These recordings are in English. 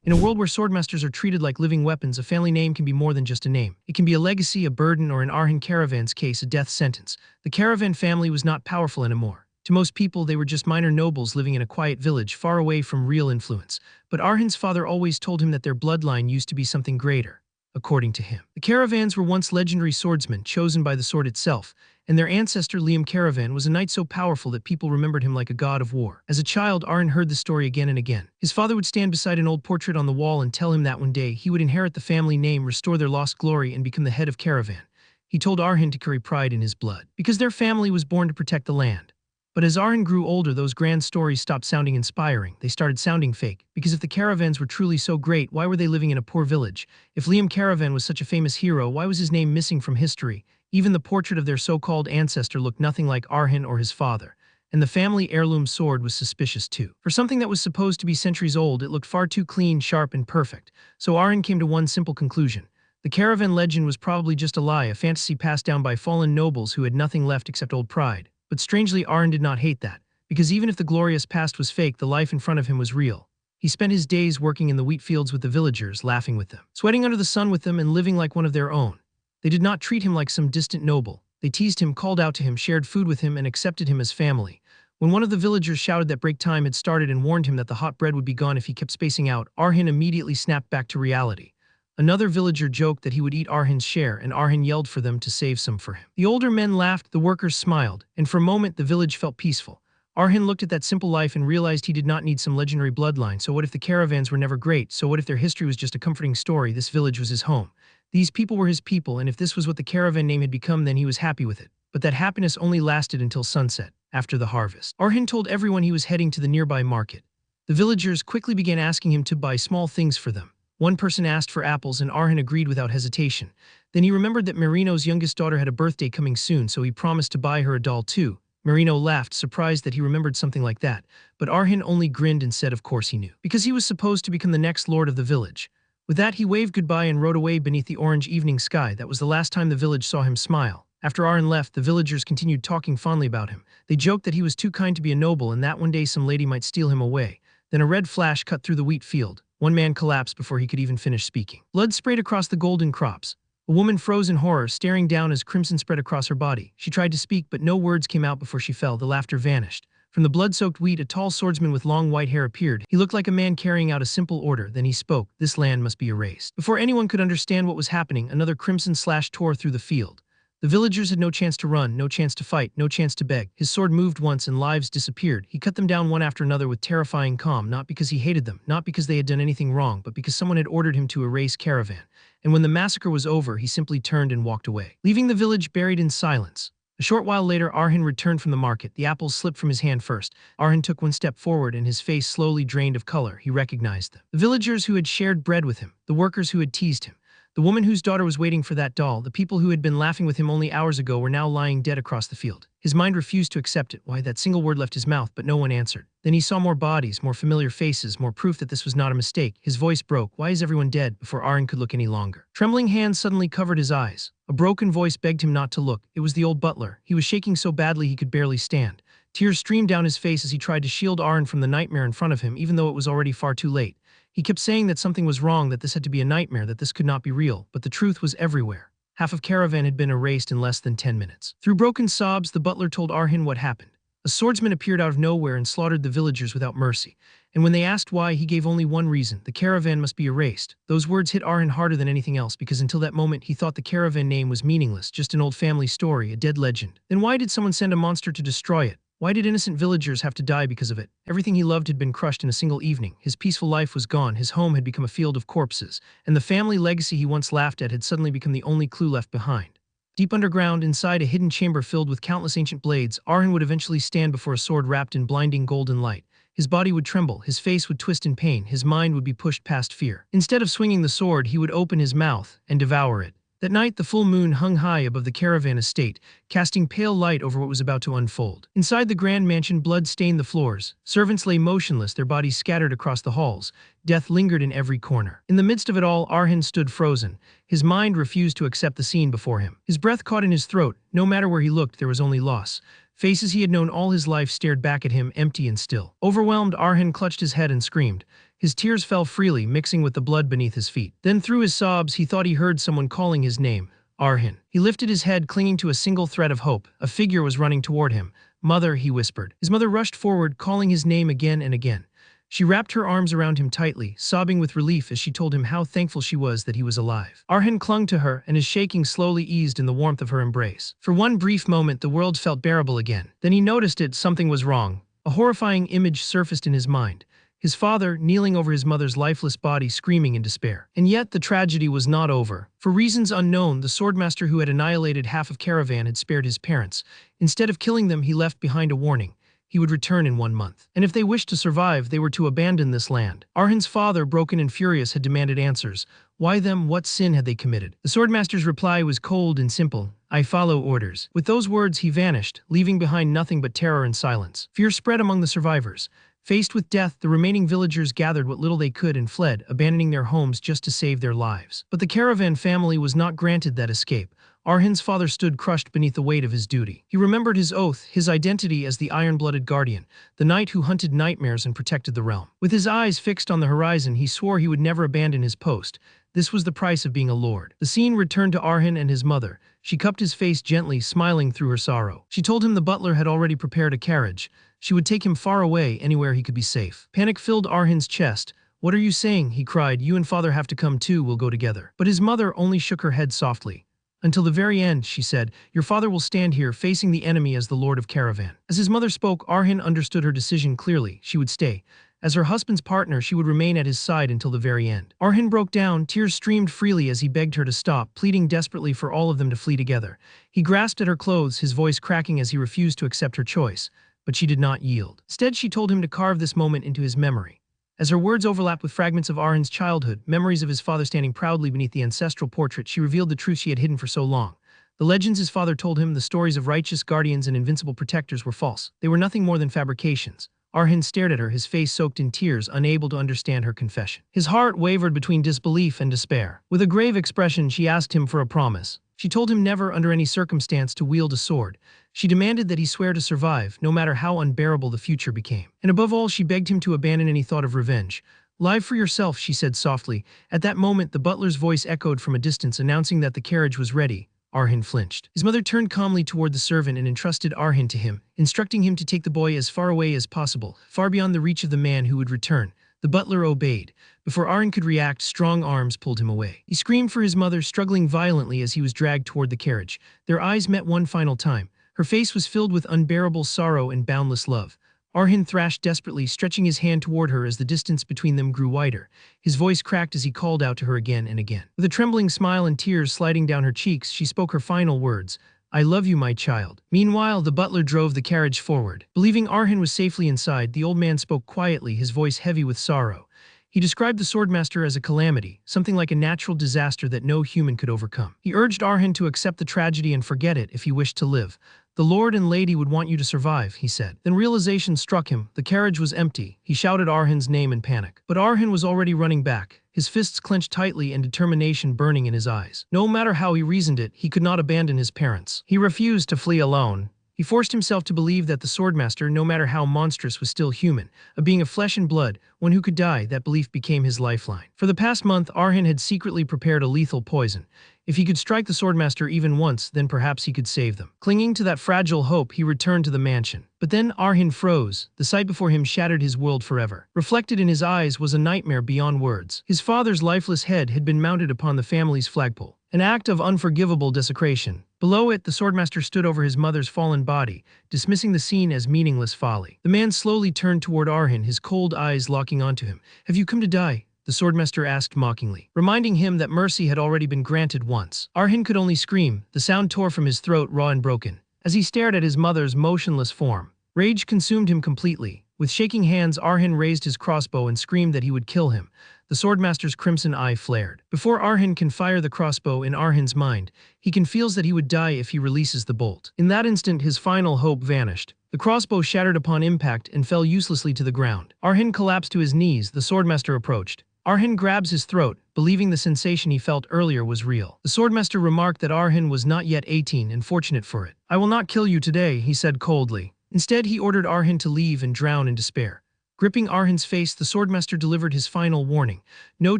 In a world where swordmasters are treated like living weapons, a family name can be more than just a name. It can be a legacy, a burden, or in Arhan Caravan's case, a death sentence. The Caravan family was not powerful anymore. To most people, they were just minor nobles living in a quiet village far away from real influence. But Arhan's father always told him that their bloodline used to be something greater, according to him. The Caravans were once legendary swordsmen chosen by the sword itself, and their ancestor Liam Caravan was a knight so powerful that people remembered him like a god of war. As a child, Arhan heard the story again and again. His father would stand beside an old portrait on the wall and tell him that one day he would inherit the family name, restore their lost glory, and become the head of Caravan. He told Arhan to carry pride in his blood, because their family was born to protect the land. But as Arhan grew older, those grand stories stopped sounding inspiring. They started sounding fake, because if the Caravans were truly so great, why were they living in a poor village? If Liam Caravan was such a famous hero, why was his name missing from history? Even the portrait of their so-called ancestor looked nothing like Arhan or his father, and the family heirloom sword was suspicious too. For something that was supposed to be centuries old, it looked far too clean, sharp, and perfect. So Arhan came to one simple conclusion. The Caravan legend was probably just a lie, a fantasy passed down by fallen nobles who had nothing left except old pride. But strangely, Arhan did not hate that, because even if the glorious past was fake, the life in front of him was real. He spent his days working in the wheat fields with the villagers, laughing with them, sweating under the sun with them, and living like one of their own. They did not treat him like some distant noble. They teased him, called out to him, shared food with him, and accepted him as family. When one of the villagers shouted that break time had started and warned him that the hot bread would be gone if he kept spacing out, Arhan immediately snapped back to reality. Another villager joked that he would eat Arhan's share, and Arhan yelled for them to save some for him. The older men laughed, the workers smiled, and for a moment the village felt peaceful. Arhan looked at that simple life and realized he did not need some legendary bloodline. So what if the Caravans were never great? So what if their history was just a comforting story? This village was his home. These people were his people, and if this was what the Caravan name had become, then he was happy with it. But that happiness only lasted until sunset, after the harvest. Arhan told everyone he was heading to the nearby market. The villagers quickly began asking him to buy small things for them. One person asked for apples, and Arhan agreed without hesitation. Then he remembered that Marino's youngest daughter had a birthday coming soon, so he promised to buy her a doll too. Marino laughed, surprised that he remembered something like that, but Arhan only grinned and said of course he knew, because he was supposed to become the next lord of the village. With that, he waved goodbye and rode away beneath the orange evening sky. That was the last time the village saw him smile. After Arhan left, the villagers continued talking fondly about him. They joked that he was too kind to be a noble and that one day some lady might steal him away. Then a red flash cut through the wheat field. One man collapsed before he could even finish speaking. Blood sprayed across the golden crops. A woman froze in horror, staring down as crimson spread across her body. She tried to speak, but no words came out before she fell. The laughter vanished. From the blood-soaked wheat, a tall swordsman with long white hair appeared. He looked like a man carrying out a simple order. Then he spoke. This land must be erased. Before anyone could understand what was happening, another crimson slash tore through the field. The villagers had no chance to run, no chance to fight, no chance to beg. His sword moved once and lives disappeared. He cut them down one after another with terrifying calm, not because he hated them, not because they had done anything wrong, but because someone had ordered him to erase Caravan. And when the massacre was over, he simply turned and walked away, leaving the village buried in silence. A short while later, Arhan returned from the market. The apples slipped from his hand first. Arhan took one step forward and his face slowly drained of color. He recognized them. The villagers who had shared bread with him, the workers who had teased him, the woman whose daughter was waiting for that doll, the people who had been laughing with him only hours ago were now lying dead across the field. His mind refused to accept it. Why, that single word left his mouth, but no one answered. Then he saw more bodies, more familiar faces, more proof that this was not a mistake. His voice broke. Why is everyone dead? Before Arhan could look any longer. Trembling hands suddenly covered his eyes. A broken voice begged him not to look. It was the old butler. He was shaking so badly he could barely stand. Tears streamed down his face as he tried to shield Arhan from the nightmare in front of him, even though it was already far too late. He kept saying that something was wrong, that this had to be a nightmare, that this could not be real, but the truth was everywhere. Half of Caravan had been erased in less than 10 minutes. Through broken sobs, the butler told Arhan what happened. A swordsman appeared out of nowhere and slaughtered the villagers without mercy. And when they asked why, he gave only one reason: the Caravan must be erased. Those words hit Arhan harder than anything else, because until that moment he thought the Caravan name was meaningless, just an old family story, a dead legend. Then why did someone send a monster to destroy it? Why did innocent villagers have to die because of it? Everything he loved had been crushed in a single evening. His peaceful life was gone, his home had become a field of corpses, and the family legacy he once laughed at had suddenly become the only clue left behind. Deep underground, inside a hidden chamber filled with countless ancient blades, Arhan would eventually stand before a sword wrapped in blinding golden light. His body would tremble, his face would twist in pain, his mind would be pushed past fear. Instead of swinging the sword, he would open his mouth and devour it. That night, the full moon hung high above the Caravan estate, casting pale light over what was about to unfold. Inside the grand mansion, blood stained the floors. Servants lay motionless, their bodies scattered across the halls. Death lingered in every corner. In the midst of it all, Arhan stood frozen. His mind refused to accept the scene before him. His breath caught in his throat. No matter where he looked, there was only loss. Faces he had known all his life stared back at him, empty and still. Overwhelmed, Arhan clutched his head and screamed. His tears fell freely, mixing with the blood beneath his feet. Then through his sobs, he thought he heard someone calling his name. Arhin. He lifted his head, clinging to a single thread of hope. A figure was running toward him. "Mother," he whispered. His mother rushed forward, calling his name again and again. She wrapped her arms around him tightly, sobbing with relief as she told him how thankful she was that he was alive. Arhin clung to her, and his shaking slowly eased in the warmth of her embrace. For one brief moment, the world felt bearable again. Then he noticed something was wrong. A horrifying image surfaced in his mind. His father, kneeling over his mother's lifeless body, screaming in despair. And yet the tragedy was not over. For reasons unknown, the swordmaster who had annihilated half of Caravan had spared his parents. Instead of killing them, he left behind a warning. He would return in 1 month. And if they wished to survive, they were to abandon this land. Arhin's father, broken and furious, had demanded answers. Why them? What sin had they committed? The swordmaster's reply was cold and simple. "I follow orders." With those words, he vanished, leaving behind nothing but terror and silence. Fear spread among the survivors. Faced with death, the remaining villagers gathered what little they could and fled, abandoning their homes just to save their lives. But the Caravan family was not granted that escape. Arhin's father stood crushed beneath the weight of his duty. He remembered his oath, his identity as the iron-blooded guardian, the knight who hunted nightmares and protected the realm. With his eyes fixed on the horizon, he swore he would never abandon his post. This was the price of being a lord. The scene returned to Arhin and his mother. She cupped his face gently, smiling through her sorrow. She told him the butler had already prepared a carriage. She would take him far away, anywhere he could be safe. Panic filled Arhin's chest. "What are you saying?" he cried. "You and father have to come too, we'll go together." But his mother only shook her head softly. "Until the very end," she said, "your father will stand here facing the enemy as the Lord of Caravan." As his mother spoke, Arhin understood her decision clearly. She would stay. As her husband's partner, she would remain at his side until the very end. Arhin broke down, tears streamed freely as he begged her to stop, pleading desperately for all of them to flee together. He grasped at her clothes, his voice cracking as he refused to accept her choice. But she did not yield. Instead, she told him to carve this moment into his memory. As her words overlapped with fragments of Arhin's childhood, memories of his father standing proudly beneath the ancestral portrait, she revealed the truth she had hidden for so long. The legends his father told him, the stories of righteous guardians and invincible protectors, were false. They were nothing more than fabrications. Arhin stared at her, his face soaked in tears, unable to understand her confession. His heart wavered between disbelief and despair. With a grave expression, she asked him for a promise. She told him never, under any circumstance, to wield a sword. She demanded that he swear to survive, no matter how unbearable the future became. And above all, she begged him to abandon any thought of revenge. "Live for yourself," she said softly. At that moment, the butler's voice echoed from a distance, announcing that the carriage was ready. Arhin flinched. His mother turned calmly toward the servant and entrusted Arhin to him, instructing him to take the boy as far away as possible, far beyond the reach of the man who would return. The butler obeyed. Before Arhin could react, strong arms pulled him away. He screamed for his mother, struggling violently as he was dragged toward the carriage. Their eyes met one final time. Her face was filled with unbearable sorrow and boundless love. Arhin thrashed desperately, stretching his hand toward her as the distance between them grew wider. His voice cracked as he called out to her again and again. With a trembling smile and tears sliding down her cheeks, she spoke her final words. "I love you, my child." Meanwhile, the butler drove the carriage forward. Believing Arhin was safely inside, the old man spoke quietly, his voice heavy with sorrow. He described the swordmaster as a calamity, something like a natural disaster that no human could overcome. He urged Arhin to accept the tragedy and forget it if he wished to live. "The lord and lady would want you to survive," he said. Then realization struck him. The carriage was empty. He shouted Arhin's name in panic. But Arhin was already running back, his fists clenched tightly and determination burning in his eyes. No matter how he reasoned it, he could not abandon his parents. He refused to flee alone. He forced himself to believe that the swordmaster, no matter how monstrous, was still human, a being of flesh and blood, one who could die. That belief became his lifeline. For the past month, Arhin had secretly prepared a lethal poison. If he could strike the swordmaster even once, then perhaps he could save them. Clinging to that fragile hope, he returned to the mansion. But then Arhin froze. The sight before him shattered his world forever. Reflected in his eyes was a nightmare beyond words. His father's lifeless head had been mounted upon the family's flagpole. An act of unforgivable desecration. Below it, the swordmaster stood over his mother's fallen body, dismissing the scene as meaningless folly. The man slowly turned toward Arhin, his cold eyes locking onto him. "Have you come to die?" the swordmaster asked mockingly, reminding him that mercy had already been granted once. Arhin could only scream. The sound tore from his throat, raw and broken. As he stared at his mother's motionless form, rage consumed him completely. With shaking hands, Arhin raised his crossbow and screamed that he would kill him. The swordmaster's crimson eye flared. Before Arhin can fire the crossbow in Arhin's mind, he feels that he would die if he releases the bolt. In that instant, his final hope vanished. The crossbow shattered upon impact and fell uselessly to the ground. Arhin collapsed to his knees. The swordmaster approached. Arhin grabs his throat, believing the sensation he felt earlier was real. The swordmaster remarked that Arhin was not yet 18 and fortunate for it. "I will not kill you today," he said coldly. Instead, he ordered Arhin to leave and drown in despair. Gripping Arhin's face, the swordmaster delivered his final warning. No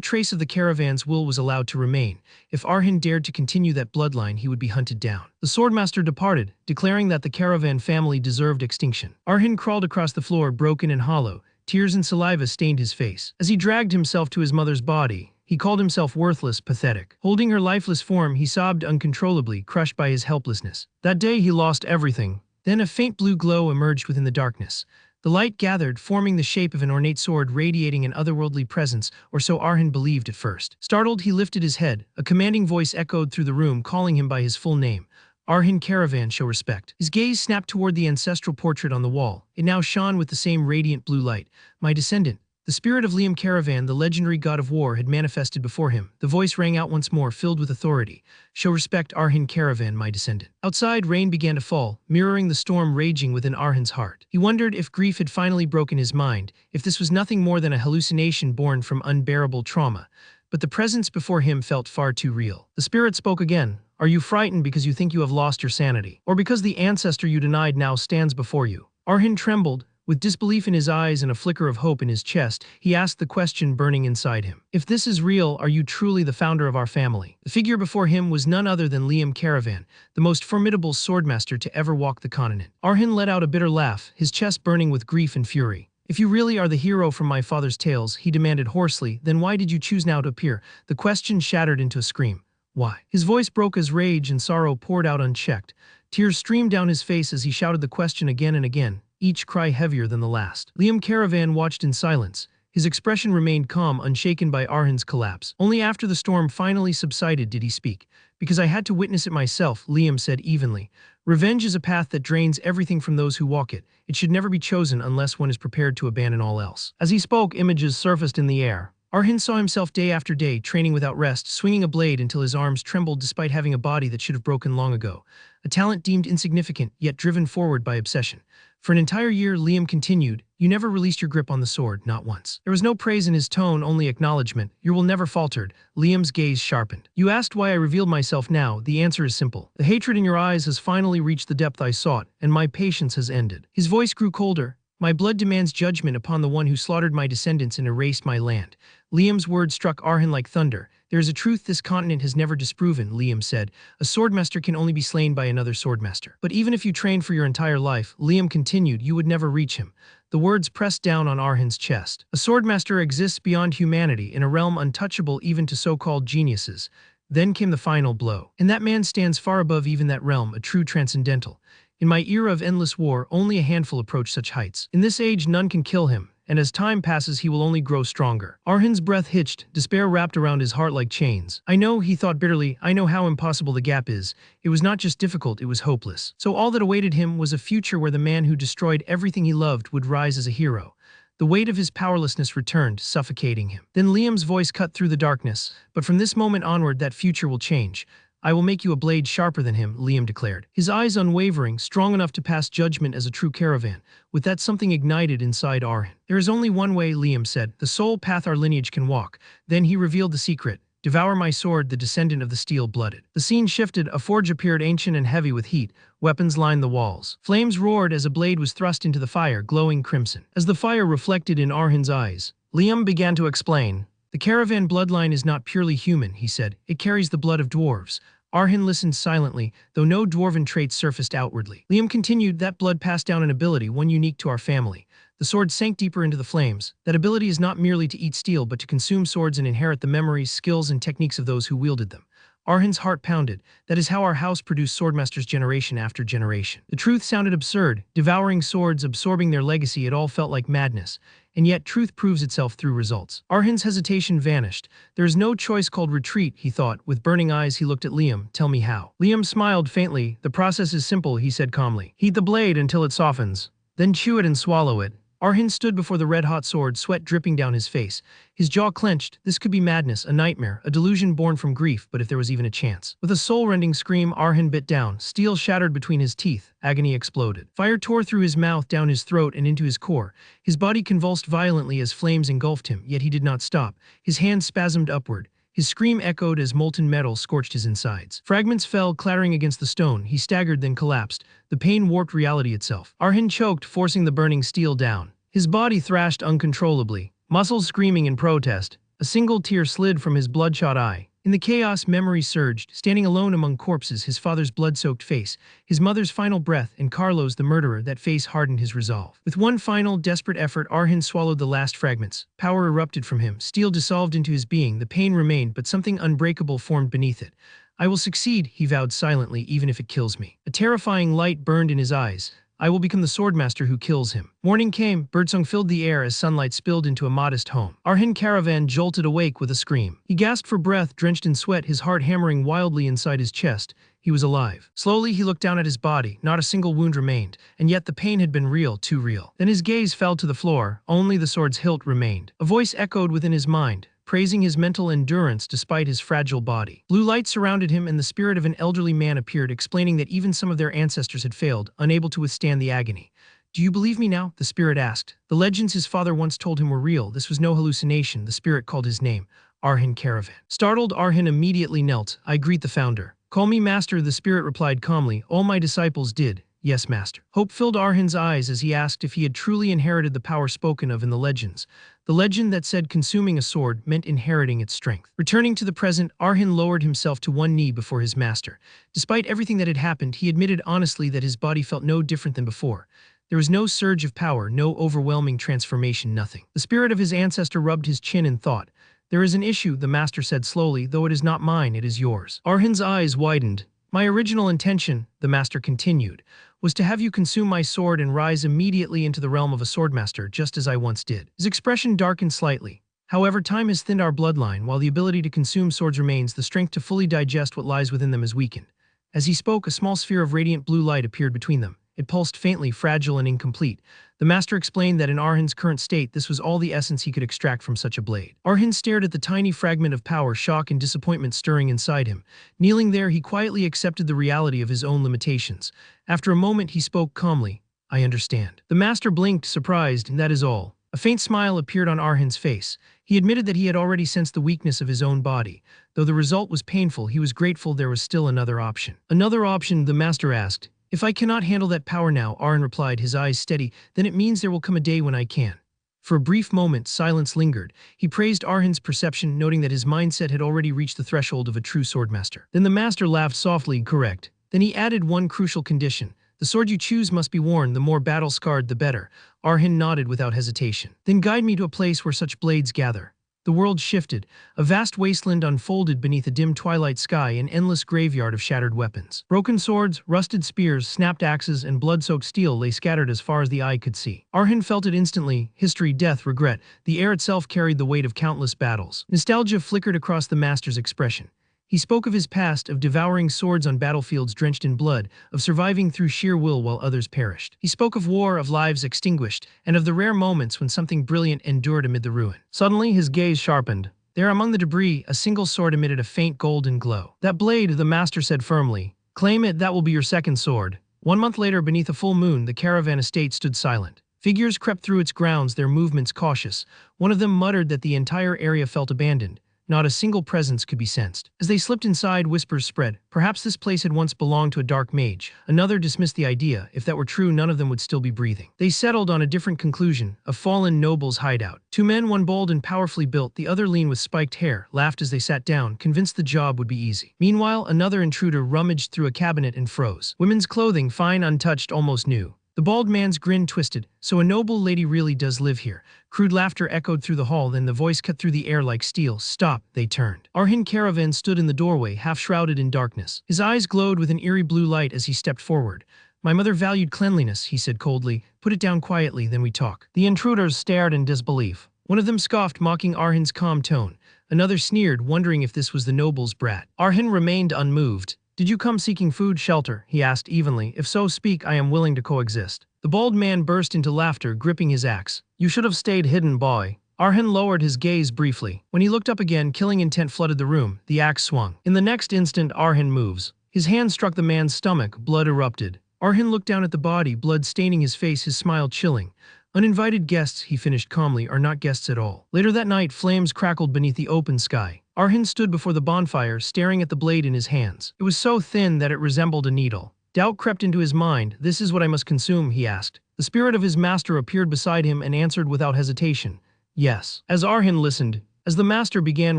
trace of the caravan's will was allowed to remain. If Arhin dared to continue that bloodline, he would be hunted down. The swordmaster departed, declaring that the caravan family deserved extinction. Arhin crawled across the floor, broken and hollow. Tears and saliva stained his face. As he dragged himself to his mother's body, he called himself worthless, pathetic. Holding her lifeless form, he sobbed uncontrollably, crushed by his helplessness. That day he lost everything. Then a faint blue glow emerged within the darkness. The light gathered, forming the shape of an ornate sword radiating an otherworldly presence, or so Arhin believed at first. Startled, he lifted his head. A commanding voice echoed through the room, calling him by his full name. Arhin Caravan, show respect. His gaze snapped toward the ancestral portrait on the wall. It now shone with the same radiant blue light. My descendant. The spirit of Liam Caravan, the legendary god of war, had manifested before him. The voice rang out once more, filled with authority. Show respect, Arhin Caravan, my descendant. Outside, rain began to fall, mirroring the storm raging within Arhin's heart. He wondered if grief had finally broken his mind, if this was nothing more than a hallucination born from unbearable trauma. But the presence before him felt far too real. The spirit spoke again. Are you frightened because you think you have lost your sanity? Or because the ancestor you denied now stands before you? Arhin trembled. With disbelief in his eyes and a flicker of hope in his chest, he asked the question burning inside him. If this is real, are you truly the founder of our family? The figure before him was none other than Liam Caravan, the most formidable swordmaster to ever walk the continent. Arhin let out a bitter laugh, his chest burning with grief and fury. If you really are the hero from my father's tales, he demanded hoarsely, then why did you choose now to appear? The question shattered into a scream. Why? His voice broke as rage and sorrow poured out unchecked. Tears streamed down his face as he shouted the question again and again, each cry heavier than the last. Liam Caravan watched in silence. His expression remained calm, unshaken by Arhin's collapse. Only after the storm finally subsided did he speak. Because I had to witness it myself, Liam said evenly. Revenge is a path that drains everything from those who walk it. It should never be chosen unless one is prepared to abandon all else. As he spoke, images surfaced in the air. Arhin saw himself day after day, training without rest, swinging a blade until his arms trembled despite having a body that should have broken long ago. A talent deemed insignificant, yet driven forward by obsession. For an entire year, Liam continued, you never released your grip on the sword, not once. There was no praise in his tone, only acknowledgement. Your will never faltered. Liam's gaze sharpened. You asked why I revealed myself now. The answer is simple. The hatred in your eyes has finally reached the depth I sought, and my patience has ended. His voice grew colder. My blood demands judgment upon the one who slaughtered my descendants and erased my land. Liam's words struck Arhin like thunder. There is a truth this continent has never disproven, Liam said. A swordmaster can only be slain by another swordmaster. But even if you trained for your entire life, Liam continued, you would never reach him. The words pressed down on Arhin's chest. A swordmaster exists beyond humanity, in a realm untouchable even to so-called geniuses. Then came the final blow. And that man stands far above even that realm, a true transcendental. In my era of endless war, only a handful approach such heights. In this age, none can kill him, and as time passes, he will only grow stronger. Arhin's breath hitched, despair wrapped around his heart like chains. I know, he thought bitterly, I know how impossible the gap is. It was not just difficult, it was hopeless. So all that awaited him was a future where the man who destroyed everything he loved would rise as a hero. The weight of his powerlessness returned, suffocating him. Then Liam's voice cut through the darkness. But from this moment onward, that future will change. I will make you a blade sharper than him, Liam declared. His eyes unwavering, strong enough to pass judgment as a true caravan. With that, something ignited inside Arhin. There is only one way, Liam said, the sole path our lineage can walk. Then he revealed the secret. Devour my sword, the descendant of the steel-blooded. The scene shifted, a forge appeared ancient and heavy with heat. Weapons lined the walls. Flames roared as a blade was thrust into the fire, glowing crimson. As the fire reflected in Arhin's eyes, Liam began to explain. The caravan bloodline is not purely human, he said. It carries the blood of dwarves. Arhin listened silently, though no dwarven traits surfaced outwardly. Liam continued, that blood passed down an ability, one unique to our family. The sword sank deeper into the flames. That ability is not merely to eat steel, but to consume swords and inherit the memories, skills, and techniques of those who wielded them. Arhin's heart pounded. That is how our house produced swordmasters generation after generation. The truth sounded absurd. Devouring swords, absorbing their legacy, it all felt like madness. And yet truth proves itself through results. Arhin's hesitation vanished. There is no choice called retreat, he thought. With burning eyes, he looked at Liam. Tell me how. Liam smiled faintly. The process is simple, he said calmly. Heat the blade until it softens. Then chew it and swallow it. Arhin stood before the red-hot sword, sweat dripping down his face. His jaw clenched. This could be madness, a nightmare, a delusion born from grief, but if there was even a chance. With a soul-rending scream, Arhin bit down. Steel shattered between his teeth. Agony exploded. Fire tore through his mouth, down his throat, and into his core. His body convulsed violently as flames engulfed him, yet he did not stop. His hands spasmed upward. His scream echoed as molten metal scorched his insides. Fragments fell, clattering against the stone. He staggered, then collapsed. The pain warped reality itself. Arhin choked, forcing the burning steel down. His body thrashed uncontrollably, muscles screaming in protest. A single tear slid from his bloodshot eye. In the chaos, memory surged, standing alone among corpses, his father's blood-soaked face, his mother's final breath, and Carlos the murderer. That face hardened his resolve. With one final, desperate effort, Arhin swallowed the last fragments. Power erupted from him, steel dissolved into his being, the pain remained, but something unbreakable formed beneath it. I will succeed, he vowed silently, even if it kills me. A terrifying light burned in his eyes. I will become the swordmaster who kills him. Morning came, birdsong filled the air as sunlight spilled into a modest home. Arhin Caravan jolted awake with a scream. He gasped for breath, drenched in sweat, his heart hammering wildly inside his chest. He was alive. Slowly he looked down at his body, not a single wound remained, and yet the pain had been real, too real. Then his gaze fell to the floor, only the sword's hilt remained. A voice echoed within his mind, praising his mental endurance despite his fragile body. Blue light surrounded him and the spirit of an elderly man appeared, explaining that even some of their ancestors had failed, unable to withstand the agony. Do you believe me now? The spirit asked. The legends his father once told him were real. This was no hallucination. The spirit called his name, Arhin Caravan. Startled, Arhin immediately knelt. I greet the founder. Call me master, the spirit replied calmly. All my disciples did. Yes, master. Hope filled Arhin's eyes as he asked if he had truly inherited the power spoken of in the legends. The legend that said consuming a sword meant inheriting its strength. Returning to the present, Arhin lowered himself to one knee before his master. Despite everything that had happened, he admitted honestly that his body felt no different than before. There was no surge of power, no overwhelming transformation, nothing. The spirit of his ancestor rubbed his chin in thought. There is an issue, the master said slowly, though it is not mine, it is yours. Arhin's eyes widened. My original intention, the master continued, was to have you consume my sword and rise immediately into the realm of a swordmaster, just as I once did. His expression darkened slightly. However, time has thinned our bloodline. While the ability to consume swords remains, the strength to fully digest what lies within them is weakened. As he spoke, a small sphere of radiant blue light appeared between them. It pulsed faintly, fragile and incomplete. The master explained that in Arhin's current state, this was all the essence he could extract from such a blade. Arhin stared at the tiny fragment of power, shock and disappointment stirring inside him. Kneeling there, he quietly accepted the reality of his own limitations. After a moment, he spoke calmly. I understand. The master blinked, surprised, and that is all. A faint smile appeared on Arhin's face. He admitted that he had already sensed the weakness of his own body. Though the result was painful, he was grateful there was still another option. Another option, the master asked. If I cannot handle that power now, Arhin replied, his eyes steady, then it means there will come a day when I can. For a brief moment, silence lingered. He praised Arhin's perception, noting that his mindset had already reached the threshold of a true swordmaster. Then the master laughed softly, correct. Then he added one crucial condition. The sword you choose must be worn, the more battle-scarred the better. Arhin nodded without hesitation. Then guide me to a place where such blades gather. The world shifted. A vast wasteland unfolded beneath a dim twilight sky, an endless graveyard of shattered weapons. Broken swords, rusted spears, snapped axes, and blood-soaked steel lay scattered as far as the eye could see. Arhin felt it instantly. History, death, regret. The air itself carried the weight of countless battles. Nostalgia flickered across the master's expression. He spoke of his past, of devouring swords on battlefields drenched in blood, of surviving through sheer will while others perished. He spoke of war, of lives extinguished, and of the rare moments when something brilliant endured amid the ruin. Suddenly, his gaze sharpened. There among the debris, a single sword emitted a faint golden glow. That blade, the master said firmly. Claim it, that will be your second sword. 1 month later, beneath a full moon, the caravan estate stood silent. Figures crept through its grounds, their movements cautious. One of them muttered that the entire area felt abandoned. Not a single presence could be sensed. As they slipped inside, whispers spread. Perhaps this place had once belonged to a dark mage. Another dismissed the idea. If that were true, none of them would still be breathing. They settled on a different conclusion, a fallen noble's hideout. 2 men, one bold and powerfully built, the other lean with spiked hair, laughed as they sat down, convinced the job would be easy. Meanwhile, another intruder rummaged through a cabinet and froze. Women's clothing, fine, untouched, almost new. The bald man's grin twisted. So a noble lady really does live here. Crude laughter echoed through the hall, then the voice cut through the air like steel. Stop, they turned. Arhin Caravan stood in the doorway, half shrouded in darkness. His eyes glowed with an eerie blue light as he stepped forward. My mother valued cleanliness, he said coldly. Put it down quietly, then we talk. The intruders stared in disbelief. One of them scoffed, mocking Arhin's calm tone. Another sneered, wondering if this was the noble's brat. Arhin remained unmoved. Did you come seeking food, shelter? He asked evenly. If so, speak, I am willing to coexist. The bald man burst into laughter, gripping his axe. You should have stayed hidden, boy. Arhin lowered his gaze briefly. When he looked up again, killing intent flooded the room. The axe swung. In the next instant, Arhin moves. His hand struck the man's stomach. Blood erupted. Arhin looked down at the body, blood staining his face, his smile chilling. Uninvited guests, he finished calmly, are not guests at all. Later that night, flames crackled beneath the open sky. Arhin stood before the bonfire, staring at the blade in his hands. It was so thin that it resembled a needle. Doubt crept into his mind. This is what I must consume, he asked. The spirit of his master appeared beside him and answered without hesitation, yes. As Arhin listened, as the master began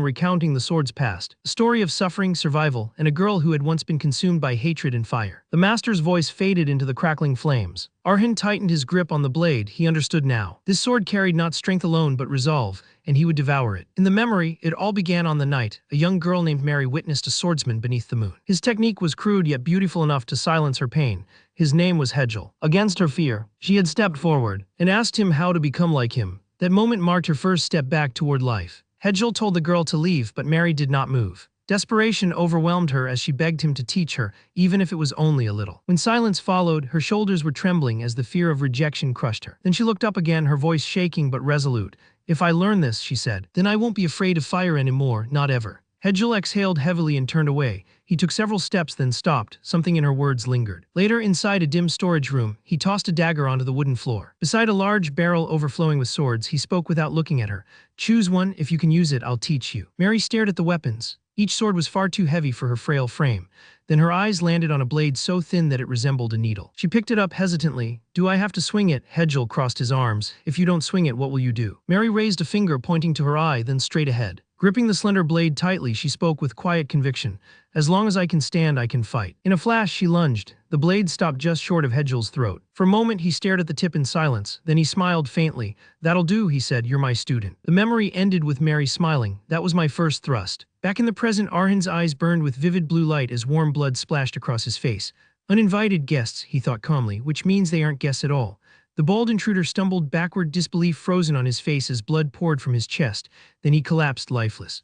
recounting the sword's past, a story of suffering, survival, and a girl who had once been consumed by hatred and fire, the master's voice faded into the crackling flames. Arhin tightened his grip on the blade. He understood now. This sword carried not strength alone but resolve, and he would devour it. In the memory, it all began on the night a young girl named Mary witnessed a swordsman beneath the moon. His technique was crude yet beautiful enough to silence her pain. His name was Yahello. Against her fear, she had stepped forward and asked him how to become like him. That moment marked her first step back toward life. Yahello told the girl to leave, but Mary did not move. Desperation overwhelmed her as she begged him to teach her, even if it was only a little. When silence followed, her shoulders were trembling as the fear of rejection crushed her. Then she looked up again, her voice shaking but resolute. If I learn this, she said, then I won't be afraid of fire anymore, not ever. Yahello exhaled heavily and turned away. He took several steps then stopped. Something in her words lingered. Later, inside a dim storage room, he tossed a dagger onto the wooden floor. Beside a large barrel overflowing with swords, he spoke without looking at her. Choose one. If you can use it, I'll teach you. Mary stared at the weapons. Each sword was far too heavy for her frail frame. Then her eyes landed on a blade so thin that it resembled a needle. She picked it up hesitantly. Do I have to swing it? Yahello crossed his arms. If you don't swing it, what will you do? Mary raised a finger pointing to her eye, then straight ahead. Gripping the slender blade tightly, she spoke with quiet conviction. As long as I can stand, I can fight. In a flash, she lunged. The blade stopped just short of Yahello's throat. For a moment, he stared at the tip in silence. Then he smiled faintly. That'll do, he said. You're my student. The memory ended with Mary smiling. That was my first thrust. Back in the present, Arhin's eyes burned with vivid blue light as warm blood splashed across his face. Uninvited guests, he thought calmly, which means they aren't guests at all. The bald intruder stumbled backward, disbelief frozen on his face as blood poured from his chest. Then he collapsed lifeless.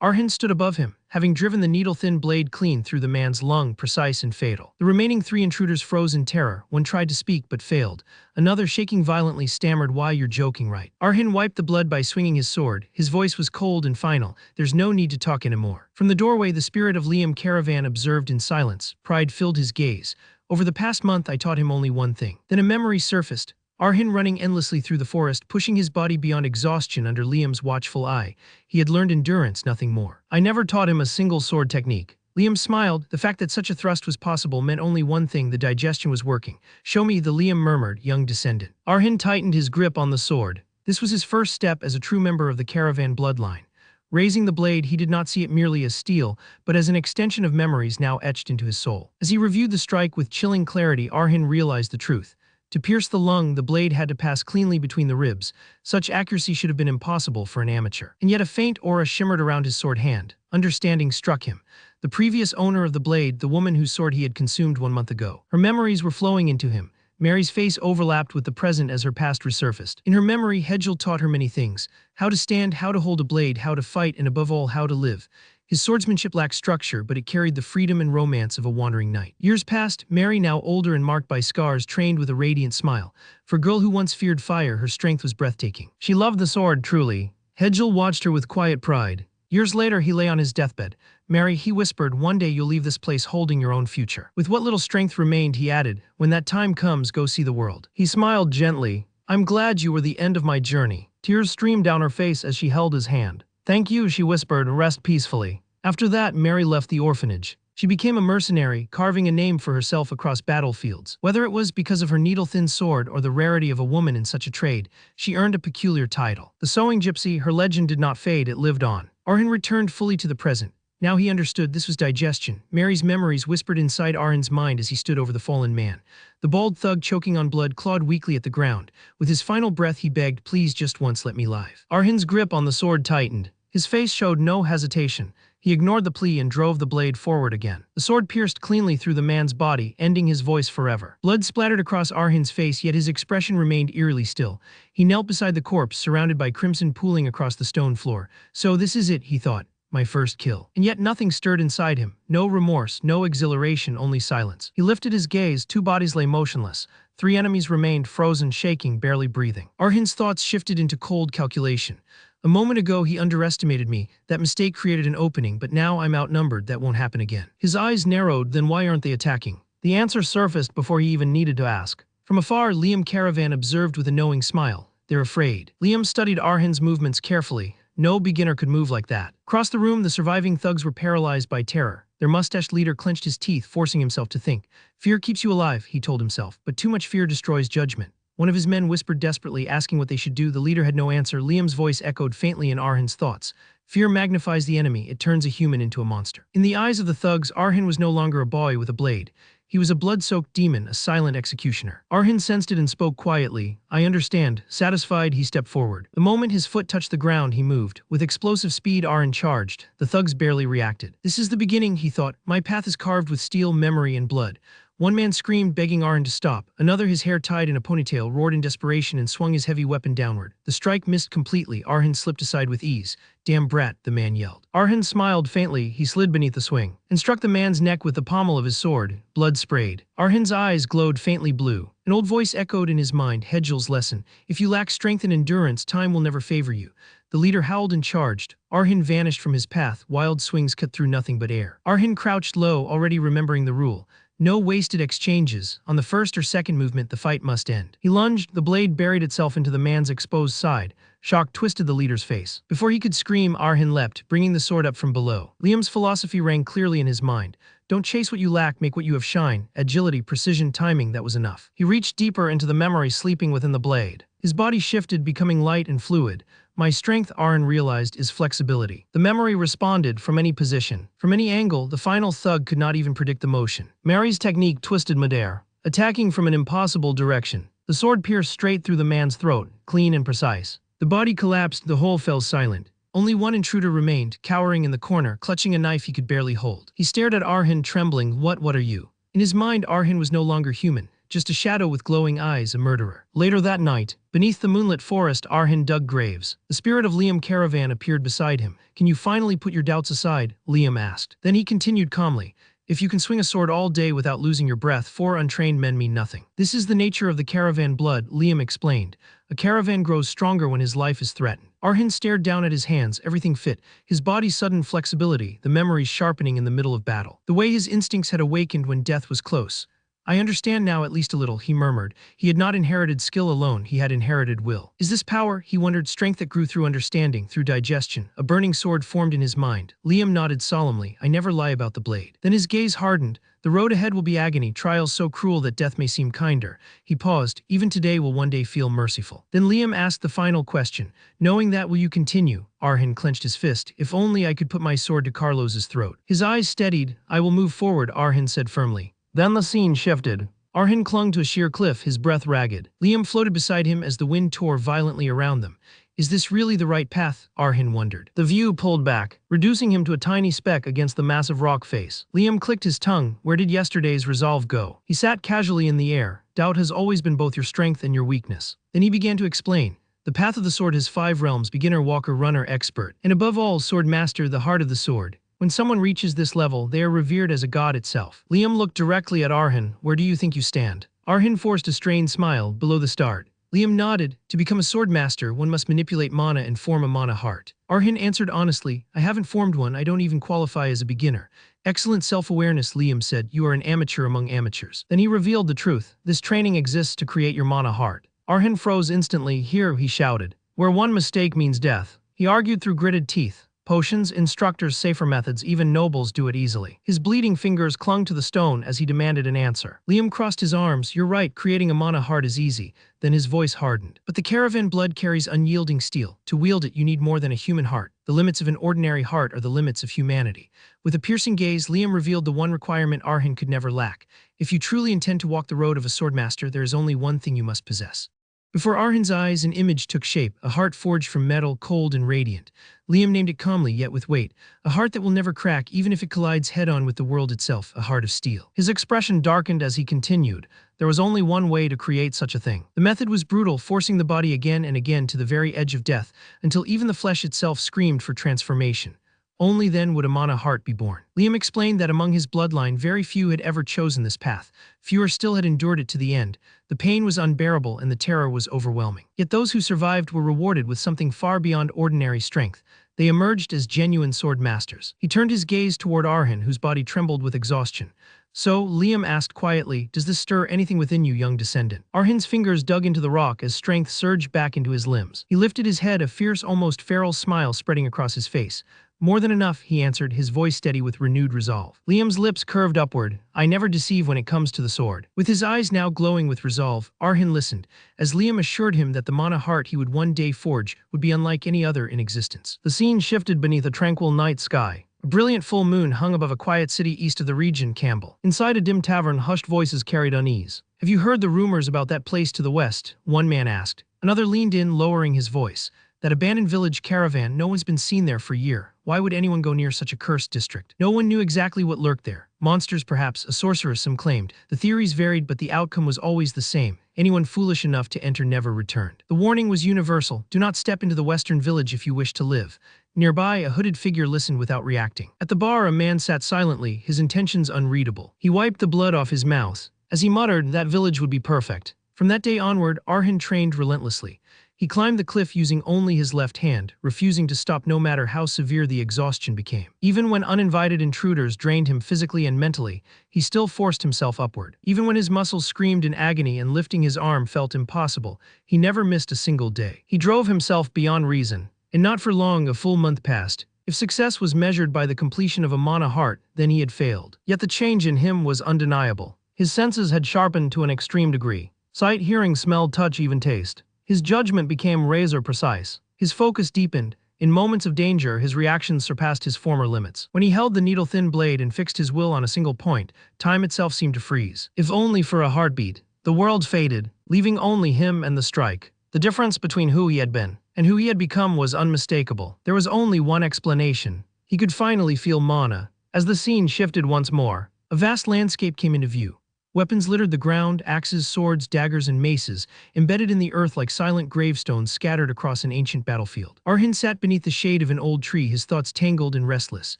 Arhin stood above him, having driven the needle-thin blade clean through the man's lung, precise and fatal. The remaining three intruders froze in terror. One tried to speak but failed. Another, shaking violently, stammered, "Why, you're joking, right?" Arhin wiped the blood by swinging his sword. His voice was cold and final. There's no need to talk anymore. From the doorway, the spirit of Liam Caravan observed in silence. Pride filled his gaze. Over the past month, I taught him only one thing. Then a memory surfaced. Arhin running endlessly through the forest, pushing his body beyond exhaustion under Liam's watchful eye. He had learned endurance, nothing more. I never taught him a single sword technique. Liam smiled. The fact that such a thrust was possible meant only one thing: the digestion was working. Show me, the Liam murmured, young descendant. Arhin tightened his grip on the sword. This was his first step as a true member of the caravan bloodline. Raising the blade, he did not see it merely as steel, but as an extension of memories now etched into his soul. As he reviewed the strike with chilling clarity, Arhin realized the truth. To pierce the lung, the blade had to pass cleanly between the ribs. Such accuracy should have been impossible for an amateur. And yet a faint aura shimmered around his sword hand. Understanding struck him. The previous owner of the blade, the woman whose sword he had consumed 1 month ago. Her memories were flowing into him. Mary's face overlapped with the present as her past resurfaced. In her memory, Yahello taught her many things. How to stand, how to hold a blade, how to fight, and above all, how to live. His swordsmanship lacked structure, but it carried the freedom and romance of a wandering knight. Years passed. Mary, now older and marked by scars, trained with a radiant smile. For a girl who once feared fire, her strength was breathtaking. She loved the sword, truly. Yahello watched her with quiet pride. Years later, he lay on his deathbed. Mary, he whispered, one day you'll leave this place holding your own future. With what little strength remained, he added, when that time comes, go see the world. He smiled gently. I'm glad you were the end of my journey. Tears streamed down her face as she held his hand. Thank you, she whispered, rest peacefully. After that, Mary left the orphanage. She became a mercenary, carving a name for herself across battlefields. Whether it was because of her needle-thin sword or the rarity of a woman in such a trade, she earned a peculiar title. The sewing gypsy, her legend did not fade, it lived on. Arhin returned fully to the present. Now he understood this was digestion. Mary's memories whispered inside Arhin's mind as he stood over the fallen man. The bald thug, choking on blood, clawed weakly at the ground. With his final breath, he begged, please just once let me live. Arhin's grip on the sword tightened. His face showed no hesitation. He ignored the plea and drove the blade forward again. The sword pierced cleanly through the man's body, ending his voice forever. Blood splattered across Arhin's face, yet his expression remained eerily still. He knelt beside the corpse, surrounded by crimson pooling across the stone floor. So this is it, he thought. My first kill. And yet nothing stirred inside him. No remorse, no exhilaration, only silence. He lifted his gaze. 2 bodies lay motionless. 3 enemies remained frozen, shaking, barely breathing. Arhin's thoughts shifted into cold calculation. A moment ago he underestimated me. That mistake created an opening, but now I'm outnumbered. That won't happen again. His eyes narrowed. Then why aren't they attacking? The answer surfaced before he even needed to ask. From afar, Liam Caravan observed with a knowing smile. They're afraid. Liam studied Arhin's movements carefully. No beginner could move like that. Across the room, the surviving thugs were paralyzed by terror. Their mustached leader clenched his teeth, forcing himself to think. Fear keeps you alive, he told himself, but too much fear destroys judgment. One of his men whispered desperately, asking what they should do. The leader had no answer. Liam's voice echoed faintly in Arhin's thoughts. Fear magnifies the enemy, it turns a human into a monster. In the eyes of the thugs, Arhin was no longer a boy with a blade. He was a blood-soaked demon, a silent executioner. Arhin sensed it and spoke quietly. I understand. Satisfied, he stepped forward. The moment his foot touched the ground, he moved. With explosive speed, Arhin charged. The thugs barely reacted. This is the beginning, he thought. My path is carved with steel, memory, and blood. One man screamed, begging Arhin to stop. Another, his hair tied in a ponytail, roared in desperation and swung his heavy weapon downward. The strike missed completely. Arhin slipped aside with ease. Damn brat, the man yelled. Arhin smiled faintly. He slid beneath the swing and struck the man's neck with the pommel of his sword. Blood sprayed. Arhin's eyes glowed faintly blue. An old voice echoed in his mind, Hedgel's lesson. If you lack strength and endurance, time will never favor you. The leader howled and charged. Arhin vanished from his path. Wild swings cut through nothing but air. Arhin crouched low, already remembering the rule. No wasted exchanges. On the first or second movement, the fight must end. He lunged, the blade buried itself into the man's exposed side. Shock twisted the leader's face. Before he could scream, Arhin leapt, bringing the sword up from below. Liam's philosophy rang clearly in his mind. Don't chase what you lack, make what you have shine. Agility, precision, timing, that was enough. He reached deeper into the memory sleeping within the blade. His body shifted, becoming light and fluid. My strength, Arhin realized, is flexibility. The memory responded from any position. From any angle, the final thug could not even predict the motion. Mary's technique twisted midair, attacking from an impossible direction. The sword pierced straight through the man's throat, clean and precise. The body collapsed, the whole fell silent. Only one intruder remained, cowering in the corner, clutching a knife he could barely hold. He stared at Arhin, trembling. What are you? In his mind, Arhin was no longer human. Just a shadow with glowing eyes, a murderer. Later that night, beneath the moonlit forest, Arhin dug graves. The spirit of Liam Caravan appeared beside him. Can you finally put your doubts aside? Liam asked. Then he continued calmly. If you can swing a sword all day without losing your breath, 4 untrained men mean nothing. This is the nature of the caravan blood, Liam explained. A caravan grows stronger when his life is threatened. Arhin stared down at his hands, everything fit, his body's sudden flexibility, the memories sharpening in the middle of battle. The way his instincts had awakened when death was close. I understand now at least a little, he murmured. He had not inherited skill alone, he had inherited will. Is this power, he wondered, strength that grew through understanding, through digestion? A burning sword formed in his mind. Liam nodded solemnly. I never lie about the blade. Then his gaze hardened. The road ahead will be agony, trials so cruel that death may seem kinder. He paused. Even today will one day feel merciful. Then Liam asked the final question. Knowing that, will you continue? Arhin clenched his fist. If only I could put my sword to Carlos's throat. His eyes steadied. I will move forward, Arhin said firmly. Then the scene shifted. Arhin clung to a sheer cliff, his breath ragged. Liam floated beside him as the wind tore violently around them. Is this really the right path? Arhin wondered. The view pulled back, reducing him to a tiny speck against the massive rock face. Liam clicked his tongue. Where did yesterday's resolve go? He sat casually in the air. Doubt has always been both your strength and your weakness. Then he began to explain. The path of the sword has 5 realms: beginner, walker, runner, expert, and above all, sword master, the heart of the sword. When someone reaches this level, they are revered as a god itself. Liam looked directly at Arhin. Where do you think you stand? Arhin forced a strained smile. Below the start. Liam nodded. To become a sword master, one must manipulate mana and form a mana heart. Arhin answered honestly. I haven't formed one. I don't even qualify as a beginner. Excellent self-awareness, Liam said. You are an amateur among amateurs. Then he revealed the truth. This training exists to create your mana heart. Arhin froze instantly. Here, he shouted. Where one mistake means death. He argued through gritted teeth. Potions, instructors, safer methods, even nobles do it easily. His bleeding fingers clung to the stone as he demanded an answer. Liam crossed his arms. You're right, creating a mana heart is easy. Then his voice hardened. But the caravan blood carries unyielding steel. To wield it, you need more than a human heart. The limits of an ordinary heart are the limits of humanity. With a piercing gaze, Liam revealed the one requirement Arhin could never lack. If you truly intend to walk the road of a swordmaster, there is only one thing you must possess. Before Arhin's eyes, an image took shape, a heart forged from metal, cold and radiant. Liam named it calmly, yet with weight. A heart that will never crack, even if it collides head-on with the world itself, a heart of steel. His expression darkened as he continued. There was only one way to create such a thing. The method was brutal, forcing the body again and again to the very edge of death, until even the flesh itself screamed for transformation. Only then would a mana heart be born. Liam explained that among his bloodline, very few had ever chosen this path. Fewer still had endured it to the end. The pain was unbearable and the terror was overwhelming. Yet those who survived were rewarded with something far beyond ordinary strength. They emerged as genuine sword masters. He turned his gaze toward Arhin, whose body trembled with exhaustion. So, Liam asked quietly, does this stir anything within you, young descendant? Arhin's fingers dug into the rock as strength surged back into his limbs. He lifted his head, a fierce, almost feral smile spreading across his face. More than enough, he answered, his voice steady with renewed resolve. Liam's lips curved upward. I never deceive when it comes to the sword. With his eyes now glowing with resolve, Arhin listened, as Liam assured him that the mana heart he would one day forge would be unlike any other in existence. The scene shifted beneath a tranquil night sky. A brilliant full moon hung above a quiet city east of the region, Campbell. Inside a dim tavern, hushed voices carried unease. Have you heard the rumors about that place to the west? One man asked. Another leaned in, lowering his voice. That abandoned village caravan, no one's been seen there for a year. Why would anyone go near such a cursed district? No one knew exactly what lurked there. Monsters, perhaps, a sorceress, some claimed. The theories varied, but the outcome was always the same. Anyone foolish enough to enter never returned. The warning was universal. Do not step into the western village if you wish to live. Nearby, a hooded figure listened without reacting. At the bar, a man sat silently, his intentions unreadable. He wiped the blood off his mouth. As he muttered, that village would be perfect. From that day onward, Arhin trained relentlessly. He climbed the cliff using only his left hand, refusing to stop no matter how severe the exhaustion became. Even when uninvited intruders drained him physically and mentally, he still forced himself upward. Even when his muscles screamed in agony and lifting his arm felt impossible, he never missed a single day. He drove himself beyond reason, and not for long, a full month passed. If success was measured by the completion of a mana heart, then he had failed. Yet the change in him was undeniable. His senses had sharpened to an extreme degree. Sight, hearing, smell, touch, even taste. His judgment became razor precise. His focus deepened. In moments of danger, his reactions surpassed his former limits. When he held the needle-thin blade and fixed his will on a single point, time itself seemed to freeze. If only for a heartbeat. The world faded, leaving only him and the strike. The difference between who he had been and who he had become was unmistakable. There was only one explanation. He could finally feel mana. As the scene shifted once more, a vast landscape came into view. Weapons littered the ground, axes, swords, daggers, and maces, embedded in the earth like silent gravestones scattered across an ancient battlefield. Arhin sat beneath the shade of an old tree, his thoughts tangled and restless.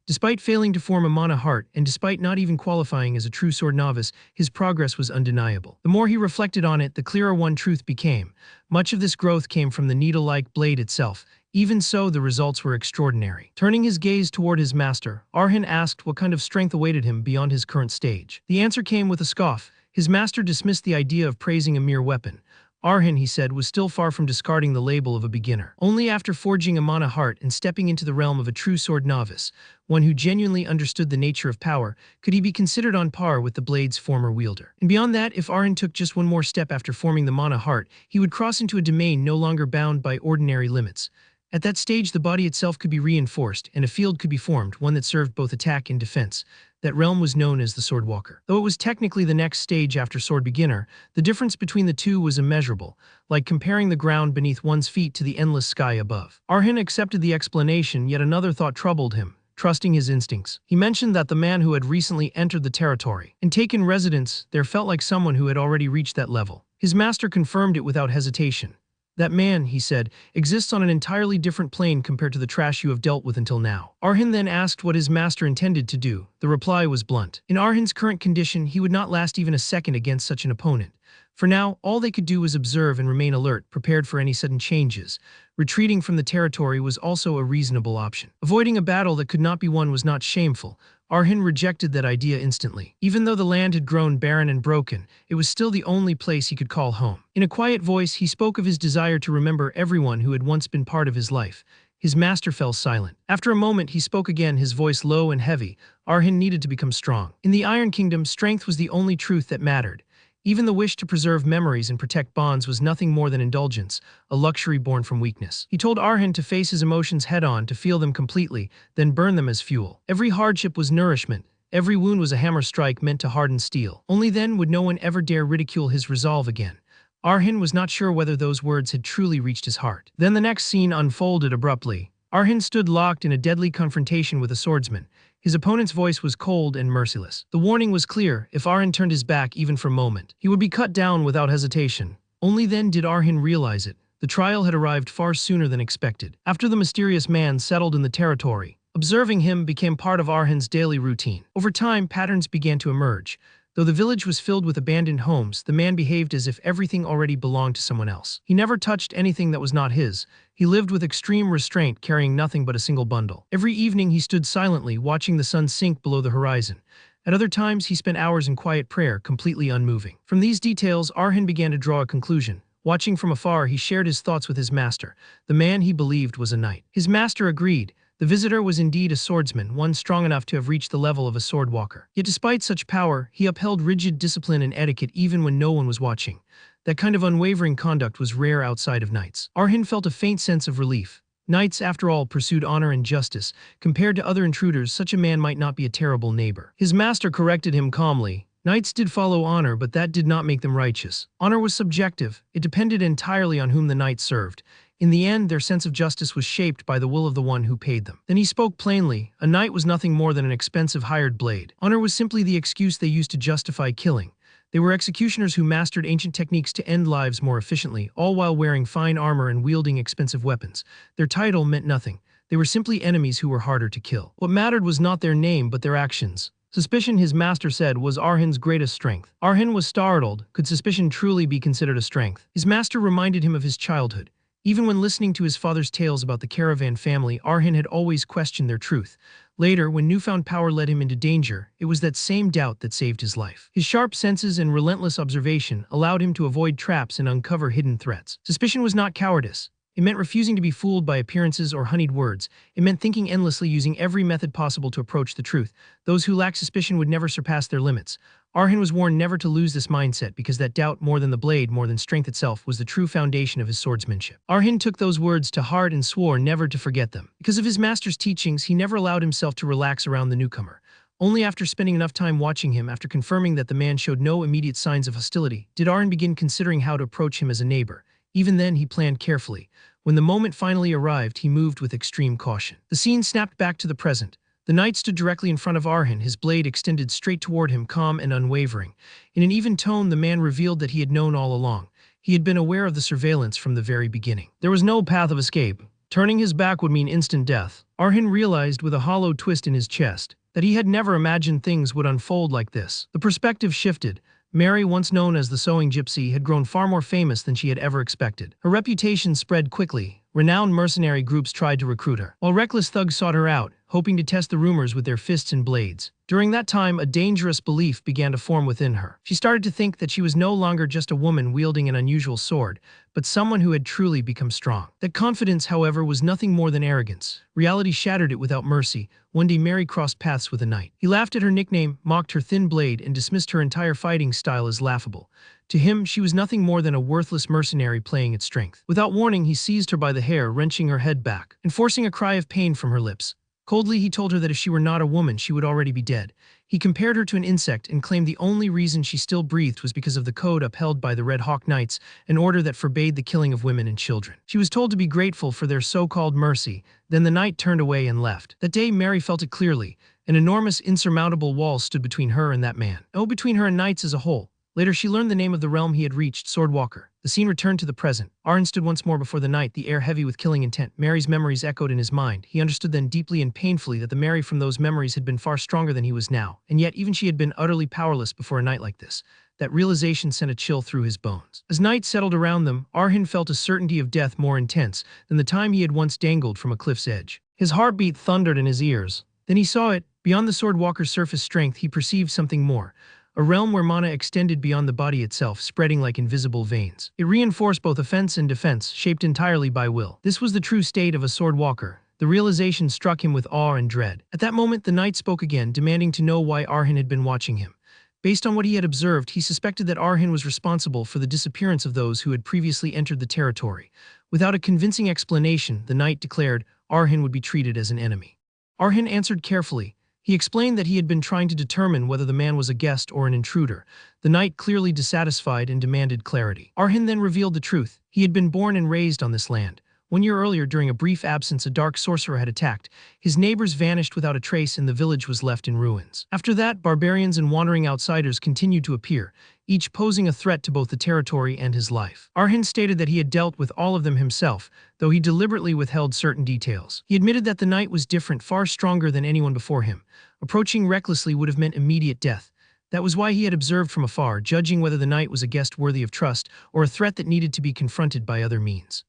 Despite failing to form a mana heart, and despite not even qualifying as a true sword novice, his progress was undeniable. The more he reflected on it, the clearer one truth became. Much of this growth came from the needle-like blade itself. Even so, the results were extraordinary. Turning his gaze toward his master, Arhin asked what kind of strength awaited him beyond his current stage. The answer came with a scoff. His master dismissed the idea of praising a mere weapon. Arhin, he said, was still far from discarding the label of a beginner. Only after forging a mana heart and stepping into the realm of a true sword novice, one who genuinely understood the nature of power, could he be considered on par with the blade's former wielder. And beyond that, if Arhin took just one more step after forming the mana heart, he would cross into a domain no longer bound by ordinary limits. At that stage, the body itself could be reinforced, and a field could be formed, one that served both attack and defense. That realm was known as the Swordwalker. Though it was technically the next stage after Sword Beginner, the difference between the two was immeasurable, like comparing the ground beneath one's feet to the endless sky above. Arhin accepted the explanation, yet another thought troubled him. Trusting his instincts. He mentioned that the man who had recently entered the territory and taken residence there felt like someone who had already reached that level. His master confirmed it without hesitation. That man, he said, exists on an entirely different plane compared to the trash you have dealt with until now. Arhin then asked what his master intended to do. The reply was blunt. In Arhin's current condition, he would not last even a second against such an opponent. For now, all they could do was observe and remain alert, prepared for any sudden changes. Retreating from the territory was also a reasonable option. Avoiding a battle that could not be won was not shameful. Arhin rejected that idea instantly. Even though the land had grown barren and broken, it was still the only place he could call home. In a quiet voice, he spoke of his desire to remember everyone who had once been part of his life. His master fell silent. After a moment, he spoke again, his voice low and heavy. Arhin needed to become strong. In the Iron Kingdom, strength was the only truth that mattered. Even the wish to preserve memories and protect bonds was nothing more than indulgence, a luxury born from weakness. He told Arhin to face his emotions head-on, to feel them completely, then burn them as fuel. Every hardship was nourishment. Every wound was a hammer strike meant to harden steel. Only then would no one ever dare ridicule his resolve again. Arhin was not sure whether those words had truly reached his heart. Then the next scene unfolded abruptly. Arhin stood locked in a deadly confrontation with a swordsman. His opponent's voice was cold and merciless. The warning was clear: if Arhin turned his back even for a moment, he would be cut down without hesitation. Only then did Arhin realize it. The trial had arrived far sooner than expected. After the mysterious man settled in the territory, observing him became part of Arhin's daily routine. Over time, patterns began to emerge. Though the village was filled with abandoned homes, the man behaved as if everything already belonged to someone else. He never touched anything that was not his. He lived with extreme restraint, carrying nothing but a single bundle. Every evening he stood silently, watching the sun sink below the horizon. At other times, he spent hours in quiet prayer, completely unmoving. From these details, Arhin began to draw a conclusion. Watching from afar, he shared his thoughts with his master. The man he believed was a knight. His master agreed. The visitor was indeed a swordsman, one strong enough to have reached the level of a swordwalker. Yet despite such power, he upheld rigid discipline and etiquette even when no one was watching. That kind of unwavering conduct was rare outside of knights. Arhin felt a faint sense of relief. Knights, after all, pursued honor and justice. Compared to other intruders, such a man might not be a terrible neighbor. His master corrected him calmly. Knights did follow honor, but that did not make them righteous. Honor was subjective. It depended entirely on whom the knight served. In the end, their sense of justice was shaped by the will of the one who paid them. Then he spoke plainly. A knight was nothing more than an expensive hired blade. Honor was simply the excuse they used to justify killing. They were executioners who mastered ancient techniques to end lives more efficiently, all while wearing fine armor and wielding expensive weapons. Their title meant nothing. They were simply enemies who were harder to kill. What mattered was not their name, but their actions. Suspicion, his master said, was Arhin's greatest strength. Arhin was startled. Could suspicion truly be considered a strength? His master reminded him of his childhood. Even when listening to his father's tales about the caravan family, Arhin had always questioned their truth. Later, when newfound power led him into danger, it was that same doubt that saved his life. His sharp senses and relentless observation allowed him to avoid traps and uncover hidden threats. Suspicion was not cowardice. It meant refusing to be fooled by appearances or honeyed words. It meant thinking endlessly, using every method possible to approach the truth. Those who lacked suspicion would never surpass their limits. Arhin was warned never to lose this mindset because that doubt, more than the blade, more than strength itself, was the true foundation of his swordsmanship. Arhin took those words to heart and swore never to forget them. Because of his master's teachings, he never allowed himself to relax around the newcomer. Only after spending enough time watching him, after confirming that the man showed no immediate signs of hostility, did Arhin begin considering how to approach him as a neighbor. Even then, he planned carefully. When the moment finally arrived, he moved with extreme caution. The scene snapped back to the present. The knight stood directly in front of Arhin, his blade extended straight toward him, calm and unwavering. In an even tone, the man revealed that he had known all along. He had been aware of the surveillance from the very beginning. There was no path of escape. Turning his back would mean instant death. Arhin realized with a hollow twist in his chest that he had never imagined things would unfold like this. The perspective shifted. Mary, once known as the sewing gypsy, had grown far more famous than she had ever expected. Her reputation spread quickly. Renowned mercenary groups tried to recruit her, while reckless thugs sought her out, hoping to test the rumors with their fists and blades. During that time, a dangerous belief began to form within her. She started to think that she was no longer just a woman wielding an unusual sword, but someone who had truly become strong. That confidence, however, was nothing more than arrogance. Reality shattered it without mercy. One day Mary crossed paths with a knight. He laughed at her nickname, mocked her thin blade, and dismissed her entire fighting style as laughable. To him, she was nothing more than a worthless mercenary playing at strength. Without warning, he seized her by the hair, wrenching her head back, and forcing a cry of pain from her lips. Coldly, he told her that if she were not a woman, she would already be dead. He compared her to an insect and claimed the only reason she still breathed was because of the code upheld by the Red Hawk Knights, an order that forbade the killing of women and children. She was told to be grateful for their so-called mercy. Then the knight turned away and left. That day, Mary felt it clearly. An enormous, insurmountable wall stood between her and that man. Oh, between her and knights as a whole. Later, she learned the name of the realm he had reached, Swordwalker. The scene returned to the present. Arhin stood once more before the knight, the air heavy with killing intent. Mary's memories echoed in his mind. He understood then deeply and painfully that the Mary from those memories had been far stronger than he was now, and yet even she had been utterly powerless before a night like this. That realization sent a chill through his bones. As night settled around them, Arhin felt a certainty of death more intense than the time he had once dangled from a cliff's edge. His heartbeat thundered in his ears. Then he saw it. Beyond the Swordwalker's surface strength, he perceived something more. A realm where mana extended beyond the body itself, spreading like invisible veins. It reinforced both offense and defense, shaped entirely by will. This was the true state of a swordwalker. The realization struck him with awe and dread. At that moment, the knight spoke again, demanding to know why Arhin had been watching him. Based on what he had observed, he suspected that Arhin was responsible for the disappearance of those who had previously entered the territory. Without a convincing explanation, the knight declared Arhin would be treated as an enemy. Arhin answered carefully. He explained that he had been trying to determine whether the man was a guest or an intruder. The knight, clearly dissatisfied, and demanded clarity. Arhin then revealed the truth. He had been born and raised on this land. 1 year earlier, during a brief absence, a dark sorcerer had attacked. His neighbors vanished without a trace and the village was left in ruins. After that, barbarians and wandering outsiders continued to appear, each posing a threat to both the territory and his life. Arhin stated that he had dealt with all of them himself, though he deliberately withheld certain details. He admitted that the knight was different, far stronger than anyone before him. Approaching recklessly would have meant immediate death. That was why he had observed from afar, judging whether the knight was a guest worthy of trust or a threat that needed to be confronted by other means.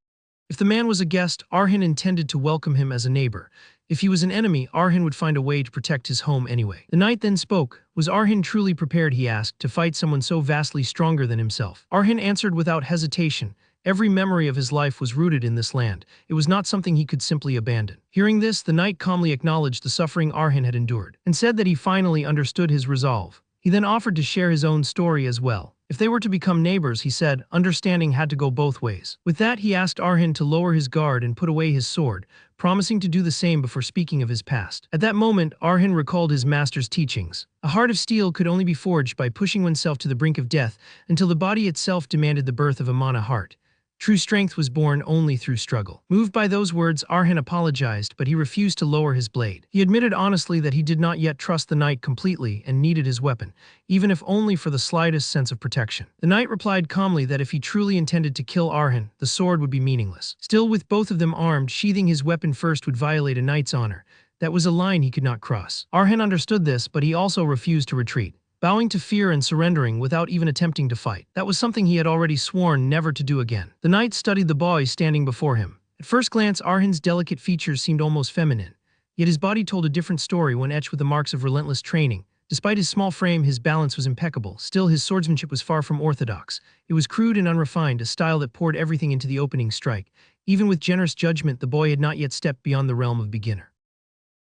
If the man was a guest, Arhin intended to welcome him as a neighbor. If he was an enemy, Arhin would find a way to protect his home anyway. The knight then spoke. Was Arhin truly prepared, he asked, to fight someone so vastly stronger than himself? Arhin answered without hesitation. Every memory of his life was rooted in this land. It was not something he could simply abandon. Hearing this, the knight calmly acknowledged the suffering Arhin had endured, and said that he finally understood his resolve. He then offered to share his own story as well. If they were to become neighbors, he said, understanding had to go both ways. With that, he asked Arhin to lower his guard and put away his sword, promising to do the same before speaking of his past. At that moment, Arhin recalled his master's teachings. A heart of steel could only be forged by pushing oneself to the brink of death until the body itself demanded the birth of a mana heart. True strength was born only through struggle. Moved by those words, Arhin apologized, but he refused to lower his blade. He admitted honestly that he did not yet trust the knight completely and needed his weapon, even if only for the slightest sense of protection. The knight replied calmly that if he truly intended to kill Arhin, the sword would be meaningless. Still, with both of them armed, sheathing his weapon first would violate a knight's honor. That was a line he could not cross. Arhin understood this, but he also refused to retreat, bowing to fear and surrendering without even attempting to fight. That was something he had already sworn never to do again. The knight studied the boy standing before him. At first glance, Arhin's delicate features seemed almost feminine, yet his body told a different story when etched with the marks of relentless training. Despite his small frame, his balance was impeccable. Still, his swordsmanship was far from orthodox. It was crude and unrefined, a style that poured everything into the opening strike. Even with generous judgment, the boy had not yet stepped beyond the realm of beginner.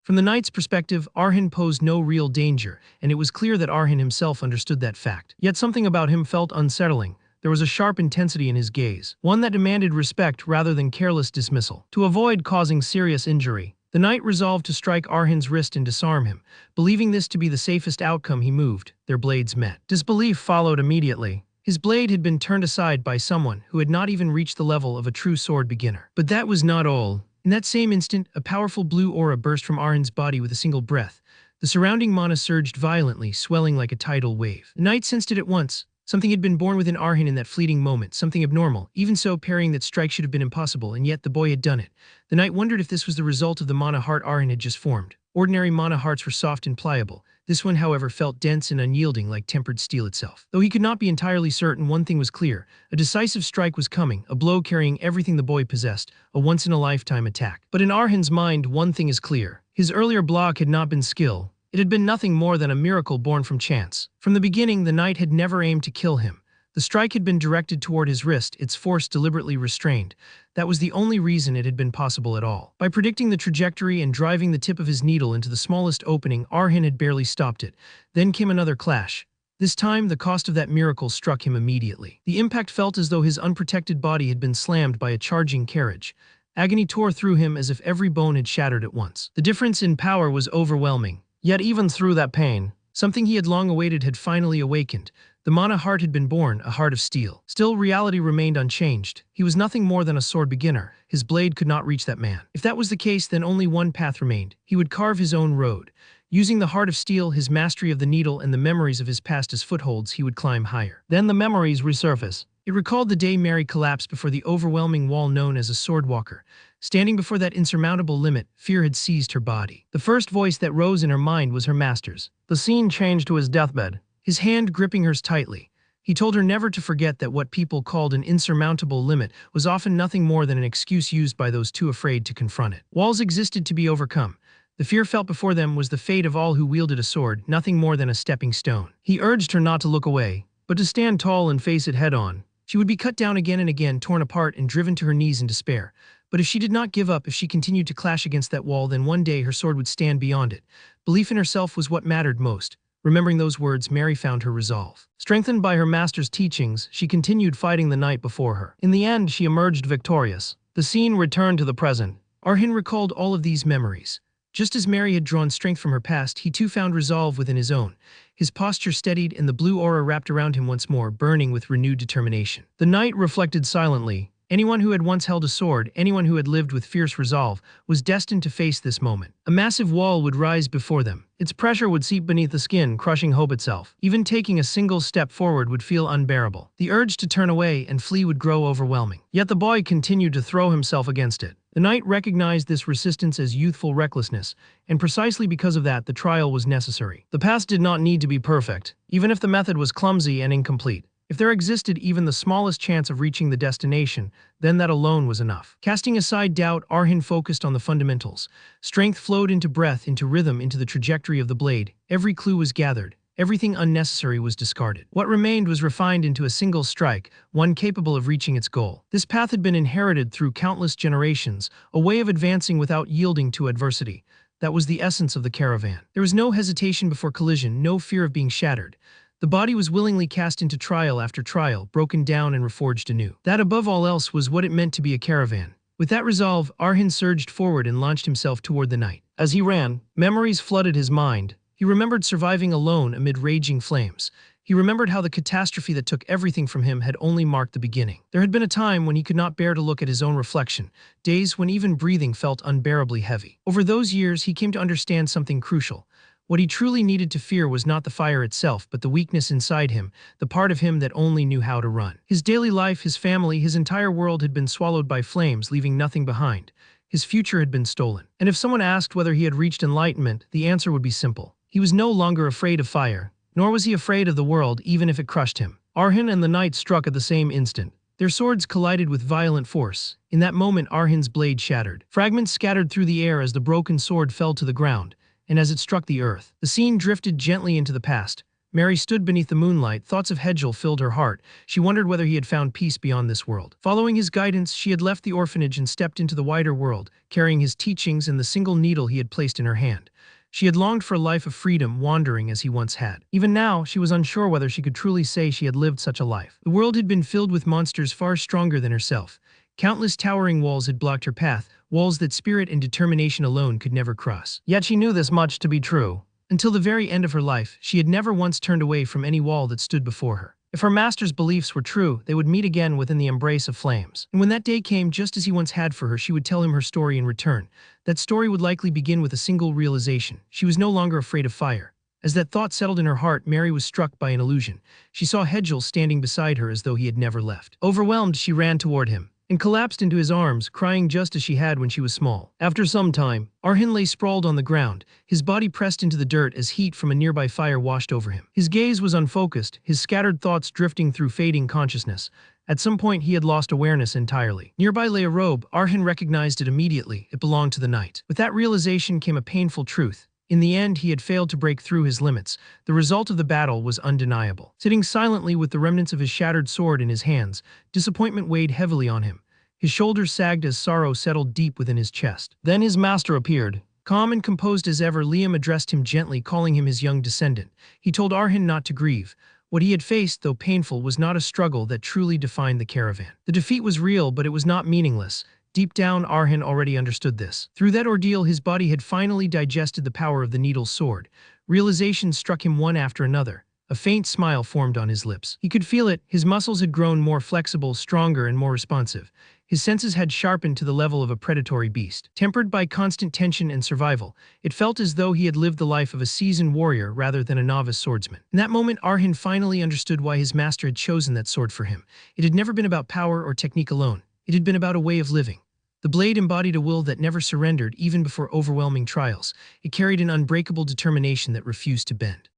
From the knight's perspective, Arhin posed no real danger, and it was clear that Arhin himself understood that fact. Yet something about him felt unsettling. There was a sharp intensity in his gaze, one that demanded respect rather than careless dismissal. To avoid causing serious injury, the knight resolved to strike Arhin's wrist and disarm him. Believing this to be the safest outcome, he moved. Their blades met. Disbelief followed immediately. His blade had been turned aside by someone who had not even reached the level of a true sword beginner. But that was not all. In that same instant, a powerful blue aura burst from Arhin's body with a single breath. The surrounding mana surged violently, swelling like a tidal wave. The knight sensed it at once. Something had been born within Arhin in that fleeting moment, something abnormal. Even so, parrying that strike should have been impossible, and yet the boy had done it. The knight wondered if this was the result of the mana heart Arhin had just formed. Ordinary mana hearts were soft and pliable. This one, however, felt dense and unyielding like tempered steel itself. Though he could not be entirely certain, one thing was clear. A decisive strike was coming, a blow carrying everything the boy possessed, a once-in-a-lifetime attack. But in Arhin's mind, one thing is clear. His earlier block had not been skill. It had been nothing more than a miracle born from chance. From the beginning, the knight had never aimed to kill him. The strike had been directed toward his wrist, its force deliberately restrained. That was the only reason it had been possible at all. By predicting the trajectory and driving the tip of his needle into the smallest opening, Arhin had barely stopped it. Then came another clash. This time, the cost of that miracle struck him immediately. The impact felt as though his unprotected body had been slammed by a charging carriage. Agony tore through him as if every bone had shattered at once. The difference in power was overwhelming. Yet even through that pain, something he had long awaited had finally awakened. The mana heart had been born, a heart of steel. Still, reality remained unchanged. He was nothing more than a sword beginner. His blade could not reach that man. If that was the case, then only one path remained. He would carve his own road. Using the heart of steel, his mastery of the needle, and the memories of his past as footholds, he would climb higher. Then the memories resurfaced. It recalled the day Mary collapsed before the overwhelming wall known as a swordwalker. Standing before that insurmountable limit, fear had seized her body. The first voice that rose in her mind was her master's. The scene changed to his deathbed, his hand gripping hers tightly. He told her never to forget that what people called an insurmountable limit was often nothing more than an excuse used by those too afraid to confront it. Walls existed to be overcome. The fear felt before them was the fate of all who wielded a sword, nothing more than a stepping stone. He urged her not to look away, but to stand tall and face it head-on. She would be cut down again and again, torn apart and driven to her knees in despair. But if she did not give up, if she continued to clash against that wall, then one day her sword would stand beyond it. Belief in herself was what mattered most. Remembering those words, Mary found her resolve. Strengthened by her master's teachings, she continued fighting the knight before her. In the end, she emerged victorious. The scene returned to the present. Arhin recalled all of these memories. Just as Mary had drawn strength from her past, he too found resolve within his own. His posture steadied and the blue aura wrapped around him once more, burning with renewed determination. The knight reflected silently. Anyone who had once held a sword, anyone who had lived with fierce resolve, was destined to face this moment. A massive wall would rise before them. Its pressure would seep beneath the skin, crushing hope itself. Even taking a single step forward would feel unbearable. The urge to turn away and flee would grow overwhelming. Yet the boy continued to throw himself against it. The knight recognized this resistance as youthful recklessness, and precisely because of that, the trial was necessary. The path did not need to be perfect, even if the method was clumsy and incomplete. If there existed even the smallest chance of reaching the destination, then that alone was enough. Casting aside doubt, Arhin focused on the fundamentals. Strength flowed into breath, into rhythm, into the trajectory of the blade. Every clue was gathered, Everything unnecessary was discarded. What remained was refined into a single strike, one capable of reaching its goal. This path had been inherited through countless generations, a way of advancing without yielding to adversity. That was the essence of the caravan. There was no hesitation before collision, no fear of being shattered. The body was willingly cast into trial after trial, broken down and reforged anew. That above all else was what it meant to be a caravan. With that resolve, Arhin surged forward and launched himself toward the night. As he ran, memories flooded his mind. He remembered surviving alone amid raging flames. He remembered how the catastrophe that took everything from him had only marked the beginning. There had been a time when he could not bear to look at his own reflection, days when even breathing felt unbearably heavy. Over those years, he came to understand something crucial. What he truly needed to fear was not the fire itself, but the weakness inside him, the part of him that only knew how to run. His daily life, his family, his entire world had been swallowed by flames, leaving nothing behind. His future had been stolen. And if someone asked whether he had reached enlightenment, the answer would be simple. He was no longer afraid of fire, nor was he afraid of the world, even if it crushed him. Arhin and the knight struck at the same instant. Their swords collided with violent force. In that moment, Arhin's blade shattered. Fragments scattered through the air as the broken sword fell to the ground, and as it struck the earth, the scene drifted gently into the past. Mary stood beneath the moonlight. Thoughts of Yahello filled her heart. She wondered whether he had found peace beyond this world. Following his guidance, she had left the orphanage and stepped into the wider world, carrying his teachings and the single needle he had placed in her hand. She had longed for a life of freedom, wandering as he once had. Even now, she was unsure whether she could truly say she had lived such a life. The world had been filled with monsters far stronger than herself. Countless towering walls had blocked her path, walls that spirit and determination alone could never cross. Yet she knew this much to be true. Until the very end of her life, she had never once turned away from any wall that stood before her. If her master's beliefs were true, they would meet again within the embrace of flames. And when that day came, just as he once had for her, she would tell him her story in return. That story would likely begin with a single realization. She was no longer afraid of fire. As that thought settled in her heart, Mary was struck by an illusion. She saw Yahello standing beside her as though he had never left. Overwhelmed, she ran toward him and collapsed into his arms, crying just as she had when she was small. After some time, Arhin lay sprawled on the ground, his body pressed into the dirt as heat from a nearby fire washed over him. His gaze was unfocused, his scattered thoughts drifting through fading consciousness. At some point, he had lost awareness entirely. Nearby lay a robe. Arhin recognized it immediately. It belonged to the knight. With that realization came a painful truth. In the end, he had failed to break through his limits. The result of the battle was undeniable. Sitting silently with the remnants of his shattered sword in his hands, disappointment weighed heavily on him. His shoulders sagged as sorrow settled deep within his chest. Then his master appeared. Calm and composed as ever, Liam addressed him gently, calling him his young descendant. He told Arhin not to grieve. What he had faced, though painful, was not a struggle that truly defined the caravan. The defeat was real, but it was not meaningless. Deep down, Arhin already understood this. Through that ordeal, his body had finally digested the power of the needle's sword. Realizations struck him one after another. A faint smile formed on his lips. He could feel it. His muscles had grown more flexible, stronger, and more responsive. His senses had sharpened to the level of a predatory beast. Tempered by constant tension and survival, it felt as though he had lived the life of a seasoned warrior rather than a novice swordsman. In that moment, Arhin finally understood why his master had chosen that sword for him. It had never been about power or technique alone. It had been about a way of living. The blade embodied a will that never surrendered, even before overwhelming trials. It carried an unbreakable determination that refused to bend.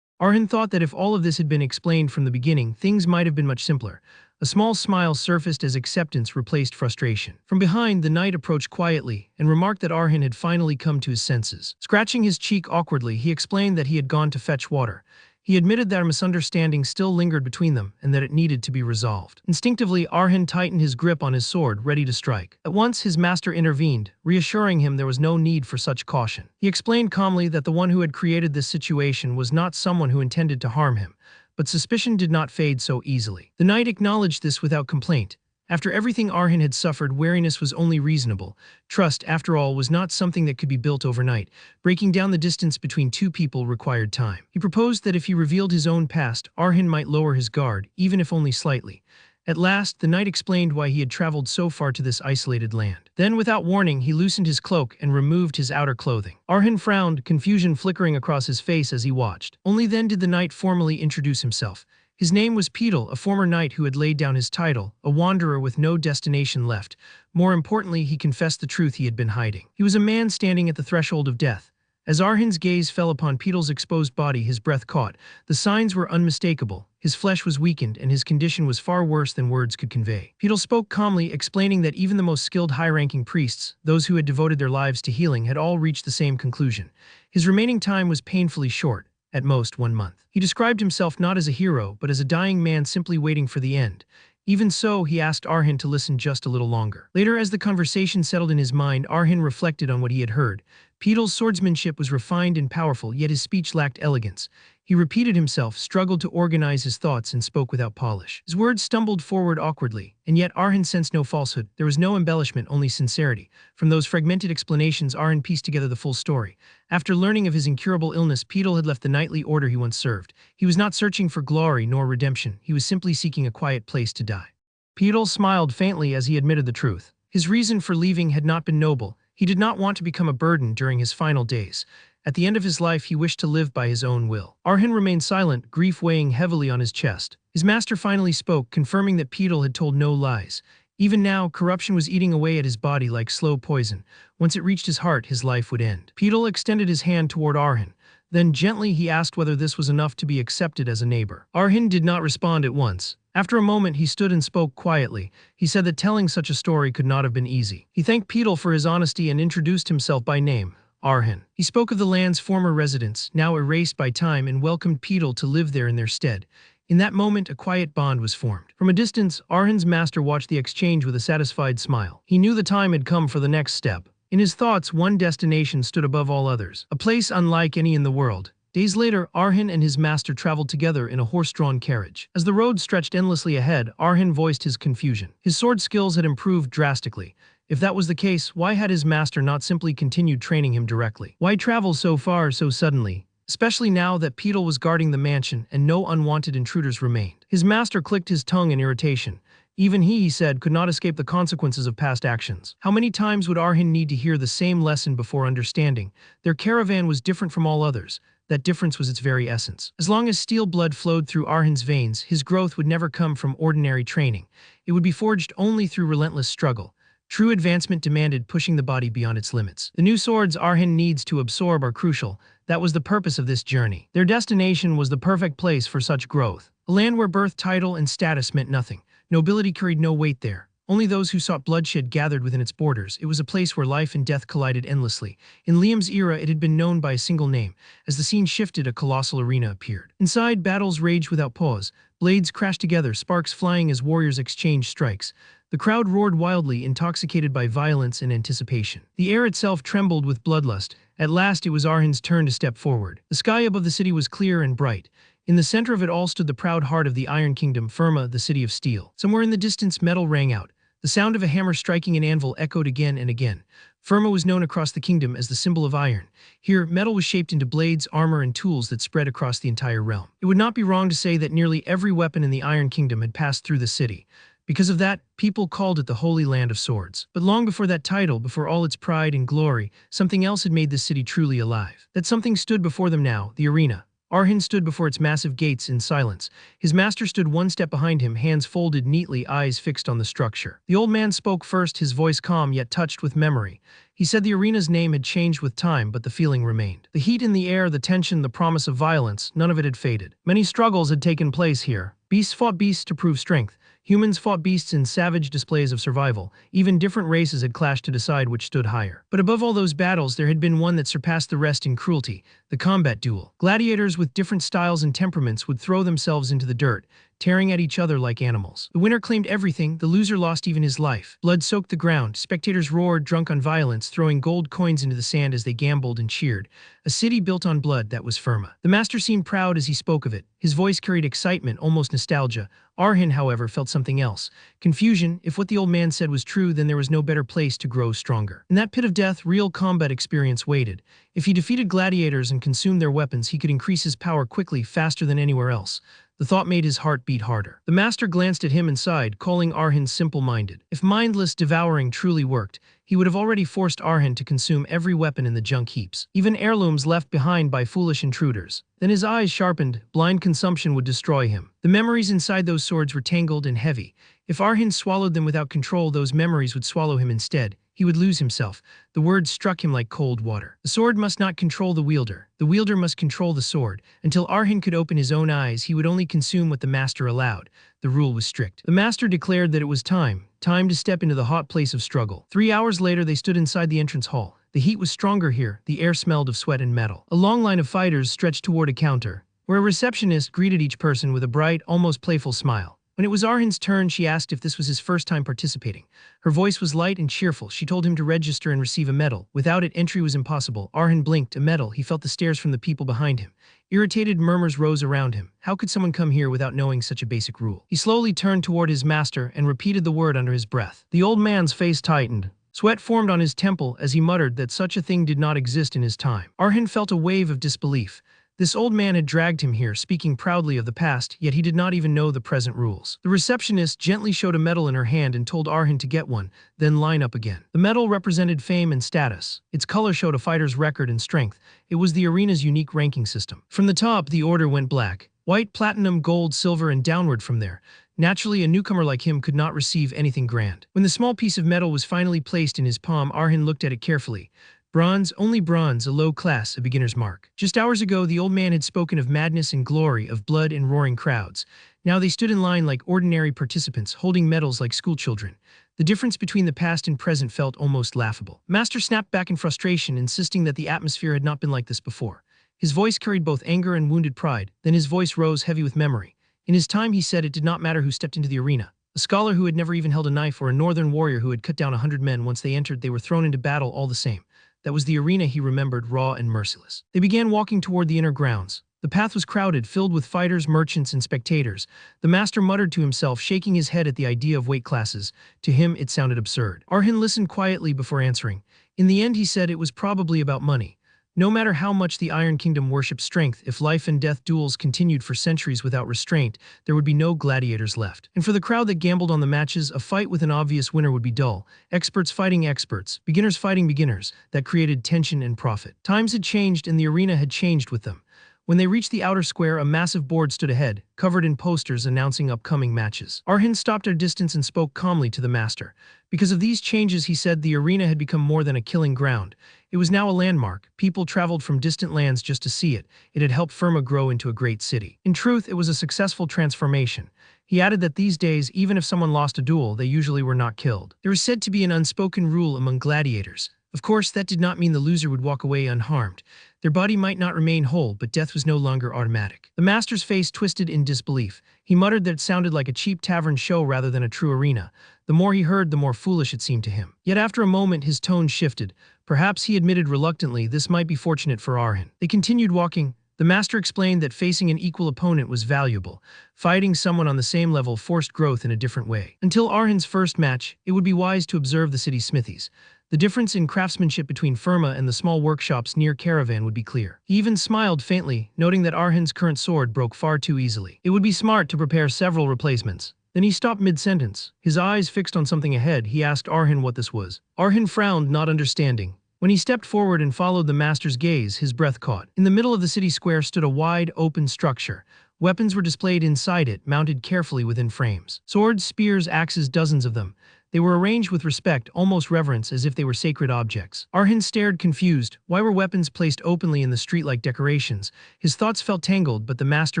Arhin thought that if all of this had been explained from the beginning, things might have been much simpler. A small smile surfaced as acceptance replaced frustration. From behind, the knight approached quietly and remarked that Arhin had finally come to his senses. Scratching his cheek awkwardly, he explained that he had gone to fetch water. He admitted that a misunderstanding still lingered between them and that it needed to be resolved. Instinctively, Arhin tightened his grip on his sword, ready to strike. At once, his master intervened, reassuring him there was no need for such caution. He explained calmly that the one who had created this situation was not someone who intended to harm him, but suspicion did not fade so easily. The knight acknowledged this without complaint. After everything Arhin had suffered, wariness was only reasonable. Trust, after all, was not something that could be built overnight. Breaking down the distance between two people required time. He proposed that if he revealed his own past, Arhin might lower his guard, even if only slightly. At last, the knight explained why he had traveled so far to this isolated land. Then, without warning, he loosened his cloak and removed his outer clothing. Arhin frowned, confusion flickering across his face as he watched. Only then did the knight formally introduce himself. His name was Petal, a former knight who had laid down his title, a wanderer with no destination left. More importantly, he confessed the truth he had been hiding. He was a man standing at the threshold of death. As Arhin's gaze fell upon Petal's exposed body, his breath caught. The signs were unmistakable. His flesh was weakened, and his condition was far worse than words could convey. Petal spoke calmly, explaining that even the most skilled high-ranking priests, those who had devoted their lives to healing, had all reached the same conclusion. His remaining time was painfully short. at most 1 month. He described himself not as a hero, but as a dying man simply waiting for the end. Even so, he asked Arhin to listen just a little longer. Later, as the conversation settled in his mind, Arhin reflected on what he had heard. Petal's swordsmanship was refined and powerful, yet his speech lacked elegance. He repeated himself, struggled to organize his thoughts, and spoke without polish. His words stumbled forward awkwardly, and yet Arhin sensed no falsehood. There was no embellishment, only sincerity. From those fragmented explanations, Arhin pieced together the full story. After learning of his incurable illness, Petal had left the knightly order he once served. He was not searching for glory nor redemption. He was simply seeking a quiet place to die. Petal smiled faintly as he admitted the truth. His reason for leaving had not been noble. He did not want to become a burden during his final days. At the end of his life, he wished to live by his own will. Arhin remained silent, grief weighing heavily on his chest. His master finally spoke, confirming that Petal had told no lies. Even now, corruption was eating away at his body like slow poison. Once it reached his heart, his life would end. Petal extended his hand toward Arhin. Then gently he asked whether this was enough to be accepted as a neighbor. Arhin did not respond at once. After a moment, he stood and spoke quietly. He said that telling such a story could not have been easy. He thanked Petal for his honesty and introduced himself by name, Arhin. He spoke of the land's former residents, now erased by time, and welcomed Petal to live there in their stead. In that moment, a quiet bond was formed. From a distance, Arhin's master watched the exchange with a satisfied smile. He knew the time had come for the next step. In his thoughts, one destination stood above all others, a place unlike any in the world. Days later, Arhin and his master traveled together in a horse-drawn carriage. As the road stretched endlessly ahead, Arhin voiced his confusion. His sword skills had improved drastically. If that was the case, why had his master not simply continued training him directly? Why travel so far so suddenly? Especially now that Petal was guarding the mansion and no unwanted intruders remained. His master clicked his tongue in irritation. Even he said, could not escape the consequences of past actions. How many times would Arhin need to hear the same lesson before understanding? Their caravan was different from all others. That difference was its very essence. As long as steel blood flowed through Arhin's veins, his growth would never come from ordinary training. It would be forged only through relentless struggle. True advancement demanded pushing the body beyond its limits. The new swords Arhin needs to absorb are crucial. That was the purpose of this journey. Their destination was the perfect place for such growth. A land where birth, title, and status meant nothing. Nobility carried no weight there. Only those who sought bloodshed gathered within its borders. It was a place where life and death collided endlessly. In Liam's era, it had been known by a single name. As the scene shifted, a colossal arena appeared. Inside, battles raged without pause. Blades crashed together, sparks flying as warriors exchanged strikes. The crowd roared wildly, intoxicated by violence and anticipation. The air itself trembled with bloodlust. At last, it was Arhin's turn to step forward. The sky above the city was clear and bright. In the center of it all stood the proud heart of the Iron Kingdom, Firma, the city of steel. Somewhere in the distance, metal rang out. The sound of a hammer striking an anvil echoed again and again. Firma was known across the kingdom as the symbol of iron. Here, metal was shaped into blades, armor, and tools that spread across the entire realm. It would not be wrong to say that nearly every weapon in the Iron Kingdom had passed through the city. Because of that, people called it the Holy Land of Swords. But long before that title, before all its pride and glory, something else had made this city truly alive. That something stood before them now, the arena. Arhin stood before its massive gates in silence. His master stood one step behind him, hands folded neatly, eyes fixed on the structure. The old man spoke first, his voice calm yet touched with memory. He said the arena's name had changed with time, but the feeling remained. The heat in the air, the tension, the promise of violence, none of it had faded. Many struggles had taken place here. Beasts fought beasts to prove strength. Humans fought beasts in savage displays of survival. Even different races had clashed to decide which stood higher. But above all those battles, there had been one that surpassed the rest in cruelty, the combat duel. Gladiators with different styles and temperaments would throw themselves into the dirt, tearing at each other like animals. The winner claimed everything, the loser lost even his life. Blood soaked the ground, spectators roared, drunk on violence, throwing gold coins into the sand as they gambled and cheered. A city built on blood, that was Firma. The master seemed proud as he spoke of it. His voice carried excitement, almost nostalgia. Arhin, however, felt something else. Confusion. If what the old man said was true, then there was no better place to grow stronger. In that pit of death, real combat experience waited. If he defeated gladiators and consumed their weapons, he could increase his power quickly, faster than anywhere else. The thought made his heart beat harder. The master glanced at him and sighed, calling Arhin simple-minded. If mindless devouring truly worked, he would have already forced Arhin to consume every weapon in the junk heaps, even heirlooms left behind by foolish intruders. Then his eyes sharpened. Blind consumption would destroy him. The memories inside those swords were tangled and heavy. If Arhin swallowed them without control, those memories would swallow him instead. He would lose himself. The words struck him like cold water. The sword must not control the wielder. The wielder must control the sword. Until Arhin could open his own eyes, he would only consume what the master allowed. The rule was strict. The master declared that it was time to step into the hot place of struggle. 3 hours later, they stood inside the entrance hall. The heat was stronger here, the air smelled of sweat and metal. A long line of fighters stretched toward a counter, where a receptionist greeted each person with a bright, almost playful smile. When it was Arhin's turn, she asked if this was his first time participating. Her voice was light and cheerful. She told him to register and receive a medal. Without it, entry was impossible. Arhin blinked. A medal. He felt the stares from the people behind him. Irritated murmurs rose around him. How could someone come here without knowing such a basic rule? He slowly turned toward his master and repeated the word under his breath. The old man's face tightened. Sweat formed on his temple as he muttered that such a thing did not exist in his time. Arhin felt a wave of disbelief. This old man had dragged him here, speaking proudly of the past, yet he did not even know the present rules. The receptionist gently showed a medal in her hand and told Arhin to get one, then line up again. The medal represented fame and status. Its color showed a fighter's record and strength. It was the arena's unique ranking system. From the top, the order went black, white, platinum, gold, silver, and downward from there. Naturally, a newcomer like him could not receive anything grand. When the small piece of metal was finally placed in his palm, Arhin looked at it carefully. Bronze, only bronze, a low class, a beginner's mark. Just hours ago, the old man had spoken of madness and glory, of blood and roaring crowds. Now they stood in line like ordinary participants, holding medals like schoolchildren. The difference between the past and present felt almost laughable. Master snapped back in frustration, insisting that the atmosphere had not been like this before. His voice carried both anger and wounded pride. Then his voice rose heavy with memory. In his time, he said, it did not matter who stepped into the arena. A scholar who had never even held a knife or a northern warrior who had cut down 100 men. Once they entered, they were thrown into battle all the same. That was the arena he remembered, raw and merciless. They began walking toward the inner grounds. The path was crowded, filled with fighters, merchants, and spectators. The master muttered to himself, shaking his head at the idea of weight classes. To him, it sounded absurd. Arhin listened quietly before answering. In the end, he said it was probably about money. No matter how much the Iron Kingdom worshipped strength, if life and death duels continued for centuries without restraint, there would be no gladiators left. And for the crowd that gambled on the matches, a fight with an obvious winner would be dull. Experts fighting experts, beginners fighting beginners. That created tension and profit. Times had changed and the arena had changed with them. When they reached the outer square, a massive board stood ahead, covered in posters announcing upcoming matches. Arhin stopped at a distance and spoke calmly to the master. Because of these changes, he said, the arena had become more than a killing ground. It was now a landmark. People traveled from distant lands just to see it. It had helped Firma grow into a great city. In truth, it was a successful transformation. He added that these days, even if someone lost a duel, they usually were not killed. There was said to be an unspoken rule among gladiators. Of course, that did not mean the loser would walk away unharmed. Their body might not remain whole, but death was no longer automatic. The master's face twisted in disbelief. He muttered that it sounded like a cheap tavern show rather than a true arena. The more he heard, the more foolish it seemed to him. Yet after a moment, his tone shifted. Perhaps he admitted reluctantly this might be fortunate for Arhin. They continued walking. The master explained that facing an equal opponent was valuable. Fighting someone on the same level forced growth in a different way. Until Arhin's first match, it would be wise to observe the city's smithies. The difference in craftsmanship between Firma and the small workshops near Caravan would be clear. He even smiled faintly, noting that Arhin's current sword broke far too easily. It would be smart to prepare several replacements. Then he stopped mid-sentence. His eyes fixed on something ahead. He asked Arhin what this was. Arhin frowned, not understanding. When he stepped forward and followed the master's gaze, his breath caught. In the middle of the city square stood a wide, open structure. Weapons were displayed inside it, mounted carefully within frames. Swords, spears, axes, dozens of them. They were arranged with respect, almost reverence, as if they were sacred objects. Arhin stared confused. Why were weapons placed openly in the street like decorations? His thoughts felt tangled, but the master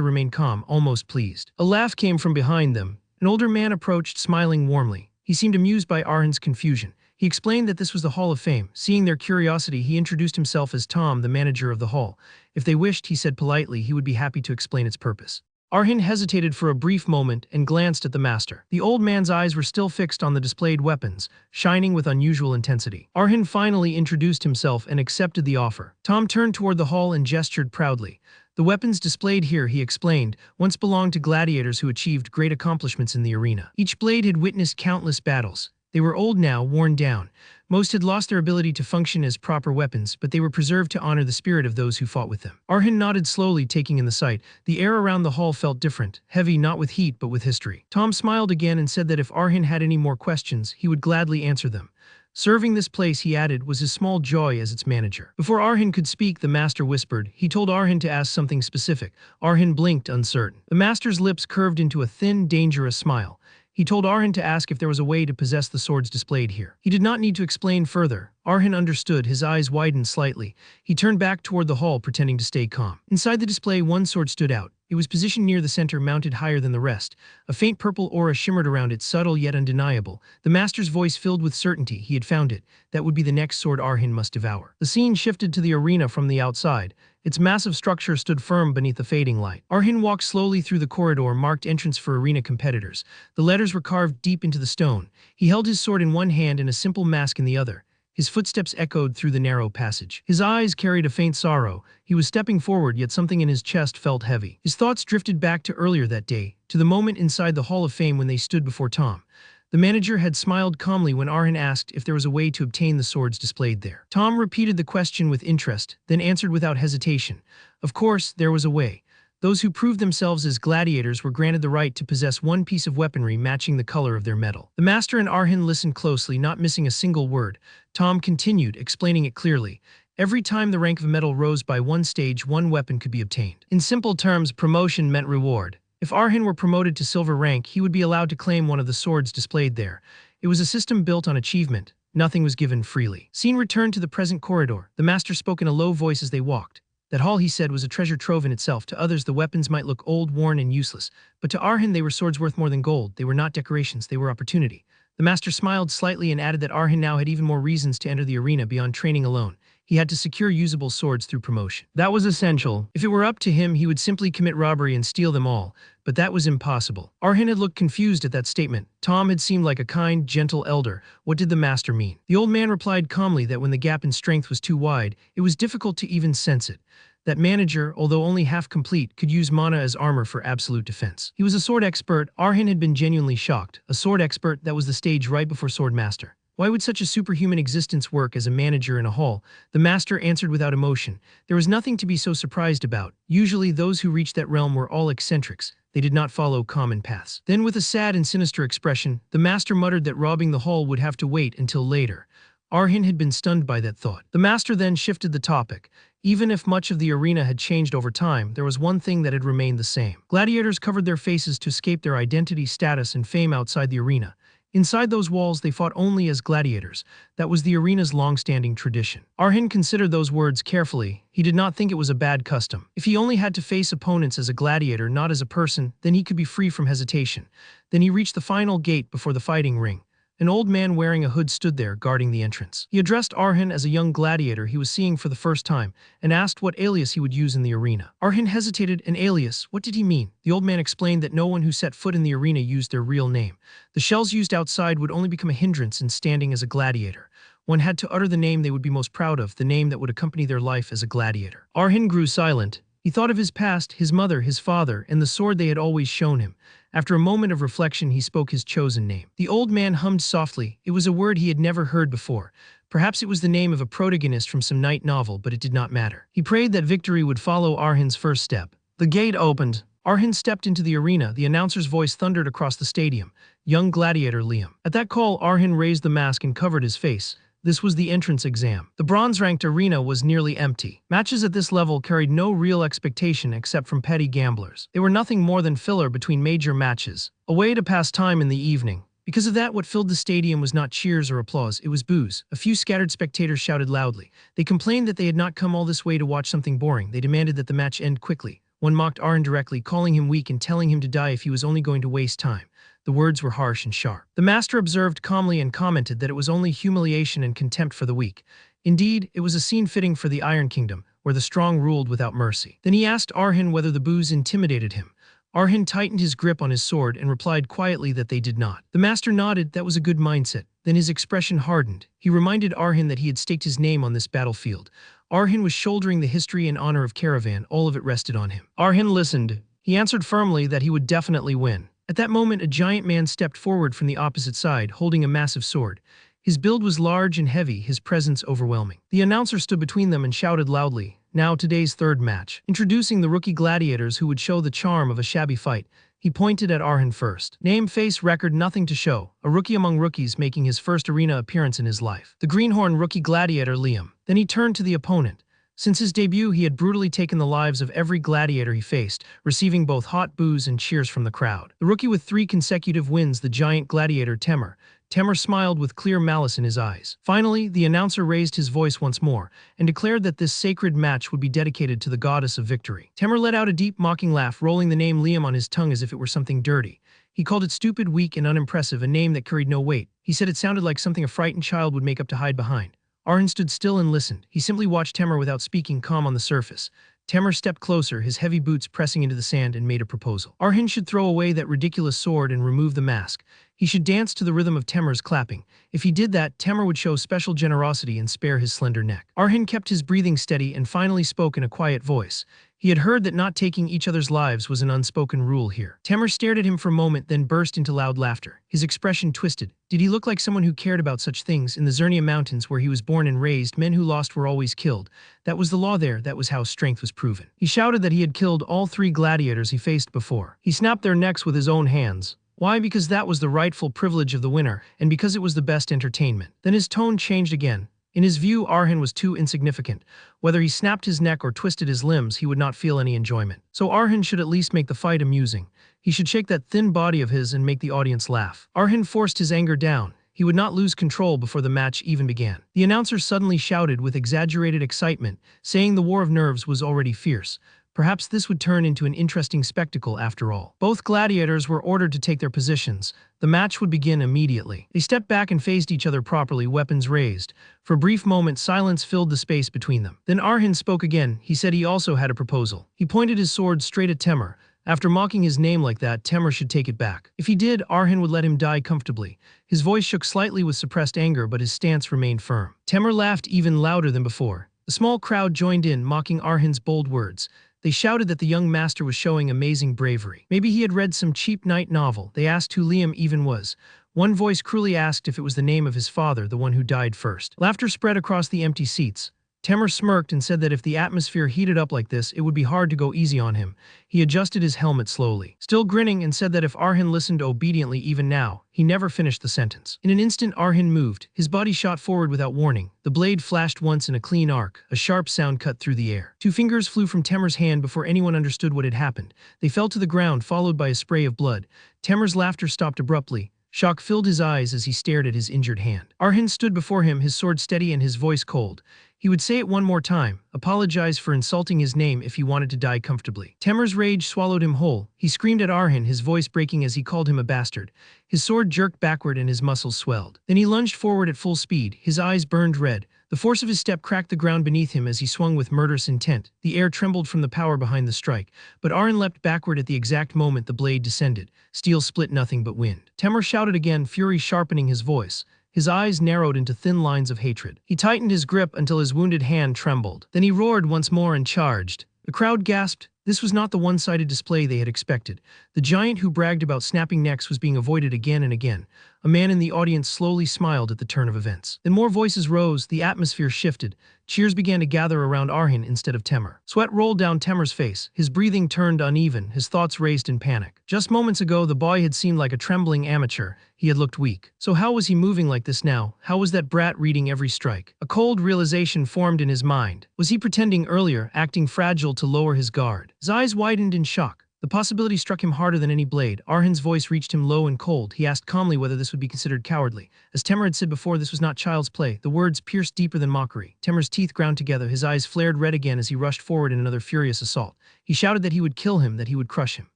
remained calm, almost pleased. A laugh came from behind them. An older man approached, smiling warmly. He seemed amused by Arhin's confusion. He explained that this was the Hall of Fame. Seeing their curiosity, he introduced himself as Tom, the manager of the hall. If they wished, he said politely, he would be happy to explain its purpose. Arhin hesitated for a brief moment and glanced at the master. The old man's eyes were still fixed on the displayed weapons, shining with unusual intensity. Arhin finally introduced himself and accepted the offer. Tom turned toward the hall and gestured proudly. The weapons displayed here, he explained, once belonged to gladiators who achieved great accomplishments in the arena. Each blade had witnessed countless battles. They were old now, worn down. Most had lost their ability to function as proper weapons, but they were preserved to honor the spirit of those who fought with them. Arhin nodded slowly, taking in the sight. The air around the hall felt different, heavy not with heat but with history. Tom smiled again and said that if Arhin had any more questions, he would gladly answer them. Serving this place, he added, was his small joy as its manager. Before Arhin could speak, the master whispered. He told Arhin to ask something specific. Arhin blinked, uncertain. The master's lips curved into a thin, dangerous smile. He told Arhin to ask if there was a way to possess the swords displayed here. He did not need to explain further. Arhin understood, his eyes widened slightly. He turned back toward the hall, pretending to stay calm. Inside the display, one sword stood out. It was positioned near the center, mounted higher than the rest. A faint purple aura shimmered around it, subtle yet undeniable. The master's voice filled with certainty. He had found it. That would be the next sword Arhin must devour. The scene shifted to the arena from the outside. Its massive structure stood firm beneath the fading light. Arhin walked slowly through the corridor marked entrance for arena competitors. The letters were carved deep into the stone. He held his sword in one hand and a simple mask in the other. His footsteps echoed through the narrow passage. His eyes carried a faint sorrow. He was stepping forward, yet something in his chest felt heavy. His thoughts drifted back to earlier that day, to the moment inside the Hall of Fame when they stood before Tom. The manager had smiled calmly when Arhin asked if there was a way to obtain the swords displayed there. Tom repeated the question with interest, then answered without hesitation. Of course, there was a way. Those who proved themselves as gladiators were granted the right to possess one piece of weaponry matching the color of their medal. The master and Arhin listened closely, not missing a single word. Tom continued, explaining it clearly. Every time the rank of a medal rose by one stage, one weapon could be obtained. In simple terms, promotion meant reward. If Arhin were promoted to silver rank, he would be allowed to claim one of the swords displayed there. It was a system built on achievement. Nothing was given freely. Scene returned to the present corridor. The master spoke in a low voice as they walked. That hall, he said, was a treasure trove in itself. To others, the weapons might look old, worn, and useless. But to Arhin, they were swords worth more than gold. They were not decorations, they were opportunity. The master smiled slightly and added that Arhin now had even more reasons to enter the arena beyond training alone. He had to secure usable swords through promotion. That was essential. If it were up to him, he would simply commit robbery and steal them all. But that was impossible. Arhin had looked confused at that statement. Tom had seemed like a kind, gentle elder. What did the master mean? The old man replied calmly that when the gap in strength was too wide, it was difficult to even sense it. That manager, although only half complete, could use mana as armor for absolute defense. He was a sword expert. Arhin had been genuinely shocked. A sword expert, that was the stage right before sword master. Why would such a superhuman existence work as a manager in a hall? The master answered without emotion. There was nothing to be so surprised about. Usually those who reached that realm were all eccentrics. They did not follow common paths. Then with a sad and sinister expression, the master muttered that robbing the hall would have to wait until later. Arhin had been stunned by that thought. The master then shifted the topic. Even if much of the arena had changed over time, there was one thing that had remained the same. Gladiators covered their faces to escape their identity, status, and fame outside the arena. Inside those walls, they fought only as gladiators. That was the arena's long-standing tradition. Arhin considered those words carefully. He did not think it was a bad custom. If he only had to face opponents as a gladiator, not as a person, then he could be free from hesitation. Then he reached the final gate before the fighting ring. An old man wearing a hood stood there, guarding the entrance. He addressed Arhin as a young gladiator he was seeing for the first time, and asked what alias he would use in the arena. Arhin hesitated. An alias? What did he mean? The old man explained that no one who set foot in the arena used their real name. The shells used outside would only become a hindrance in standing as a gladiator. One had to utter the name they would be most proud of, the name that would accompany their life as a gladiator. Arhin grew silent. He thought of his past, his mother, his father, and the sword they had always shown him. After a moment of reflection, he spoke his chosen name. The old man hummed softly. It was a word he had never heard before. Perhaps it was the name of a protagonist from some night novel, but it did not matter. He prayed that victory would follow Arhin's first step. The gate opened. Arhin stepped into the arena. The announcer's voice thundered across the stadium. Young gladiator Liam. At that call, Arhin raised the mask and covered his face. This was the entrance exam. The bronze-ranked arena was nearly empty. Matches at this level carried no real expectation except from petty gamblers. They were nothing more than filler between major matches, a way to pass time in the evening. Because of that, what filled the stadium was not cheers or applause, it was boos. A few scattered spectators shouted loudly. They complained that they had not come all this way to watch something boring. They demanded that the match end quickly. One mocked Arhin directly, calling him weak and telling him to die if he was only going to waste time. The words were harsh and sharp. The master observed calmly and commented that it was only humiliation and contempt for the weak. Indeed, it was a scene fitting for the Iron Kingdom, where the strong ruled without mercy. Then he asked Arhin whether the boos intimidated him. Arhin tightened his grip on his sword and replied quietly that they did not. The master nodded. That was a good mindset. Then his expression hardened. He reminded Arhin that he had staked his name on this battlefield. Arhin was shouldering the history and honor of Caravan. All of it rested on him. Arhin listened. He answered firmly that he would definitely win. At that moment, a giant man stepped forward from the opposite side, holding a massive sword. His build was large and heavy, his presence overwhelming. The announcer stood between them and shouted loudly, "Now today's third match." Introducing the rookie gladiators who would show the charm of a shabby fight, he pointed at Arhin first. Name, face, record, nothing to show. A rookie among rookies making his first arena appearance in his life. The greenhorn rookie gladiator Liam. Then he turned to the opponent. Since his debut, he had brutally taken the lives of every gladiator he faced, receiving both hot boos and cheers from the crowd. The rookie with 3 consecutive wins, the giant gladiator Temur. Temur smiled with clear malice in his eyes. Finally, the announcer raised his voice once more and declared that this sacred match would be dedicated to the goddess of victory. Temur let out a deep mocking laugh, rolling the name Liam on his tongue as if it were something dirty. He called it stupid, weak, and unimpressive, a name that carried no weight. He said it sounded like something a frightened child would make up to hide behind. Arhin stood still and listened. He simply watched Temur without speaking, calm on the surface. Temur stepped closer, his heavy boots pressing into the sand, and made a proposal. Arhin should throw away that ridiculous sword and remove the mask. He should dance to the rhythm of Temur's clapping. If he did that, Temur would show special generosity and spare his slender neck. Arhin kept his breathing steady and finally spoke in a quiet voice. He had heard that not taking each other's lives was an unspoken rule here. Temur stared at him for a moment, then burst into loud laughter. His expression twisted. Did he look like someone who cared about such things? In the Zernia Mountains, where he was born and raised, men who lost were always killed. That was the law there, that was how strength was proven. He shouted that he had killed all 3 gladiators he faced before. He snapped their necks with his own hands. Why? Because that was the rightful privilege of the winner, and because it was the best entertainment. Then his tone changed again. In his view, Arhin was too insignificant. Whether he snapped his neck or twisted his limbs, he would not feel any enjoyment. So Arhin should at least make the fight amusing. He should shake that thin body of his and make the audience laugh. Arhin forced his anger down. He would not lose control before the match even began. The announcer suddenly shouted with exaggerated excitement, saying the war of nerves was already fierce. Perhaps this would turn into an interesting spectacle after all. Both gladiators were ordered to take their positions. The match would begin immediately. They stepped back and faced each other properly, weapons raised. For a brief moment, silence filled the space between them. Then Arhin spoke again. He said he also had a proposal. He pointed his sword straight at Temur. After mocking his name like that, Temur should take it back. If he did, Arhin would let him die comfortably. His voice shook slightly with suppressed anger, but his stance remained firm. Temur laughed even louder than before. The small crowd joined in, mocking Arhin's bold words. They shouted that the young master was showing amazing bravery. Maybe he had read some cheap night novel. They asked who Liam even was. One voice cruelly asked if it was the name of his father, the one who died first. Laughter spread across the empty seats. Temur smirked and said that if the atmosphere heated up like this, it would be hard to go easy on him. He adjusted his helmet slowly, still grinning, and said that if Arhin listened obediently even now, he never finished the sentence. In an instant, Arhin moved. His body shot forward without warning. The blade flashed once in a clean arc. A sharp sound cut through the air. 2 fingers flew from Temur's hand before anyone understood what had happened. They fell to the ground, followed by a spray of blood. Temur's laughter stopped abruptly. Shock filled his eyes as he stared at his injured hand. Arhin stood before him, his sword steady and his voice cold. He would say it one more time, apologize for insulting his name if he wanted to die comfortably. Temur's rage swallowed him whole. He screamed at Arhin, his voice breaking as he called him a bastard. His sword jerked backward and his muscles swelled. Then he lunged forward at full speed. His eyes burned red. The force of his step cracked the ground beneath him as he swung with murderous intent. The air trembled from the power behind the strike, but Arhin leapt backward at the exact moment the blade descended. Steel split nothing but wind. Temur shouted again, fury sharpening his voice. His eyes narrowed into thin lines of hatred. He tightened his grip until his wounded hand trembled. Then he roared once more and charged. The crowd gasped. This was not the one-sided display they had expected. The giant who bragged about snapping necks was being avoided again and again. A man in the audience slowly smiled at the turn of events. Then more voices rose, the atmosphere shifted. Cheers began to gather around Arhin instead of Temur. Sweat rolled down Temur's face. His breathing turned uneven, his thoughts raced in panic. Just moments ago, the boy had seemed like a trembling amateur. He had looked weak. So how was he moving like this now? How was that brat reading every strike? A cold realization formed in his mind. Was he pretending earlier, acting fragile to lower his guard? His eyes widened in shock. The possibility struck him harder than any blade. Arhin's voice reached him low and cold. He asked calmly whether this would be considered cowardly. As Temur had said before, this was not child's play. The words pierced deeper than mockery. Temur's teeth ground together. His eyes flared red again as he rushed forward in another furious assault. He shouted that he would kill him, that he would crush him.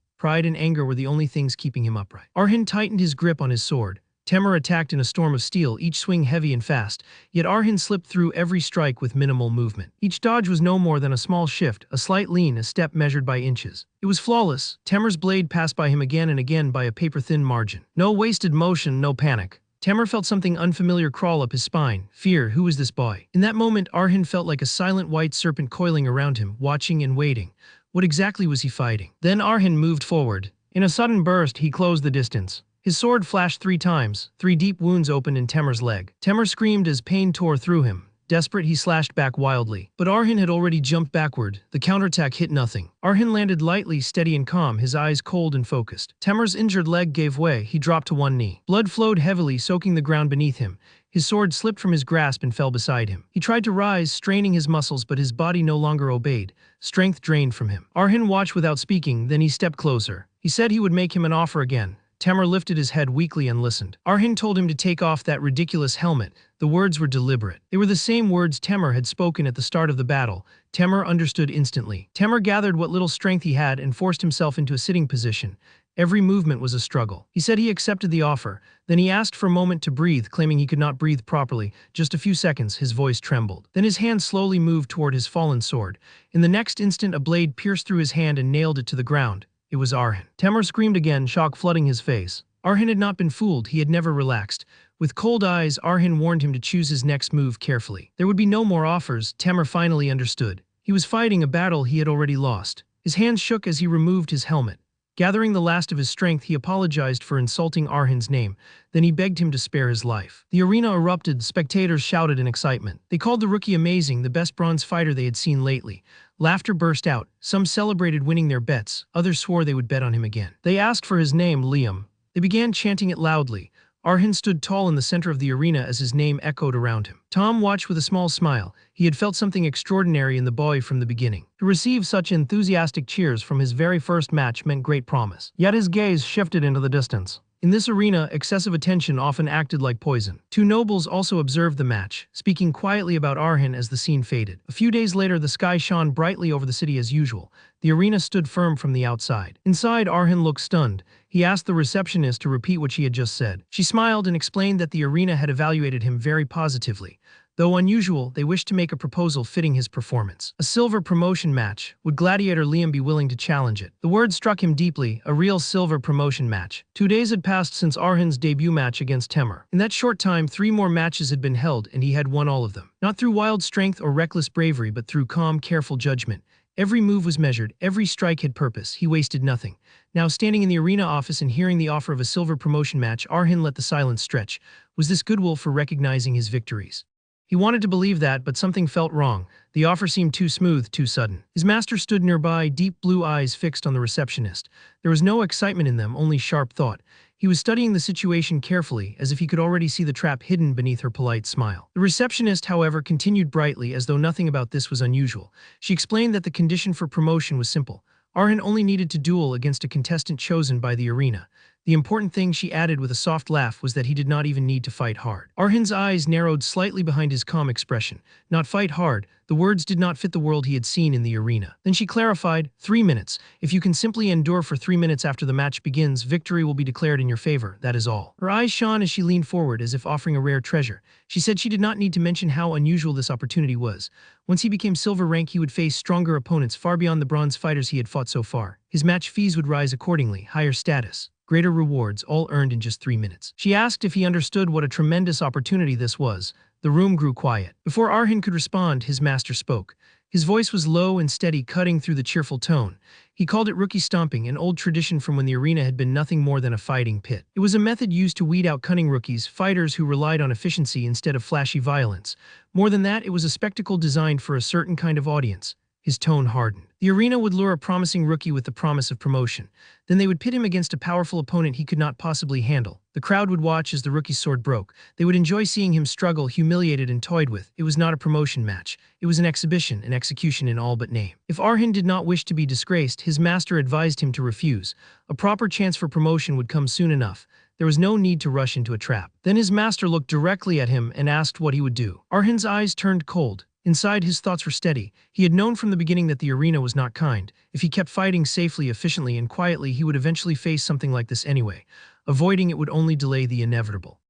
Pride and anger were the only things keeping him upright. Arhin tightened his grip on his sword. Temur attacked in a storm of steel, each swing heavy and fast, yet Arhin slipped through every strike with minimal movement. Each dodge was no more than a small shift, a slight lean, a step measured by inches. It was flawless. Temur's blade passed by him again and again by a paper-thin margin. No wasted motion, no panic. Temur felt something unfamiliar crawl up his spine. Fear. Who was this boy? In that moment, Arhin felt like a silent white serpent coiling around him, watching and waiting. What exactly was he fighting? Then Arhin moved forward. In a sudden burst, he closed the distance. His sword flashed 3 times. 3 deep wounds opened in Temur's leg. Temur screamed as pain tore through him. Desperate, he slashed back wildly. But Arhin had already jumped backward. The counterattack hit nothing. Arhin landed lightly, steady and calm, his eyes cold and focused. Temur's injured leg gave way. He dropped to one knee. Blood flowed heavily, soaking the ground beneath him. His sword slipped from his grasp and fell beside him. He tried to rise, straining his muscles, but his body no longer obeyed. Strength drained from him. Arhin watched without speaking, then he stepped closer. He said he would make him an offer again. Temur lifted his head weakly and listened. Arhin told him to take off that ridiculous helmet. The words were deliberate. They were the same words Temur had spoken at the start of the battle. Temur understood instantly. Temur gathered what little strength he had and forced himself into a sitting position. Every movement was a struggle. He said he accepted the offer. Then he asked for a moment to breathe, claiming he could not breathe properly. Just a few seconds, his voice trembled. Then his hand slowly moved toward his fallen sword. In the next instant, a blade pierced through his hand and nailed it to the ground. It was Arhin. Temur screamed again, shock flooding his face. Arhin had not been fooled. He had never relaxed. With cold eyes, Arhin warned him to choose his next move carefully. There would be no more offers. Temur finally understood. He was fighting a battle he had already lost. His hands shook as he removed his helmet. Gathering the last of his strength, he apologized for insulting Arhin's name. Then he begged him to spare his life. The arena erupted. Spectators shouted in excitement. They called the rookie amazing, the best bronze fighter they had seen lately. Laughter burst out. Some celebrated winning their bets. Others swore they would bet on him again. They asked for his name, Liam. They began chanting it loudly. Arhin stood tall in the center of the arena as his name echoed around him. Tom watched with a small smile. He had felt something extraordinary in the boy from the beginning. To receive such enthusiastic cheers from his very first match meant great promise. Yet his gaze shifted into the distance. In this arena, excessive attention often acted like poison. Two nobles also observed the match, speaking quietly about Arhin as the scene faded. A few days later, the sky shone brightly over the city as usual. The arena stood firm from the outside. Inside, Arhin looked stunned. He asked the receptionist to repeat what she had just said. She smiled and explained that the arena had evaluated him very positively. Though unusual, they wished to make a proposal fitting his performance. A silver promotion match. Would Gladiator Liam be willing to challenge it? The word struck him deeply, a real silver promotion match. 2 days had passed since Arhin's debut match against Temur. In that short time, 3 more matches had been held, and he had won all of them. Not through wild strength or reckless bravery, but through calm, careful judgment. Every move was measured, every strike had purpose, he wasted nothing. Now, standing in the arena office and hearing the offer of a silver promotion match, Arhin let the silence stretch. Was this goodwill for recognizing his victories? He wanted to believe that, but something felt wrong. The offer seemed too smooth, too sudden. His master stood nearby, deep blue eyes fixed on the receptionist. There was no excitement in them, only sharp thought. He was studying the situation carefully, as if he could already see the trap hidden beneath her polite smile. The receptionist, however, continued brightly, as though nothing about this was unusual. She explained that the condition for promotion was simple. Arhin only needed to duel against a contestant chosen by the arena. The important thing, she added with a soft laugh, was that he did not even need to fight hard. Arhin's eyes narrowed slightly behind his calm expression. Not fight hard. The words did not fit the world he had seen in the arena. Then she clarified, 3 minutes. If you can simply endure for 3 minutes after the match begins, victory will be declared in your favor, that is all. Her eyes shone as she leaned forward, as if offering a rare treasure. She said she did not need to mention how unusual this opportunity was. Once he became silver rank, he would face stronger opponents far beyond the bronze fighters he had fought so far. His match fees would rise accordingly, higher status. Greater rewards, all earned in just 3 minutes. She asked if he understood what a tremendous opportunity this was. The room grew quiet. Before Arhin could respond, his master spoke. His voice was low and steady, cutting through the cheerful tone. He called it rookie stomping, an old tradition from when the arena had been nothing more than a fighting pit. It was a method used to weed out cunning rookies, fighters who relied on efficiency instead of flashy violence. More than that, it was a spectacle designed for a certain kind of audience. His tone hardened. The arena would lure a promising rookie with the promise of promotion. Then they would pit him against a powerful opponent he could not possibly handle. The crowd would watch as the rookie's sword broke. They would enjoy seeing him struggle, humiliated and toyed with. It was not a promotion match. It was an exhibition, an execution in all but name. If Arhin did not wish to be disgraced, his master advised him to refuse. A proper chance for promotion would come soon enough. There was no need to rush into a trap. Then his master looked directly at him and asked what he would do. Arhin's eyes turned cold. Inside, his thoughts were steady. He had known from the beginning that the arena was not kind. If he kept fighting safely, efficiently, and quietly, he would eventually face something like this anyway. Avoiding it would only delay the inevitable.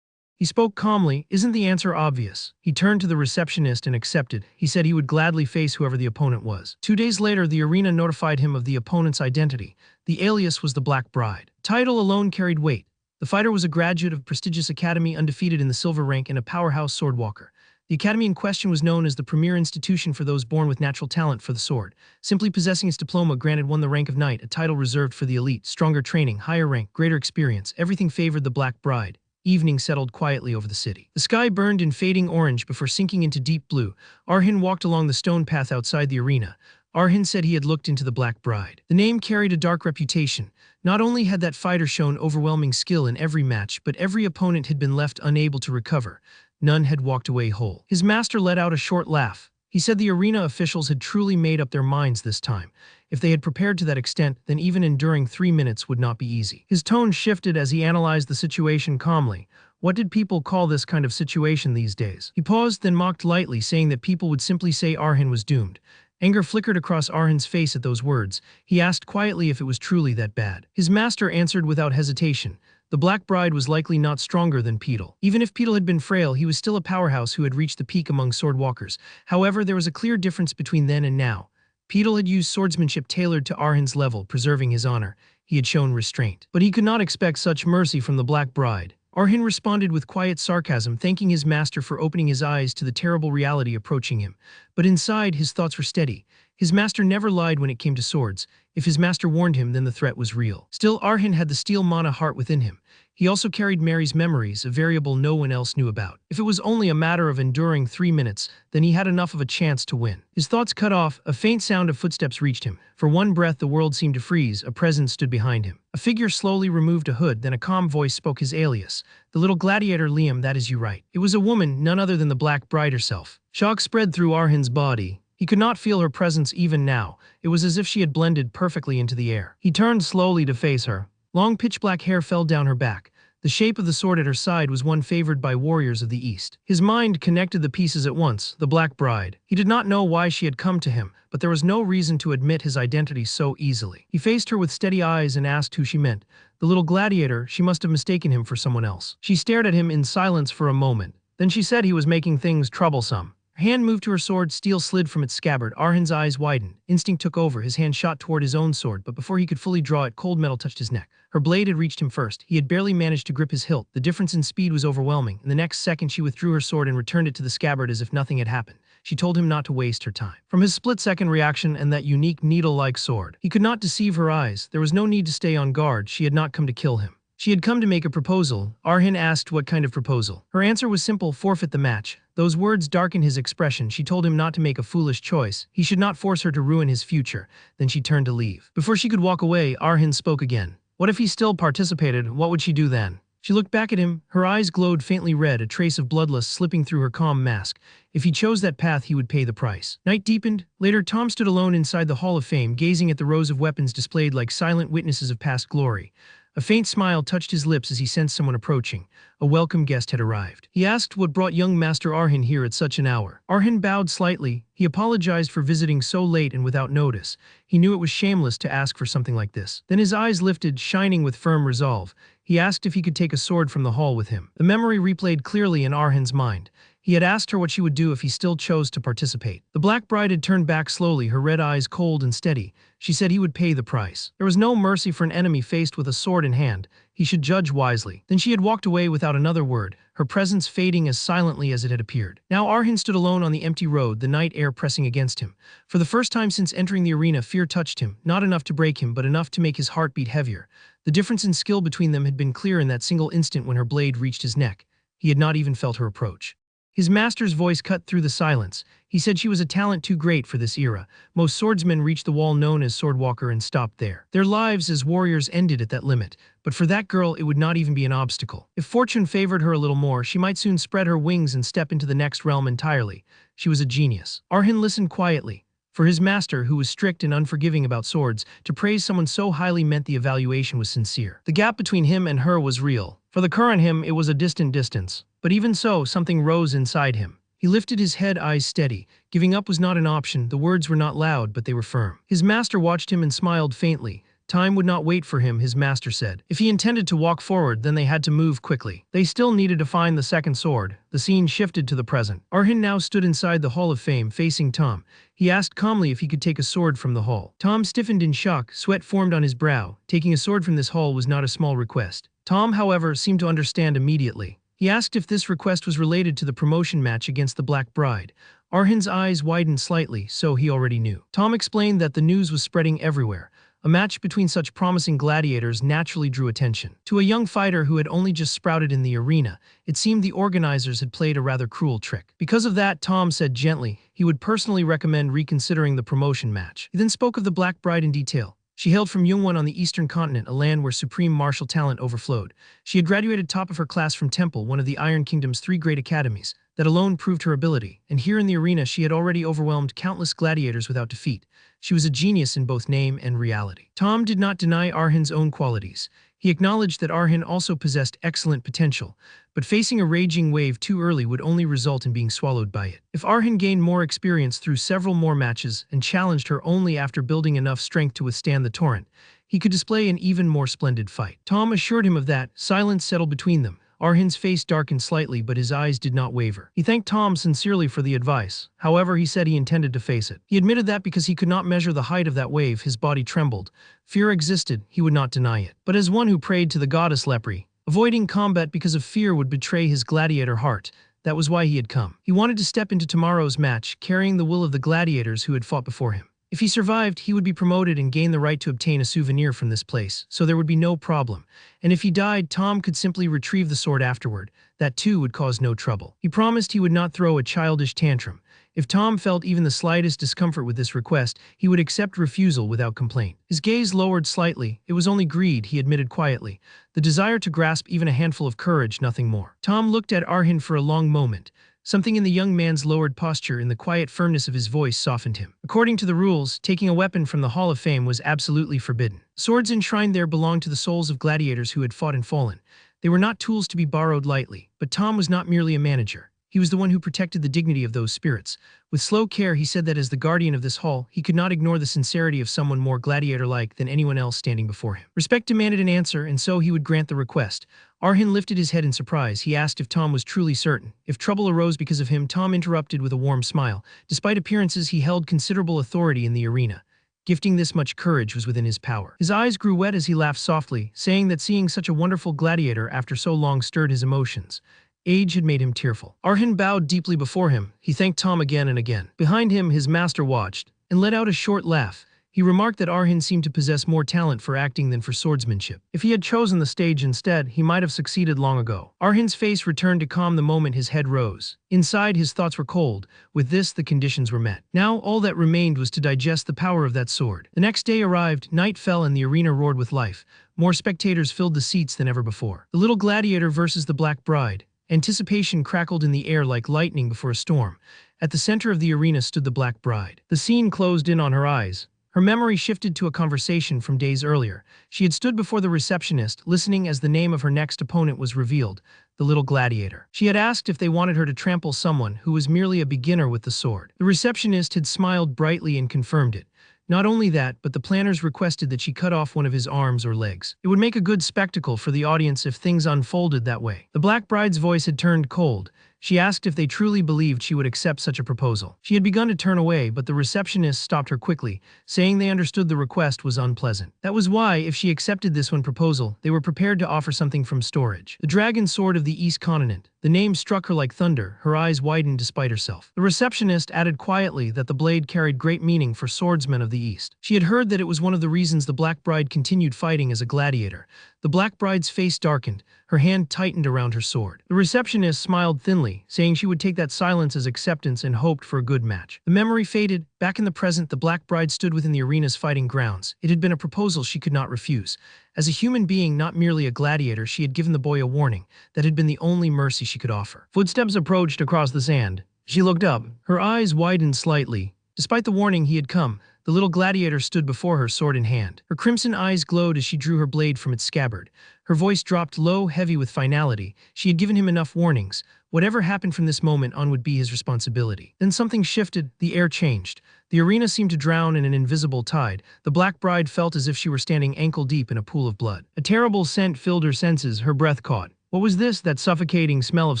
He spoke calmly. Isn't the answer obvious? He turned to the receptionist and accepted. He said he would gladly face whoever the opponent was. 2 days later, the arena notified him of the opponent's identity. The alias was the Black Bride. Title alone carried weight. The fighter was a graduate of a prestigious academy, undefeated in the silver rank, and a powerhouse swordwalker. The academy in question was known as the premier institution for those born with natural talent for the sword. Simply possessing its diploma granted one the rank of knight, a title reserved for the elite. Stronger training, higher rank, greater experience, everything favored the Black Bride. Evening settled quietly over the city. The sky burned in fading orange before sinking into deep blue. Arhin walked along the stone path outside the arena. Arhin said he had looked into the Black Bride. The name carried a dark reputation. Not only had that fighter shown overwhelming skill in every match, but every opponent had been left unable to recover. None had walked away whole. His master let out a short laugh. He said the arena officials had truly made up their minds this time. If they had prepared to that extent, then even enduring 3 minutes would not be easy. His tone shifted as he analyzed the situation calmly. What did people call this kind of situation these days? He paused, then mocked lightly, saying that people would simply say Arhin was doomed. Anger flickered across Arhin's face at those words. He asked quietly if it was truly that bad. His master answered without hesitation. The Black Bride was likely not stronger than Petal. Even if Petal had been frail, he was still a powerhouse who had reached the peak among swordwalkers. However, there was a clear difference between then and now. Petal had used swordsmanship tailored to Arhin's level, preserving his honor. He had shown restraint. But he could not expect such mercy from the Black Bride. Arhin responded with quiet sarcasm, thanking his master for opening his eyes to the terrible reality approaching him. But inside, his thoughts were steady. His master never lied when it came to swords. If his master warned him, then the threat was real. Still, Arhin had the steel mana heart within him. He also carried Mary's memories, a variable no one else knew about. If it was only a matter of enduring 3 minutes, then he had enough of a chance to win. His thoughts cut off, a faint sound of footsteps reached him. For one breath, the world seemed to freeze. A presence stood behind him. A figure slowly removed a hood, then a calm voice spoke his alias. The little gladiator Liam, that is you right. It was a woman, none other than the Black Bride herself. Shock spread through Arhin's body. He could not feel her presence even now. It was as if she had blended perfectly into the air. He turned slowly to face her. Long pitch-black hair fell down her back. The shape of the sword at her side was one favored by warriors of the East. His mind connected the pieces at once, the Black Bride. He did not know why she had come to him, but there was no reason to admit his identity so easily. He faced her with steady eyes and asked who she meant. The little gladiator, she must have mistaken him for someone else. She stared at him in silence for a moment. Then she said he was making things troublesome. Her hand moved to her sword, steel slid from its scabbard. Arhin's eyes widened. Instinct took over. His hand shot toward his own sword, but before he could fully draw it, cold metal touched his neck. Her blade had reached him first. He had barely managed to grip his hilt. The difference in speed was overwhelming. In the next second, she withdrew her sword and returned it to the scabbard as if nothing had happened. She told him not to waste her time. From his split-second reaction and that unique needle-like sword, he could not deceive her eyes. There was no need to stay on guard. She had not come to kill him. She had come to make a proposal. Arhin asked what kind of proposal. Her answer was simple: forfeit the match. Those words darkened his expression. She told him not to make a foolish choice. He should not force her to ruin his future. Then she turned to leave. Before she could walk away, Arhin spoke again. What if he still participated? What would she do then? She looked back at him. Her eyes glowed faintly red, a trace of bloodlust slipping through her calm mask. If he chose that path, he would pay the price. Night deepened. Later, Tom stood alone inside the Hall of Fame, gazing at the rows of weapons displayed like silent witnesses of past glory. A faint smile touched his lips as he sensed someone approaching. A welcome guest had arrived. He asked what brought young Master Arhin here at such an hour. Arhin bowed slightly. He apologized for visiting so late and without notice. He knew it was shameless to ask for something like this. Then his eyes lifted, shining with firm resolve. He asked if he could take a sword from the hall with him. The memory replayed clearly in Arhin's mind. He had asked her what she would do if he still chose to participate. The Black Bride had turned back slowly, her red eyes cold and steady. She said he would pay the price. There was no mercy for an enemy faced with a sword in hand. He should judge wisely. Then she had walked away without another word, her presence fading as silently as it had appeared. Now Arhin stood alone on the empty road, the night air pressing against him. For the first time since entering the arena, fear touched him, not enough to break him, but enough to make his heart beat heavier. The difference in skill between them had been clear in that single instant when her blade reached his neck. He had not even felt her approach. His master's voice cut through the silence. He said she was a talent too great for this era. Most swordsmen reached the wall known as Swordwalker and stopped there. Their lives as warriors ended at that limit. But for that girl, it would not even be an obstacle. If fortune favored her a little more, she might soon spread her wings and step into the next realm entirely. She was a genius. Arhin listened quietly. For his master, who was strict and unforgiving about swords, to praise someone so highly meant the evaluation was sincere. The gap between him and her was real. For the current him, it was a distant distance. But even so, something rose inside him. He lifted his head, eyes steady. Giving up was not an option. The words were not loud, but they were firm. His master watched him and smiled faintly. Time would not wait for him, his master said. If he intended to walk forward, then they had to move quickly. They still needed to find the second sword. The scene shifted to the present. Arhin now stood inside the Hall of Fame, facing Tom. He asked calmly if he could take a sword from the hall. Tom stiffened in shock, sweat formed on his brow. Taking a sword from this hall was not a small request. Tom, however, seemed to understand immediately. He asked if this request was related to the promotion match against the Black Bride. Arhin's eyes widened slightly, so he already knew. Tom explained that the news was spreading everywhere. A match between such promising gladiators naturally drew attention. To a young fighter who had only just sprouted in the arena, it seemed the organizers had played a rather cruel trick. Because of that, Tom said gently, he would personally recommend reconsidering the promotion match. He then spoke of the Black Bride in detail. She hailed from Yungwon on the eastern continent, a land where supreme martial talent overflowed. She had graduated top of her class from Temple, one of the Iron Kingdom's 3 great academies. That alone proved her ability, and here in the arena she had already overwhelmed countless gladiators without defeat. She was a genius in both name and reality. Tom did not deny Arhin's own qualities. He acknowledged that Arhin also possessed excellent potential, but facing a raging wave too early would only result in being swallowed by it. If Arhin gained more experience through several more matches and challenged her only after building enough strength to withstand the torrent, he could display an even more splendid fight. Tom assured him of that. Silence settled between them. Arhin's face darkened slightly, but his eyes did not waver. He thanked Tom sincerely for the advice. However, he said he intended to face it. He admitted that because he could not measure the height of that wave, his body trembled. Fear existed, he would not deny it. But as one who prayed to the goddess Lepri, avoiding combat because of fear would betray his gladiator heart. That was why he had come. He wanted to step into tomorrow's match, carrying the will of the gladiators who had fought before him. If he survived, he would be promoted and gain the right to obtain a souvenir from this place, so there would be no problem. And if he died, Tom could simply retrieve the sword afterward. That too would cause no trouble. He promised he would not throw a childish tantrum. If Tom felt even the slightest discomfort with this request, he would accept refusal without complaint. His gaze lowered slightly. It was only greed, he admitted quietly. The desire to grasp even a handful of courage, nothing more. Tom looked at Arhin for a long moment. Something in the young man's lowered posture and the quiet firmness of his voice softened him. According to the rules, taking a weapon from the Hall of Fame was absolutely forbidden. Swords enshrined there belonged to the souls of gladiators who had fought and fallen. They were not tools to be borrowed lightly, but Tom was not merely a manager. He was the one who protected the dignity of those spirits. With slow care, he said that as the guardian of this hall, he could not ignore the sincerity of someone more gladiator-like than anyone else standing before him. Respect demanded an answer, and so he would grant the request. Arhin lifted his head in surprise. He asked if Tom was truly certain. If trouble arose because of him, Tom interrupted with a warm smile. Despite appearances, he held considerable authority in the arena. Gifting this much courage was within his power. His eyes grew wet as he laughed softly, saying that seeing such a wonderful gladiator after so long stirred his emotions. Age had made him tearful. Arhin bowed deeply before him. He thanked Tom again and again. Behind him, his master watched, and let out a short laugh. He remarked that Arhin seemed to possess more talent for acting than for swordsmanship. If he had chosen the stage instead, he might have succeeded long ago. Arhin's face returned to calm the moment his head rose. Inside, his thoughts were cold. With this, the conditions were met. Now, all that remained was to digest the power of that sword. The next day arrived, night fell, and the arena roared with life. More spectators filled the seats than ever before. The little gladiator versus the Black Bride. Anticipation crackled in the air like lightning before a storm. At the center of the arena stood the Black Bride. The scene closed in on her eyes. Her memory shifted to a conversation from days earlier. She had stood before the receptionist, listening as the name of her next opponent was revealed, the little gladiator. She had asked if they wanted her to trample someone who was merely a beginner with the sword. The receptionist had smiled brightly and confirmed it. Not only that, but the planners requested that she cut off one of his arms or legs. It would make a good spectacle for the audience if things unfolded that way. The Black Bride's voice had turned cold. She asked if they truly believed she would accept such a proposal. She had begun to turn away, but the receptionist stopped her quickly, saying they understood the request was unpleasant. That was why, if she accepted this one proposal, they were prepared to offer something from storage. The Dragon Sword of the East Continent. The name struck her like thunder. Her eyes widened despite herself. The receptionist added quietly that the blade carried great meaning for swordsmen of the East. She had heard that it was one of the reasons the Black Bride continued fighting as a gladiator. The Black Bride's face darkened. Her hand tightened around her sword. The receptionist smiled thinly, saying she would take that silence as acceptance and hoped for a good match. The memory faded. Back in the present, the Black Bride stood within the arena's fighting grounds. It had been a proposal she could not refuse. As a human being, not merely a gladiator, she had given the boy a warning. That had been the only mercy she could offer. Footsteps approached across the sand. She looked up. Her eyes widened slightly. Despite the warning, he had come. The little gladiator stood before her, sword in hand. Her crimson eyes glowed as she drew her blade from its scabbard. Her voice dropped low, heavy with finality. She had given him enough warnings. Whatever happened from this moment on would be his responsibility. Then something shifted. The air changed. The arena seemed to drown in an invisible tide. The Black Bride felt as if she were standing ankle-deep in a pool of blood. A terrible scent filled her senses, her breath caught. What was this, that suffocating smell of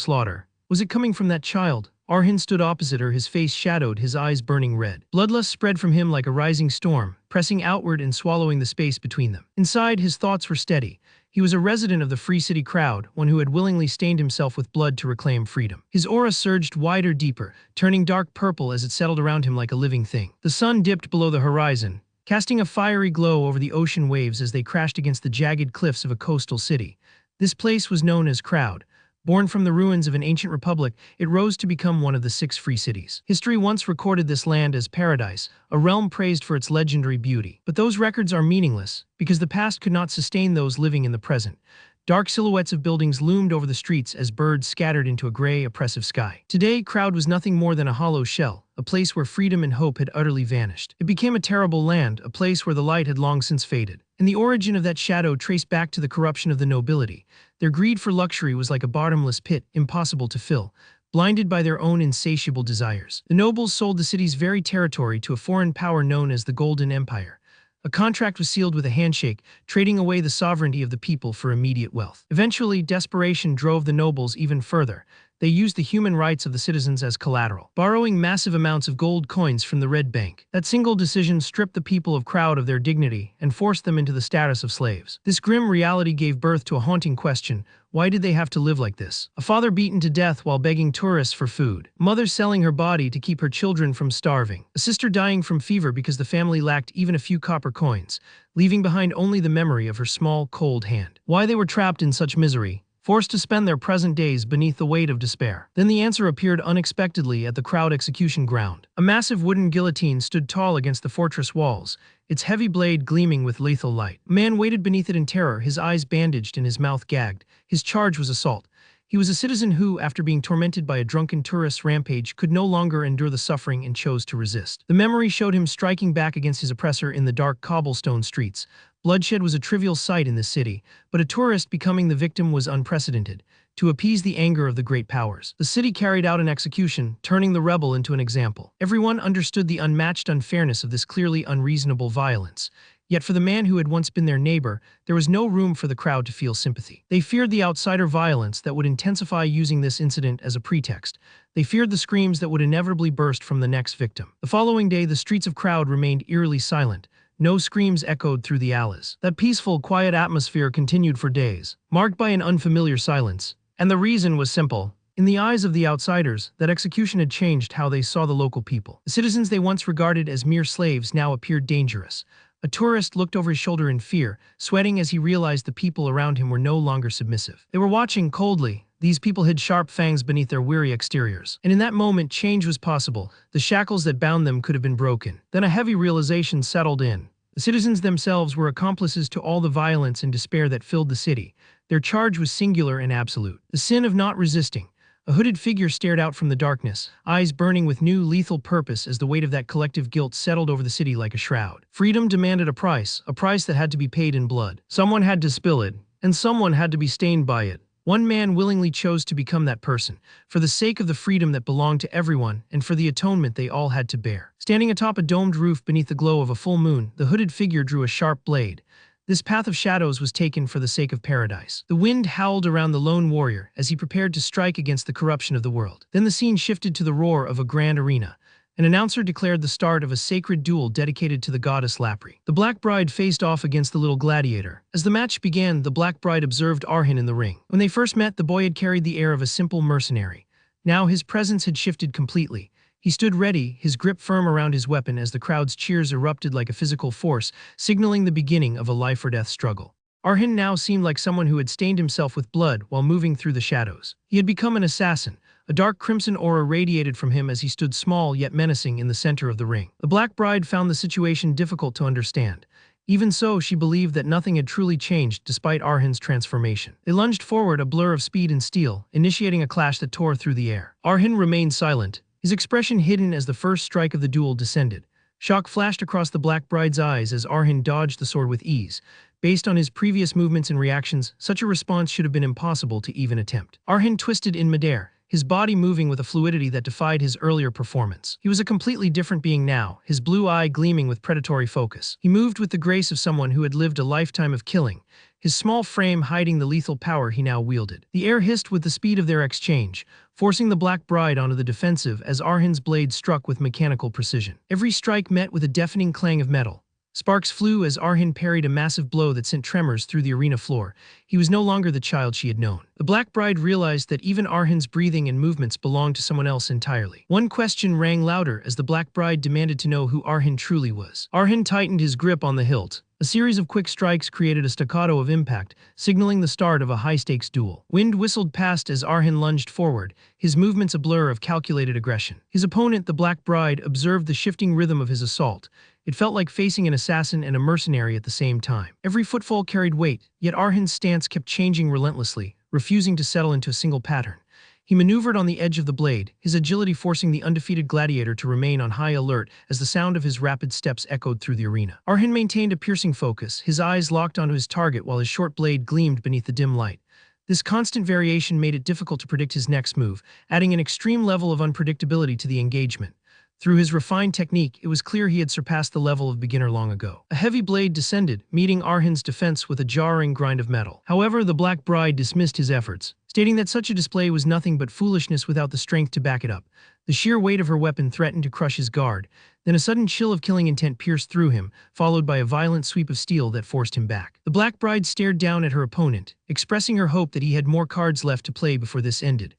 slaughter? Was it coming from that child? Arhin stood opposite her, his face shadowed, his eyes burning red. Bloodlust spread from him like a rising storm, pressing outward and swallowing the space between them. Inside, his thoughts were steady. He was a resident of the Free City crowd, one who had willingly stained himself with blood to reclaim freedom. His aura surged wider, deeper, turning dark purple as it settled around him like a living thing. The sun dipped below the horizon, casting a fiery glow over the ocean waves as they crashed against the jagged cliffs of a coastal city. This place was known as Crowd, Born from the ruins of an ancient republic, it rose to become one of the 6 free cities. History once recorded this land as paradise, a realm praised for its legendary beauty. But those records are meaningless, because the past could not sustain those living in the present. Dark silhouettes of buildings loomed over the streets as birds scattered into a gray, oppressive sky. Today, Crowd was nothing more than a hollow shell, a place where freedom and hope had utterly vanished. It became a terrible land, a place where the light had long since faded. And the origin of that shadow traced back to the corruption of the nobility. Their greed for luxury was like a bottomless pit, impossible to fill, blinded by their own insatiable desires. The nobles sold the city's very territory to a foreign power known as the Golden Empire. A contract was sealed with a handshake, trading away the sovereignty of the people for immediate wealth. Eventually, desperation drove the nobles even further. They used the human rights of the citizens as collateral, borrowing massive amounts of gold coins from the Red Bank. That single decision stripped the people of Crowd of their dignity and forced them into the status of slaves. This grim reality gave birth to a haunting question: why did they have to live like this? A father beaten to death while begging tourists for food. A mother selling her body to keep her children from starving. A sister dying from fever because the family lacked even a few copper coins, leaving behind only the memory of her small, cold hand. Why they were trapped in such misery, forced to spend their present days beneath the weight of despair. Then the answer appeared unexpectedly at the Crowd execution ground. A massive wooden guillotine stood tall against the fortress walls, its heavy blade gleaming with lethal light. A man waited beneath it in terror, his eyes bandaged and his mouth gagged. His charge was assault. He was a citizen who, after being tormented by a drunken tourist rampage, could no longer endure the suffering and chose to resist. The memory showed him striking back against his oppressor in the dark cobblestone streets. Bloodshed was a trivial sight in this city, but a tourist becoming the victim was unprecedented. To appease the anger of the great powers, the city carried out an execution, turning the rebel into an example. Everyone understood the unmatched unfairness of this clearly unreasonable violence. Yet for the man who had once been their neighbor, there was no room for the Crowd to feel sympathy. They feared the outsider violence that would intensify using this incident as a pretext. They feared the screams that would inevitably burst from the next victim. The following day, the streets of Crowd remained eerily silent. No screams echoed through the alleys. That peaceful, quiet atmosphere continued for days, marked by an unfamiliar silence. And the reason was simple. In the eyes of the outsiders, that execution had changed how they saw the local people. The citizens they once regarded as mere slaves now appeared dangerous. A tourist looked over his shoulder in fear, sweating as he realized the people around him were no longer submissive. They were watching coldly. These people hid sharp fangs beneath their weary exteriors. And in that moment, change was possible. The shackles that bound them could have been broken. Then a heavy realization settled in. The citizens themselves were accomplices to all the violence and despair that filled the city. Their charge was singular and absolute: the sin of not resisting. A hooded figure stared out from the darkness, eyes burning with new, lethal purpose as the weight of that collective guilt settled over the city like a shroud. Freedom demanded a price that had to be paid in blood. Someone had to spill it, and someone had to be stained by it. One man willingly chose to become that person, for the sake of the freedom that belonged to everyone and for the atonement they all had to bear. Standing atop a domed roof beneath the glow of a full moon, the hooded figure drew a sharp blade. This path of shadows was taken for the sake of paradise. The wind howled around the lone warrior as he prepared to strike against the corruption of the world. Then the scene shifted to the roar of a grand arena. An announcer declared the start of a sacred duel dedicated to the goddess Lapri. The Black Bride faced off against the little gladiator. As the match began, the Black Bride observed Arhin in the ring. When they first met, the boy had carried the air of a simple mercenary. Now his presence had shifted completely. He stood ready, his grip firm around his weapon as the crowd's cheers erupted like a physical force, signaling the beginning of a life-or-death struggle. Arhin now seemed like someone who had stained himself with blood while moving through the shadows. He had become an assassin. A dark crimson aura radiated from him as he stood small yet menacing in the center of the ring. The Black Bride found the situation difficult to understand. Even so, she believed that nothing had truly changed despite Arhin's transformation. They lunged forward, a blur of speed and steel, initiating a clash that tore through the air. Arhin remained silent, his expression hidden as the first strike of the duel descended. Shock flashed across the Black Bride's eyes as Arhin dodged the sword with ease. Based on his previous movements and reactions, such a response should have been impossible to even attempt. Arhin twisted in midair, his body moving with a fluidity that defied his earlier performance. He was a completely different being now, his blue eye gleaming with predatory focus. He moved with the grace of someone who had lived a lifetime of killing, his small frame hiding the lethal power he now wielded. The air hissed with the speed of their exchange, forcing the Black Bride onto the defensive as Arhin's blade struck with mechanical precision. Every strike met with a deafening clang of metal. Sparks flew as Arhin parried a massive blow that sent tremors through the arena floor. He was no longer the child she had known. The Black Bride realized that even Arhin's breathing and movements belonged to someone else entirely. One question rang louder as the Black Bride demanded to know who Arhin truly was. Arhin tightened his grip on the hilt, A series of quick strikes created a staccato of impact, signaling the start of a high-stakes duel. Wind whistled past as Arhin lunged forward, his movements a blur of calculated aggression. His opponent, the Black Bride, observed the shifting rhythm of his assault. It felt like facing an assassin and a mercenary at the same time. Every footfall carried weight, yet Arhin's stance kept changing relentlessly, refusing to settle into a single pattern. He maneuvered on the edge of the blade, his agility forcing the undefeated gladiator to remain on high alert as the sound of his rapid steps echoed through the arena. Arhin maintained a piercing focus, his eyes locked onto his target while his short blade gleamed beneath the dim light. This constant variation made it difficult to predict his next move, adding an extreme level of unpredictability to the engagement. Through his refined technique, it was clear he had surpassed the level of beginner long ago. A heavy blade descended, meeting Arhin's defense with a jarring grind of metal. However, the Black Bride dismissed his efforts, stating that such a display was nothing but foolishness without the strength to back it up. The sheer weight of her weapon threatened to crush his guard. Then a sudden chill of killing intent pierced through him, followed by a violent sweep of steel that forced him back. The Black Bride stared down at her opponent, expressing her hope that he had more cards left to play before this ended.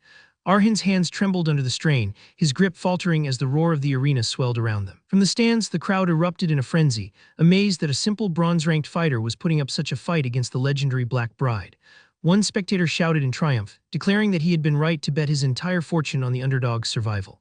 Arhin's hands trembled under the strain, his grip faltering as the roar of the arena swelled around them. From the stands, the crowd erupted in a frenzy, amazed that a simple bronze-ranked fighter was putting up such a fight against the legendary Black Bride. One spectator shouted in triumph, declaring that he had been right to bet his entire fortune on the underdog's survival.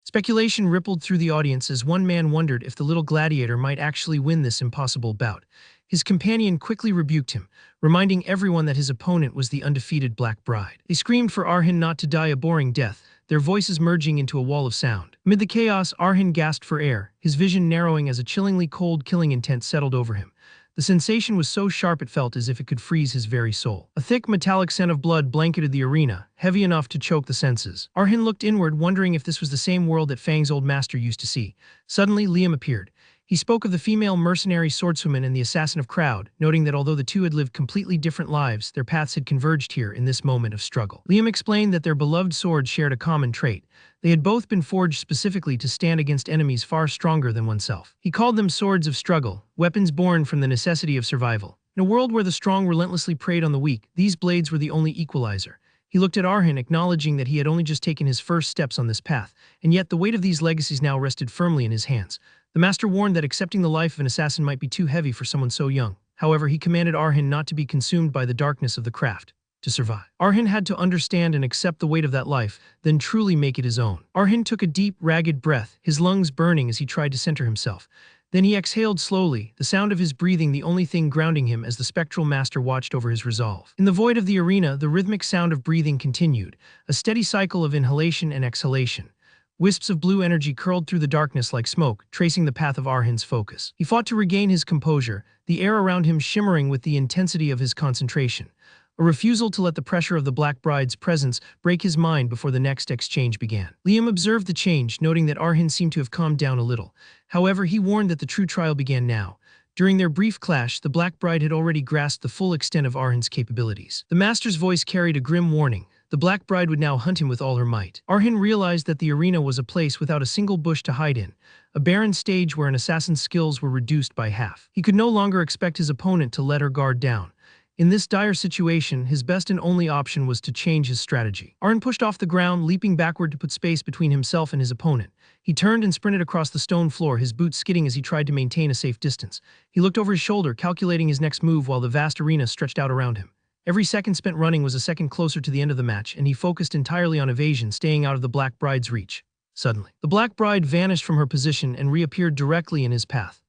Speculation rippled through the audience as one man wondered if the little gladiator might actually win this impossible bout. His companion quickly rebuked him, reminding everyone that his opponent was the undefeated Black Bride. They screamed for Arhin not to die a boring death, their voices merging into a wall of sound. Amid the chaos, Arhin gasped for air, his vision narrowing as a chillingly cold killing intent settled over him. The sensation was so sharp it felt as if it could freeze his very soul. A thick metallic scent of blood blanketed the arena, heavy enough to choke the senses. Arhin looked inward, wondering if this was the same world that Fang's old master used to see. Suddenly, Liam appeared. He spoke of the female mercenary swordswoman and the assassin of crowd, noting that although the two had lived completely different lives, their paths had converged here in this moment of struggle. Liam explained that their beloved swords shared a common trait. They had both been forged specifically to stand against enemies far stronger than oneself. He called them swords of struggle, weapons born from the necessity of survival. In a world where the strong relentlessly preyed on the weak, these blades were the only equalizer. He looked at Arhin, acknowledging that he had only just taken his first steps on this path, and yet the weight of these legacies now rested firmly in his hands. The master warned that accepting the life of an assassin might be too heavy for someone so young. However, he commanded Arhin not to be consumed by the darkness of the craft. To survive, Arhin had to understand and accept the weight of that life, then truly make it his own. Arhin took a deep, ragged breath, his lungs burning as he tried to center himself. Then he exhaled slowly, the sound of his breathing the only thing grounding him as the spectral master watched over his resolve. In the void of the arena, the rhythmic sound of breathing continued, a steady cycle of inhalation and exhalation. Wisps of blue energy curled through the darkness like smoke, tracing the path of Arhin's focus. He fought to regain his composure, the air around him shimmering with the intensity of his concentration. A refusal to let the pressure of the Black Bride's presence break his mind before the next exchange began. Liam observed the change, noting that Arhin seemed to have calmed down a little. However, he warned that the true trial began now. During their brief clash, the Black Bride had already grasped the full extent of Arhin's capabilities. The master's voice carried a grim warning. The Black Bride would now hunt him with all her might. Arhin realized that the arena was a place without a single bush to hide in, a barren stage where an assassin's skills were reduced by half. He could no longer expect his opponent to let her guard down. In this dire situation, his best and only option was to change his strategy. Arhin pushed off the ground, leaping backward to put space between himself and his opponent. He turned and sprinted across the stone floor, his boots skidding as he tried to maintain a safe distance. He looked over his shoulder, calculating his next move while the vast arena stretched out around him. Every second spent running was a second closer to the end of the match, and he focused entirely on evasion, staying out of the Black Bride's reach. Suddenly, the Black Bride vanished from her position and reappeared directly in his path.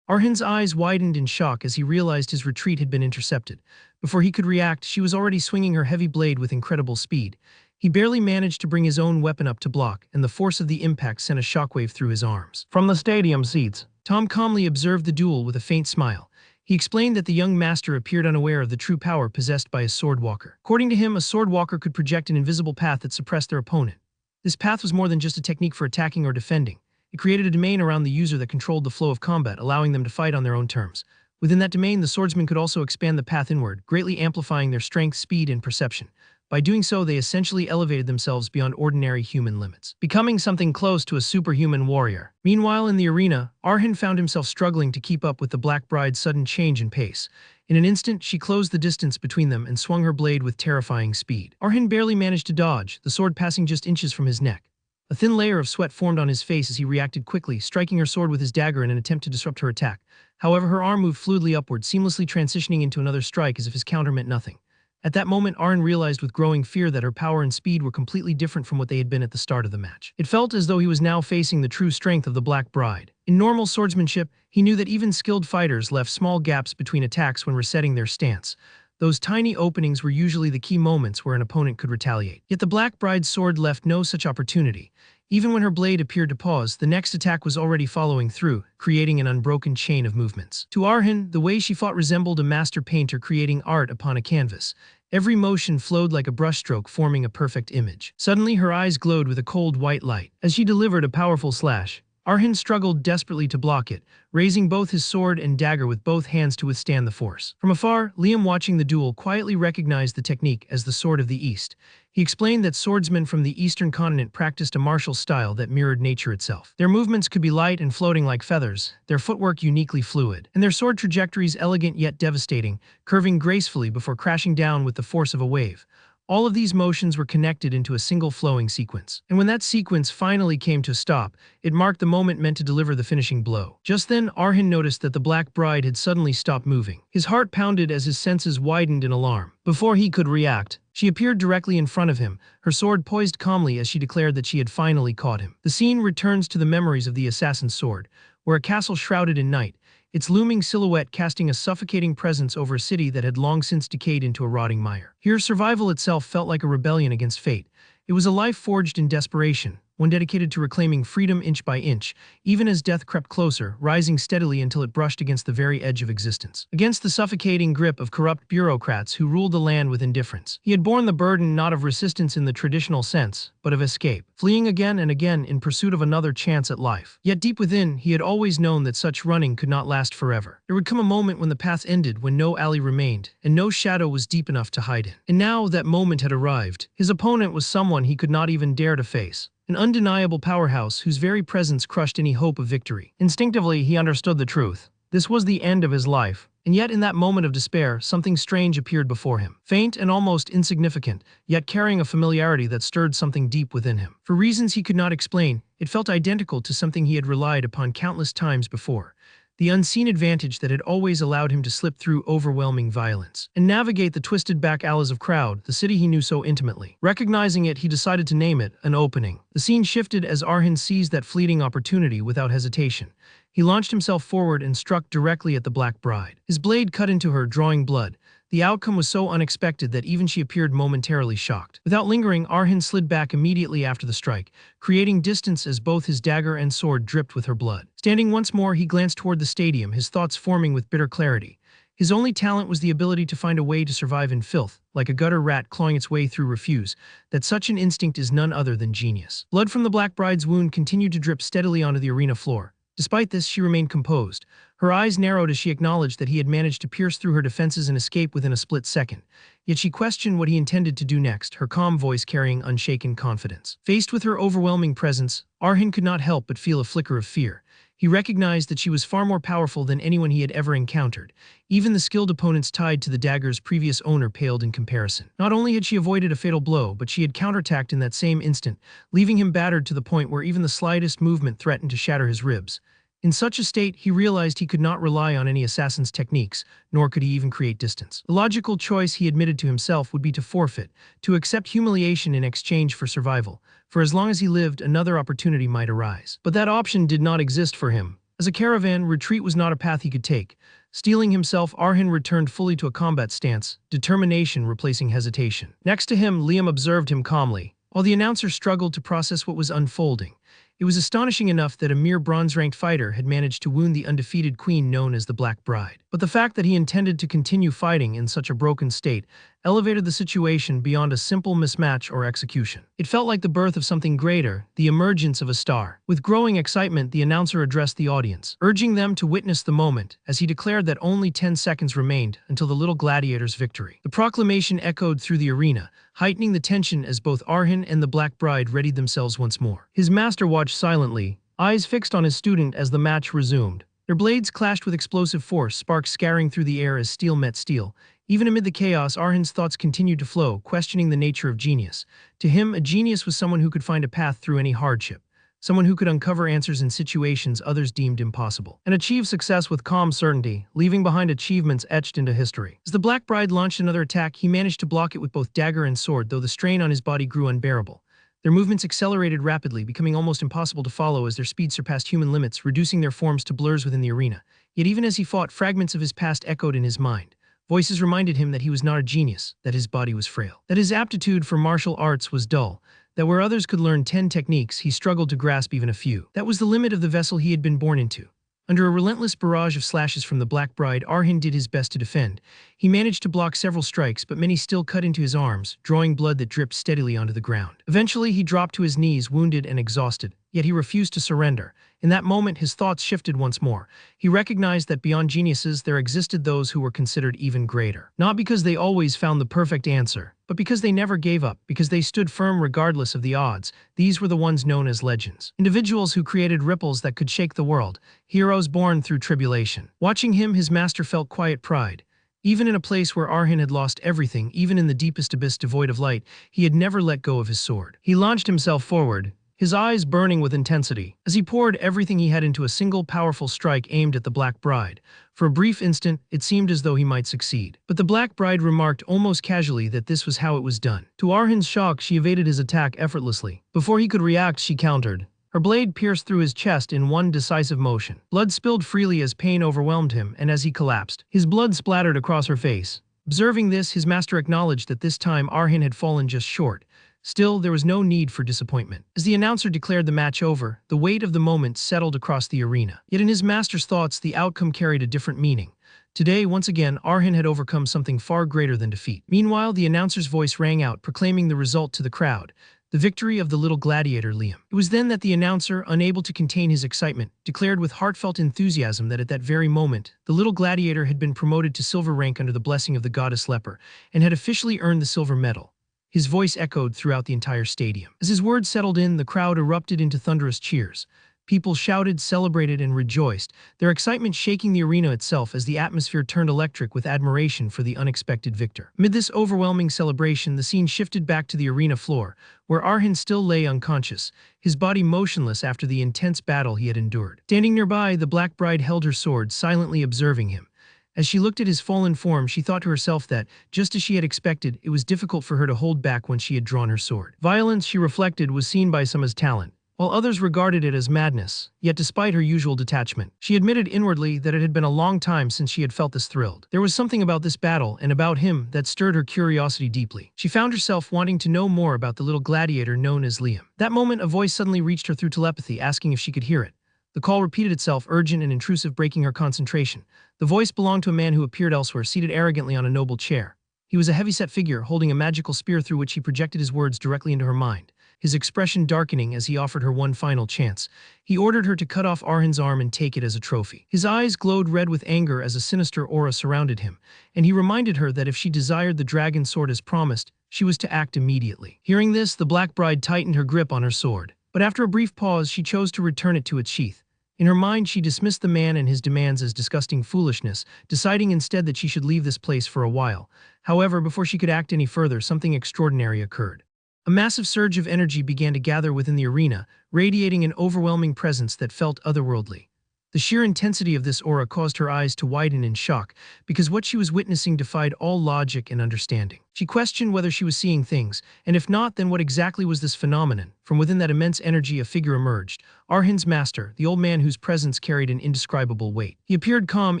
Arhin's eyes widened in shock as he realized his retreat had been intercepted. Before he could react, she was already swinging her heavy blade with incredible speed. He barely managed to bring his own weapon up to block, and the force of the impact sent a shockwave through his arms. From the stadium seats, Tom calmly observed the duel with a faint smile. He explained that the young master appeared unaware of the true power possessed by a swordwalker. According to him, a swordwalker could project an invisible path that suppressed their opponent. This path was more than just a technique for attacking or defending. It created a domain around the user that controlled the flow of combat, allowing them to fight on their own terms. Within that domain, the swordsman could also expand the path inward, greatly amplifying their strength, speed, and perception. By doing so, they essentially elevated themselves beyond ordinary human limits, becoming something close to a superhuman warrior. Meanwhile, in the arena, Arhin found himself struggling to keep up with the Black Bride's sudden change in pace. In an instant, she closed the distance between them and swung her blade with terrifying speed. Arhin barely managed to dodge, the sword passing just inches from his neck. A thin layer of sweat formed on his face as he reacted quickly, striking her sword with his dagger in an attempt to disrupt her attack. However, her arm moved fluidly upward, seamlessly transitioning into another strike as if his counter meant nothing. At that moment, Arn realized with growing fear that her power and speed were completely different from what they had been at the start of the match. It felt as though he was now facing the true strength of the Black Bride. In normal swordsmanship, he knew that even skilled fighters left small gaps between attacks when resetting their stance. Those tiny openings were usually the key moments where an opponent could retaliate. Yet the Black Bride's sword left no such opportunity. Even when her blade appeared to pause, the next attack was already following through, creating an unbroken chain of movements. To Arhin, the way she fought resembled a master painter creating art upon a canvas. Every motion flowed like a brushstroke, forming a perfect image. Suddenly, her eyes glowed with a cold white light. As she delivered a powerful slash, Arhin struggled desperately to block it, raising both his sword and dagger with both hands to withstand the force. From afar, Liam, watching the duel, quietly recognized the technique as the Sword of the East. He explained that swordsmen from the eastern continent practiced a martial style that mirrored nature itself. Their movements could be light and floating like feathers, their footwork uniquely fluid, and their sword trajectories elegant yet devastating, curving gracefully before crashing down with the force of a wave. All of these motions were connected into a single flowing sequence. And when that sequence finally came to a stop, it marked the moment meant to deliver the finishing blow. Just then, Arhin noticed that the Black Bride had suddenly stopped moving. His heart pounded as his senses widened in alarm. Before he could react, she appeared directly in front of him, her sword poised calmly as she declared that she had finally caught him. The scene returns to the memories of the assassin's sword, where a castle shrouded in night, its looming silhouette casting a suffocating presence over a city that had long since decayed into a rotting mire. Here, survival itself felt like a rebellion against fate. It was a life forged in desperation, one dedicated to reclaiming freedom inch by inch, even as death crept closer, rising steadily until it brushed against the very edge of existence. Against the suffocating grip of corrupt bureaucrats who ruled the land with indifference. He had borne the burden not of resistance in the traditional sense, but of escape, fleeing again and again in pursuit of another chance at life. Yet deep within, he had always known that such running could not last forever. There would come a moment when the path ended, when no alley remained, and no shadow was deep enough to hide in. And now that moment had arrived. His opponent was someone he could not even dare to face. An undeniable powerhouse whose very presence crushed any hope of victory. Instinctively, he understood the truth. This was the end of his life. And yet in that moment of despair, something strange appeared before him. Faint and almost insignificant, yet carrying a familiarity that stirred something deep within him. For reasons he could not explain, it felt identical to something he had relied upon countless times before. The unseen advantage that had always allowed him to slip through overwhelming violence and navigate the twisted back alleys of Crowd, the city he knew so intimately. Recognizing it, he decided to name it an opening. The scene shifted as Arhin seized that fleeting opportunity without hesitation. He launched himself forward and struck directly at the Black Bride. His blade cut into her, drawing blood. The outcome was so unexpected that even she appeared momentarily shocked. Without lingering, Arhin slid back immediately after the strike, creating distance as both his dagger and sword dripped with her blood. Standing once more, he glanced toward the stadium, his thoughts forming with bitter clarity. His only talent was the ability to find a way to survive in filth, like a gutter rat clawing its way through refuse. That such an instinct is none other than genius. Blood from the Black Bride's wound continued to drip steadily onto the arena floor. Despite this, she remained composed. Her eyes narrowed as she acknowledged that he had managed to pierce through her defenses and escape within a split second. Yet she questioned what he intended to do next, her calm voice carrying unshaken confidence. Faced with her overwhelming presence, Arhin could not help but feel a flicker of fear. He recognized that she was far more powerful than anyone he had ever encountered. Even the skilled opponents tied to the dagger's previous owner paled in comparison. Not only had she avoided a fatal blow, but she had counterattacked in that same instant, leaving him battered to the point where even the slightest movement threatened to shatter his ribs. In such a state, he realized he could not rely on any assassin's techniques, nor could he even create distance. The logical choice, he admitted to himself, would be to forfeit, to accept humiliation in exchange for survival. For as long as he lived, another opportunity might arise. But that option did not exist for him. As a caravan, retreat was not a path he could take. Steeling himself, Arhin returned fully to a combat stance, determination replacing hesitation. Next to him, Liam observed him calmly, while the announcer struggled to process what was unfolding. It was astonishing enough that a mere bronze-ranked fighter had managed to wound the undefeated queen known as the Black Bride. But the fact that he intended to continue fighting in such a broken state elevated the situation beyond a simple mismatch or execution. It felt like the birth of something greater, the emergence of a star. With growing excitement, the announcer addressed the audience, urging them to witness the moment, as he declared that only 10 seconds remained until the little gladiator's victory. The proclamation echoed through the arena, heightening the tension as both Arhin and the Black Bride readied themselves once more. His master watched silently, eyes fixed on his student as the match resumed. Their blades clashed with explosive force, sparks scattering through the air as steel met steel. Even amid the chaos, Arhin's thoughts continued to flow, questioning the nature of genius. To him, a genius was someone who could find a path through any hardship. Someone who could uncover answers in situations others deemed impossible, and achieve success with calm certainty, leaving behind achievements etched into history. As the Black Bride launched another attack, he managed to block it with both dagger and sword, though the strain on his body grew unbearable. Their movements accelerated rapidly, becoming almost impossible to follow as their speed surpassed human limits, reducing their forms to blurs within the arena. Yet even as he fought, fragments of his past echoed in his mind. Voices reminded him that he was not a genius, that his body was frail, that his aptitude for martial arts was dull, that where others could learn 10 techniques, he struggled to grasp even a few. That was the limit of the vessel he had been born into. Under a relentless barrage of slashes from the Black Bride, Arhin did his best to defend. He managed to block several strikes, but many still cut into his arms, drawing blood that dripped steadily onto the ground. Eventually, he dropped to his knees, wounded and exhausted, yet he refused to surrender. In that moment, his thoughts shifted once more. He recognized that beyond geniuses, there existed those who were considered even greater. Not because they always found the perfect answer, but because they never gave up, because they stood firm regardless of the odds. These were the ones known as legends. Individuals who created ripples that could shake the world. Heroes born through tribulation. Watching him, his master felt quiet pride. Even in a place where Arhin had lost everything, even in the deepest abyss devoid of light, he had never let go of his sword. He launched himself forward, his eyes burning with intensity, as he poured everything he had into a single powerful strike aimed at the Black Bride. For a brief instant, it seemed as though he might succeed. But the Black Bride remarked almost casually that this was how it was done. To Arhin's shock, she evaded his attack effortlessly. Before he could react, she countered. Her blade pierced through his chest in one decisive motion. Blood spilled freely as pain overwhelmed him, and as he collapsed, his blood splattered across her face. Observing this, his master acknowledged that this time Arhin had fallen just short. Still, there was no need for disappointment. As the announcer declared the match over, the weight of the moment settled across the arena. Yet in his master's thoughts, the outcome carried a different meaning. Today, once again, Arhin had overcome something far greater than defeat. Meanwhile, the announcer's voice rang out, proclaiming the result to the crowd. The victory of the little gladiator Liam. It was then that the announcer, unable to contain his excitement, declared with heartfelt enthusiasm that at that very moment, the little gladiator had been promoted to silver rank under the blessing of the goddess Leper, and had officially earned the silver medal. His voice echoed throughout the entire stadium. As his words settled in, the crowd erupted into thunderous cheers. People shouted, celebrated, and rejoiced, their excitement shaking the arena itself as the atmosphere turned electric with admiration for the unexpected victor. Amid this overwhelming celebration, the scene shifted back to the arena floor, where Arhin still lay unconscious, his body motionless after the intense battle he had endured. Standing nearby, the Black Bride held her sword, silently observing him. As she looked at his fallen form, she thought to herself that, just as she had expected, it was difficult for her to hold back when she had drawn her sword. Violence, she reflected, was seen by some as talent, while others regarded it as madness. Yet despite her usual detachment, she admitted inwardly that it had been a long time since she had felt this thrilled. There was something about this battle, and about him, that stirred her curiosity deeply. She found herself wanting to know more about the little gladiator known as Liam. That moment, a voice suddenly reached her through telepathy, asking if she could hear it. The call repeated itself, urgent and intrusive, breaking her concentration. The voice belonged to a man who appeared elsewhere, seated arrogantly on a noble chair. He was a heavyset figure, holding a magical spear through which he projected his words directly into her mind, his expression darkening as he offered her one final chance. He ordered her to cut off Arhin's arm and take it as a trophy. His eyes glowed red with anger as a sinister aura surrounded him, and he reminded her that if she desired the dragon sword as promised, she was to act immediately. Hearing this, the Black Bride tightened her grip on her sword. But after a brief pause, she chose to return it to its sheath. In her mind, she dismissed the man and his demands as disgusting foolishness, deciding instead that she should leave this place for a while. However, before she could act any further, something extraordinary occurred. A massive surge of energy began to gather within the arena, radiating an overwhelming presence that felt otherworldly. The sheer intensity of this aura caused her eyes to widen in shock, because what she was witnessing defied all logic and understanding. She questioned whether she was seeing things, and if not, then what exactly was this phenomenon? From within that immense energy, a figure emerged, Arhin's master, the old man whose presence carried an indescribable weight. He appeared calm,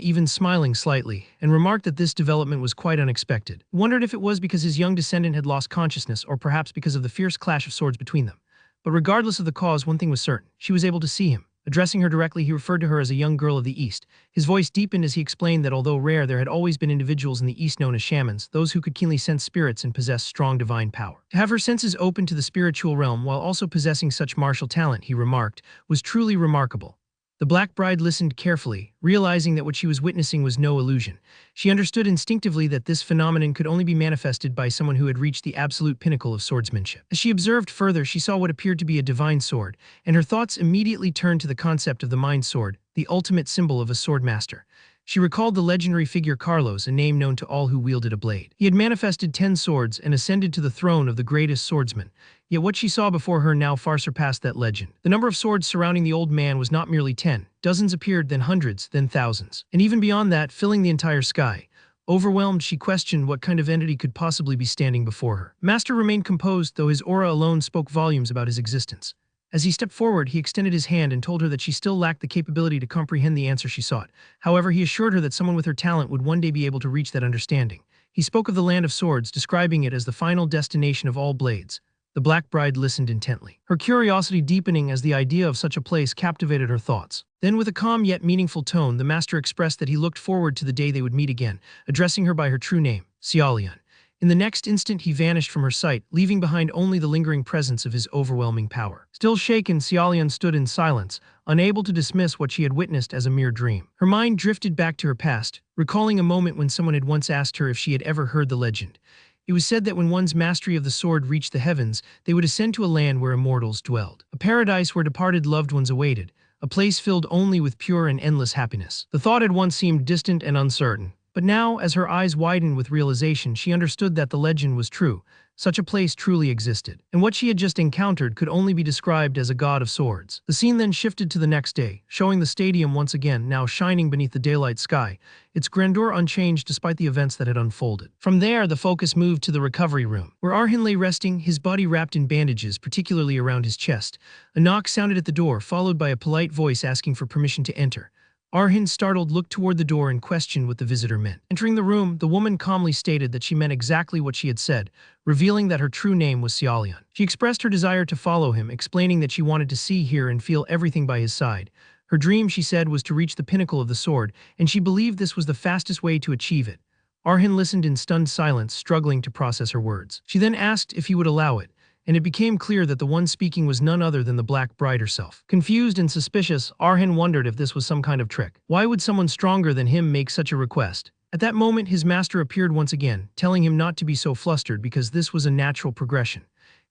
even smiling slightly, and remarked that this development was quite unexpected. He wondered if it was because his young descendant had lost consciousness, or perhaps because of the fierce clash of swords between them. But regardless of the cause, one thing was certain: she was able to see him. Addressing her directly, he referred to her as a young girl of the East. His voice deepened as he explained that although rare, there had always been individuals in the East known as shamans, those who could keenly sense spirits and possess strong divine power. To have her senses open to the spiritual realm while also possessing such martial talent, he remarked, was truly remarkable. The Black Bride listened carefully, realizing that what she was witnessing was no illusion. She understood instinctively that this phenomenon could only be manifested by someone who had reached the absolute pinnacle of swordsmanship. As she observed further, she saw what appeared to be a divine sword, and her thoughts immediately turned to the concept of the mind sword, the ultimate symbol of a swordmaster. She recalled the legendary figure Carlos, a name known to all who wielded a blade. He had manifested 10 swords and ascended to the throne of the greatest swordsman. Yet what she saw before her now far surpassed that legend. The number of swords surrounding the old man was not merely 10. Dozens appeared, then hundreds, then thousands. And even beyond that, filling the entire sky. Overwhelmed, she questioned what kind of entity could possibly be standing before her. Master remained composed, though his aura alone spoke volumes about his existence. As he stepped forward, he extended his hand and told her that she still lacked the capability to comprehend the answer she sought. However, he assured her that someone with her talent would one day be able to reach that understanding. He spoke of the Land of Swords, describing it as the final destination of all blades. The Black Bride listened intently, her curiosity deepening as the idea of such a place captivated her thoughts. Then, with a calm yet meaningful tone, the master expressed that he looked forward to the day they would meet again, addressing her by her true name, Xiaolian. In the next instant, he vanished from her sight, leaving behind only the lingering presence of his overwhelming power. Still shaken, Xiaolian stood in silence, unable to dismiss what she had witnessed as a mere dream. Her mind drifted back to her past, recalling a moment when someone had once asked her if she had ever heard the legend. It was said that when one's mastery of the sword reached the heavens, they would ascend to a land where immortals dwelled. A paradise where departed loved ones awaited, a place filled only with pure and endless happiness. The thought had once seemed distant and uncertain. But now, as her eyes widened with realization, she understood that the legend was true. Such a place truly existed. And what she had just encountered could only be described as a god of swords. The scene then shifted to the next day, showing the stadium once again, now shining beneath the daylight sky, its grandeur unchanged despite the events that had unfolded. From there, the focus moved to the recovery room, where Arhin lay resting, his body wrapped in bandages, particularly around his chest. A knock sounded at the door, followed by a polite voice asking for permission to enter. Arhin, startled, looked toward the door and questioned what the visitor meant. Entering the room, the woman calmly stated that she meant exactly what she had said, revealing that her true name was Xiaolian. She expressed her desire to follow him, explaining that she wanted to see, hear, and feel everything by his side. Her dream, she said, was to reach the pinnacle of the sword, and she believed this was the fastest way to achieve it. Arhin listened in stunned silence, struggling to process her words. She then asked if he would allow it, and it became clear that the one speaking was none other than the Black Bride herself. Confused and suspicious, Arhin wondered if this was some kind of trick. Why would someone stronger than him make such a request? At that moment, his master appeared once again, telling him not to be so flustered because this was a natural progression.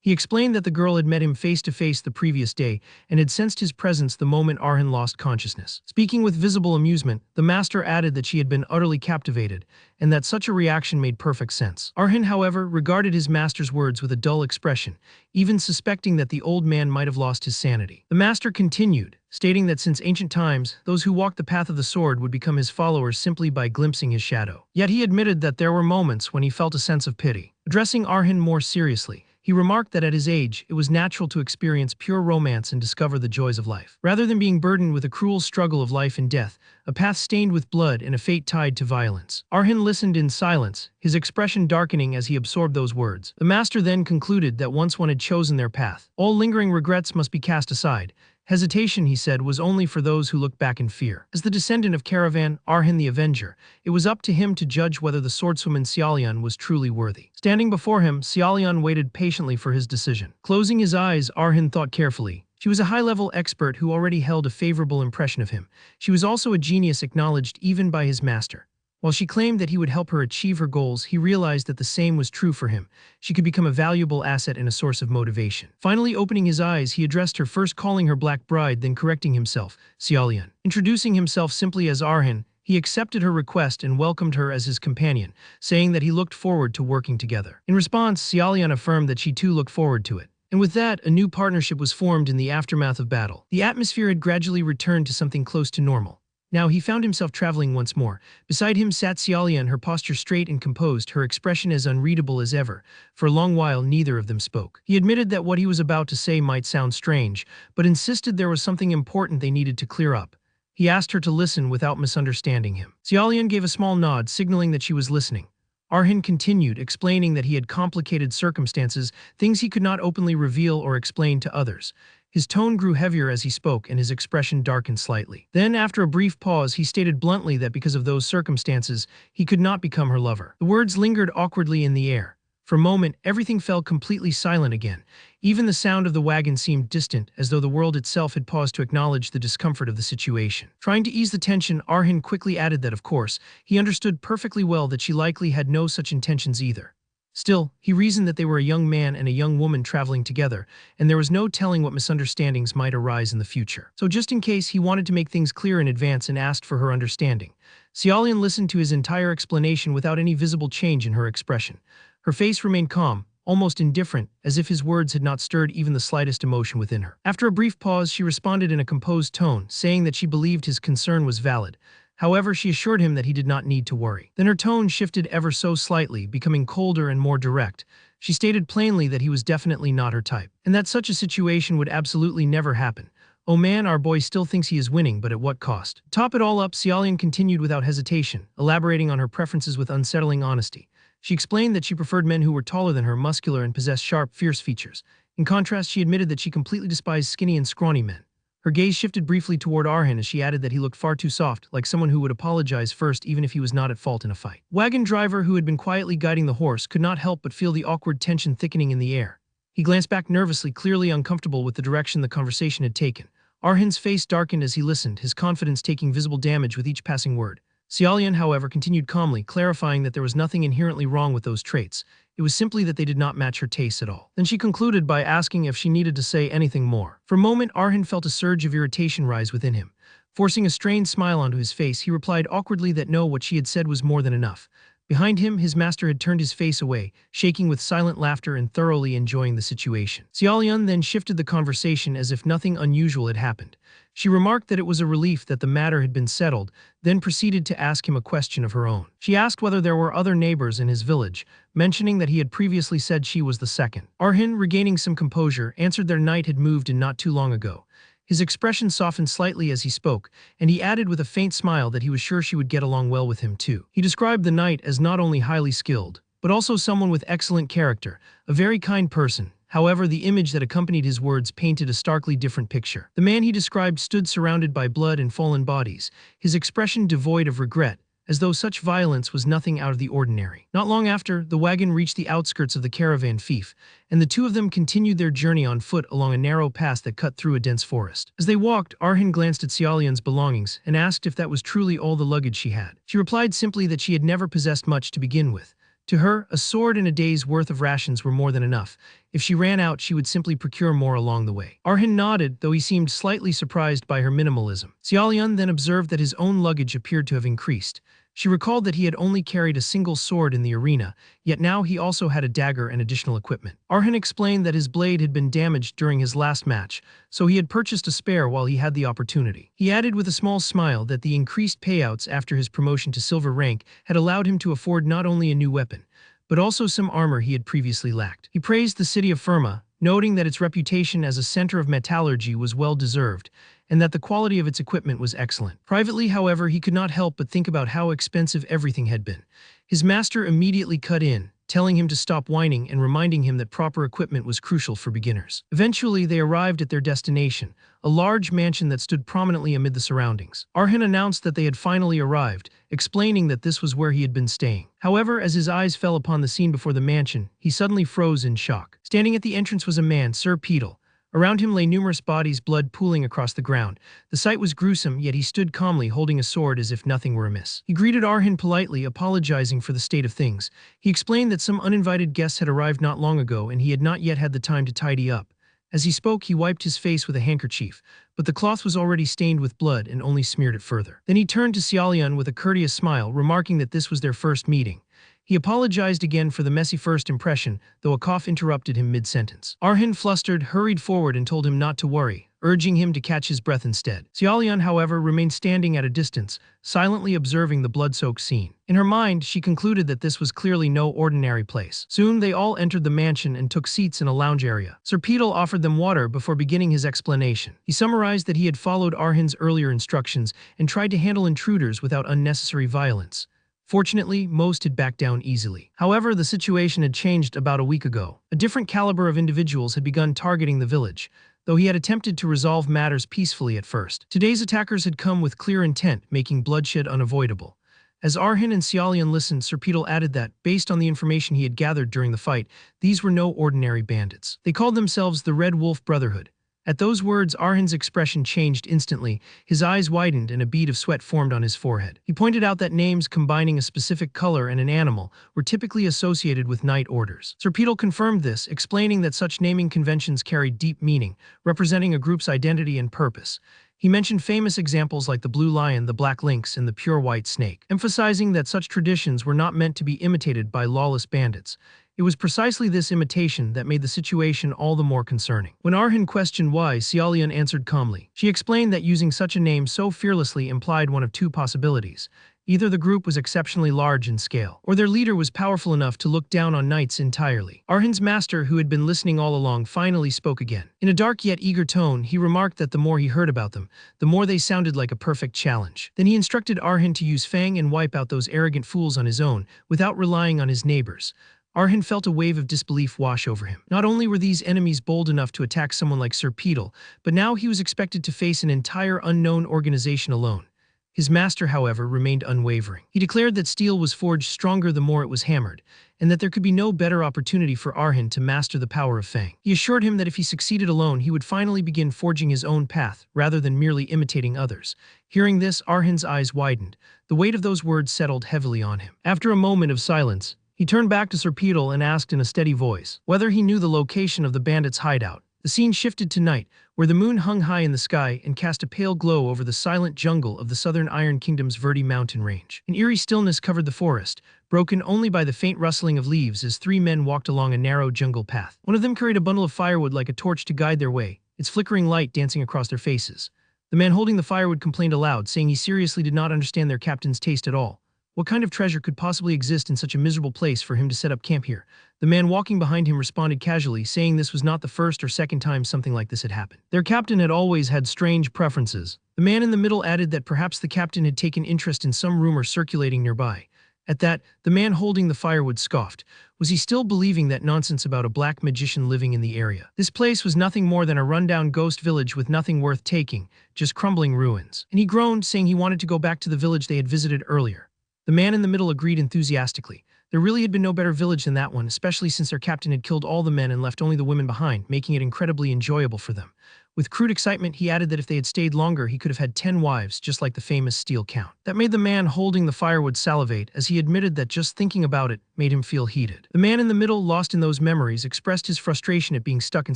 He explained that the girl had met him face to face the previous day and had sensed his presence the moment Arhin lost consciousness. Speaking with visible amusement, the master added that she had been utterly captivated and that such a reaction made perfect sense. Arhin, however, regarded his master's words with a dull expression, even suspecting that the old man might have lost his sanity. The master continued, stating that since ancient times, those who walked the path of the sword would become his followers simply by glimpsing his shadow. Yet he admitted that there were moments when he felt a sense of pity. Addressing Arhin more seriously, he remarked that at his age, it was natural to experience pure romance and discover the joys of life. Rather than being burdened with a cruel struggle of life and death, a path stained with blood and a fate tied to violence. Arhin listened in silence, his expression darkening as he absorbed those words. The master then concluded that once one had chosen their path, all lingering regrets must be cast aside. Hesitation, he said, was only for those who looked back in fear. As the descendant of Caravan, Arhin the Avenger, it was up to him to judge whether the swordswoman Xiaolian was truly worthy. Standing before him, Xiaolian waited patiently for his decision. Closing his eyes, Arhin thought carefully. She was a high-level expert who already held a favorable impression of him. She was also a genius acknowledged even by his master. While she claimed that he would help her achieve her goals, he realized that the same was true for him. She could become a valuable asset and a source of motivation. Finally opening his eyes, he addressed her, first calling her Black Bride, then correcting himself, Xiaolian. Introducing himself simply as Arhin, he accepted her request and welcomed her as his companion, saying that he looked forward to working together. In response, Xiaolian affirmed that she too looked forward to it. And with that, a new partnership was formed in the aftermath of battle. The atmosphere had gradually returned to something close to normal. Now he found himself traveling once more. Beside him sat Xiaolian, her posture straight and composed, her expression as unreadable as ever. For a long while, neither of them spoke. He admitted that what he was about to say might sound strange, but insisted there was something important they needed to clear up. He asked her to listen without misunderstanding him. Xiaolian gave a small nod, signaling that she was listening. Arhin continued, explaining that he had complicated circumstances, things he could not openly reveal or explain to others. His tone grew heavier as he spoke, and his expression darkened slightly. Then, after a brief pause, he stated bluntly that because of those circumstances, he could not become her lover. The words lingered awkwardly in the air. For a moment, everything fell completely silent again. Even the sound of the wagon seemed distant, as though the world itself had paused to acknowledge the discomfort of the situation. Trying to ease the tension, Arhin quickly added that, of course, he understood perfectly well that she likely had no such intentions either. Still, he reasoned that they were a young man and a young woman traveling together, and there was no telling what misunderstandings might arise in the future. So just in case, he wanted to make things clear in advance and asked for her understanding. Xiaolian listened to his entire explanation without any visible change in her expression. Her face remained calm, almost indifferent, as if his words had not stirred even the slightest emotion within her. After a brief pause, she responded in a composed tone, saying that she believed his concern was valid. However, she assured him that he did not need to worry. Then her tone shifted ever so slightly, becoming colder and more direct. She stated plainly that he was definitely not her type, and that such a situation would absolutely never happen. Oh man, our boy still thinks he is winning, but at what cost? To top it all up, Xiaolian continued without hesitation, elaborating on her preferences with unsettling honesty. She explained that she preferred men who were taller than her, muscular, and possessed sharp, fierce features. In contrast, she admitted that she completely despised skinny and scrawny men. Her gaze shifted briefly toward Arhin as she added that he looked far too soft, like someone who would apologize first even if he was not at fault in a fight. Wagon driver, who had been quietly guiding the horse, could not help but feel the awkward tension thickening in the air. He glanced back nervously, clearly uncomfortable with the direction the conversation had taken. Arhin's face darkened as he listened, his confidence taking visible damage with each passing word. Xiaolian, however, continued calmly, clarifying that there was nothing inherently wrong with those traits. It was simply that they did not match her tastes at all. Then she concluded by asking if she needed to say anything more. For a moment, Arhin felt a surge of irritation rise within him. Forcing a strained smile onto his face, he replied awkwardly that no, what she had said was more than enough. Behind him, his master had turned his face away, shaking with silent laughter and thoroughly enjoying the situation. Xiaolian then shifted the conversation as if nothing unusual had happened. She remarked that it was a relief that the matter had been settled, then proceeded to ask him a question of her own. She asked whether there were other neighbors in his village, mentioning that he had previously said she was the second. Arhin, regaining some composure, answered their knight had moved in not too long ago. His expression softened slightly as he spoke, and he added with a faint smile that he was sure she would get along well with him too. He described the knight as not only highly skilled, but also someone with excellent character, a very kind person. However, the image that accompanied his words painted a starkly different picture. The man he described stood surrounded by blood and fallen bodies, his expression devoid of regret, as though such violence was nothing out of the ordinary. Not long after, the wagon reached the outskirts of the caravan fief, and the two of them continued their journey on foot along a narrow path that cut through a dense forest. As they walked, Arhin glanced at Xiaolian's belongings and asked if that was truly all the luggage she had. She replied simply that she had never possessed much to begin with. To her, a sword and a day's worth of rations were more than enough. If she ran out, she would simply procure more along the way. Arhin nodded, though he seemed slightly surprised by her minimalism. Xiaolian then observed that his own luggage appeared to have increased. She recalled that he had only carried a single sword in the arena, yet now he also had a dagger and additional equipment. Arhin explained that his blade had been damaged during his last match, so he had purchased a spare while he had the opportunity. He added with a small smile that the increased payouts after his promotion to silver rank had allowed him to afford not only a new weapon, but also some armor he had previously lacked. He praised the city of Firma, noting that its reputation as a center of metallurgy was well-deserved, and that the quality of its equipment was excellent. Privately, however, he could not help but think about how expensive everything had been. His master immediately cut in, telling him to stop whining and reminding him that proper equipment was crucial for beginners. Eventually, they arrived at their destination, a large mansion that stood prominently amid the surroundings. Arhin announced that they had finally arrived, explaining that this was where he had been staying. However, as his eyes fell upon the scene before the mansion, he suddenly froze in shock. Standing at the entrance was a man, Sir Petal. Around him lay numerous bodies, blood pooling across the ground. The sight was gruesome, yet he stood calmly, holding a sword as if nothing were amiss. He greeted Arhin politely, apologizing for the state of things. He explained that some uninvited guests had arrived not long ago and he had not yet had the time to tidy up. As he spoke, he wiped his face with a handkerchief, but the cloth was already stained with blood and only smeared it further. Then he turned to Xiaolian with a courteous smile, remarking that this was their first meeting. He apologized again for the messy first impression, though a cough interrupted him mid-sentence. Arhin, flustered, hurried forward and told him not to worry, urging him to catch his breath instead. Xiaolian, however, remained standing at a distance, silently observing the blood-soaked scene. In her mind, she concluded that this was clearly no ordinary place. Soon, they all entered the mansion and took seats in a lounge area. Sir Petal offered them water before beginning his explanation. He summarized that he had followed Arhin's earlier instructions and tried to handle intruders without unnecessary violence. Fortunately, most had backed down easily. However, the situation had changed about a week ago. A different caliber of individuals had begun targeting the village, though he had attempted to resolve matters peacefully at first. Today's attackers had come with clear intent, making bloodshed unavoidable. As Arhin and Xiaolian listened, Sir Petal added that, based on the information he had gathered during the fight, these were no ordinary bandits. They called themselves the Red Wolf Brotherhood, At those words, Arhan's expression changed instantly. His eyes widened and a bead of sweat formed on his forehead. He pointed out that names combining a specific color and an animal were typically associated with night orders. Serpedal confirmed this, explaining that such naming conventions carried deep meaning, representing a group's identity and purpose. He mentioned famous examples like the blue lion, the black lynx, and the pure white snake, emphasizing that such traditions were not meant to be imitated by lawless bandits. It was precisely this imitation that made the situation all the more concerning. When Arhan questioned why, Xiaolian answered calmly. She explained that using such a name so fearlessly implied one of two possibilities. Either the group was exceptionally large in scale, or their leader was powerful enough to look down on knights entirely. Arhan's master, who had been listening all along, finally spoke again. In a dark yet eager tone, he remarked that the more he heard about them, the more they sounded like a perfect challenge. Then he instructed Arhan to use Fang and wipe out those arrogant fools on his own, without relying on his neighbors. Arhan felt a wave of disbelief wash over him. Not only were these enemies bold enough to attack someone like Sir Petal, but now he was expected to face an entire unknown organization alone. His master, however, remained unwavering. He declared that steel was forged stronger the more it was hammered, and that there could be no better opportunity for Arhan to master the power of Fang. He assured him that if he succeeded alone, he would finally begin forging his own path, rather than merely imitating others. Hearing this, Arhan's eyes widened. The weight of those words settled heavily on him. After a moment of silence, he turned back to Sir Petal and asked in a steady voice whether he knew the location of the bandits' hideout. The scene shifted to night, where the moon hung high in the sky and cast a pale glow over the silent jungle of the southern Iron Kingdom's Verde mountain range. An eerie stillness covered the forest, broken only by the faint rustling of leaves as three men walked along a narrow jungle path. One of them carried a bundle of firewood like a torch to guide their way, its flickering light dancing across their faces. The man holding the firewood complained aloud, saying he seriously did not understand their captain's taste at all. What kind of treasure could possibly exist in such a miserable place for him to set up camp here? The man walking behind him responded casually, saying this was not the first or second time something like this had happened. Their captain had always had strange preferences. The man in the middle added that perhaps the captain had taken interest in some rumor circulating nearby. At that, the man holding the firewood scoffed. Was he still believing that nonsense about a black magician living in the area? This place was nothing more than a rundown ghost village with nothing worth taking, just crumbling ruins. And he groaned, saying he wanted to go back to the village they had visited earlier. The man in the middle agreed enthusiastically. There really had been no better village than that one, especially since their captain had killed all the men and left only the women behind, making it incredibly enjoyable for them. With crude excitement, he added that if they had stayed longer, he could have had 10 wives, just like the famous Steel Count. That made the man holding the firewood salivate, as he admitted that just thinking about it made him feel heated. The man in the middle, lost in those memories, expressed his frustration at being stuck in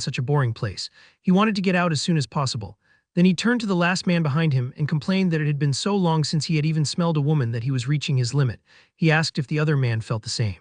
such a boring place. He wanted to get out as soon as possible. Then he turned to the last man behind him and complained that it had been so long since he had even smelled a woman that he was reaching his limit. He asked if the other man felt the same.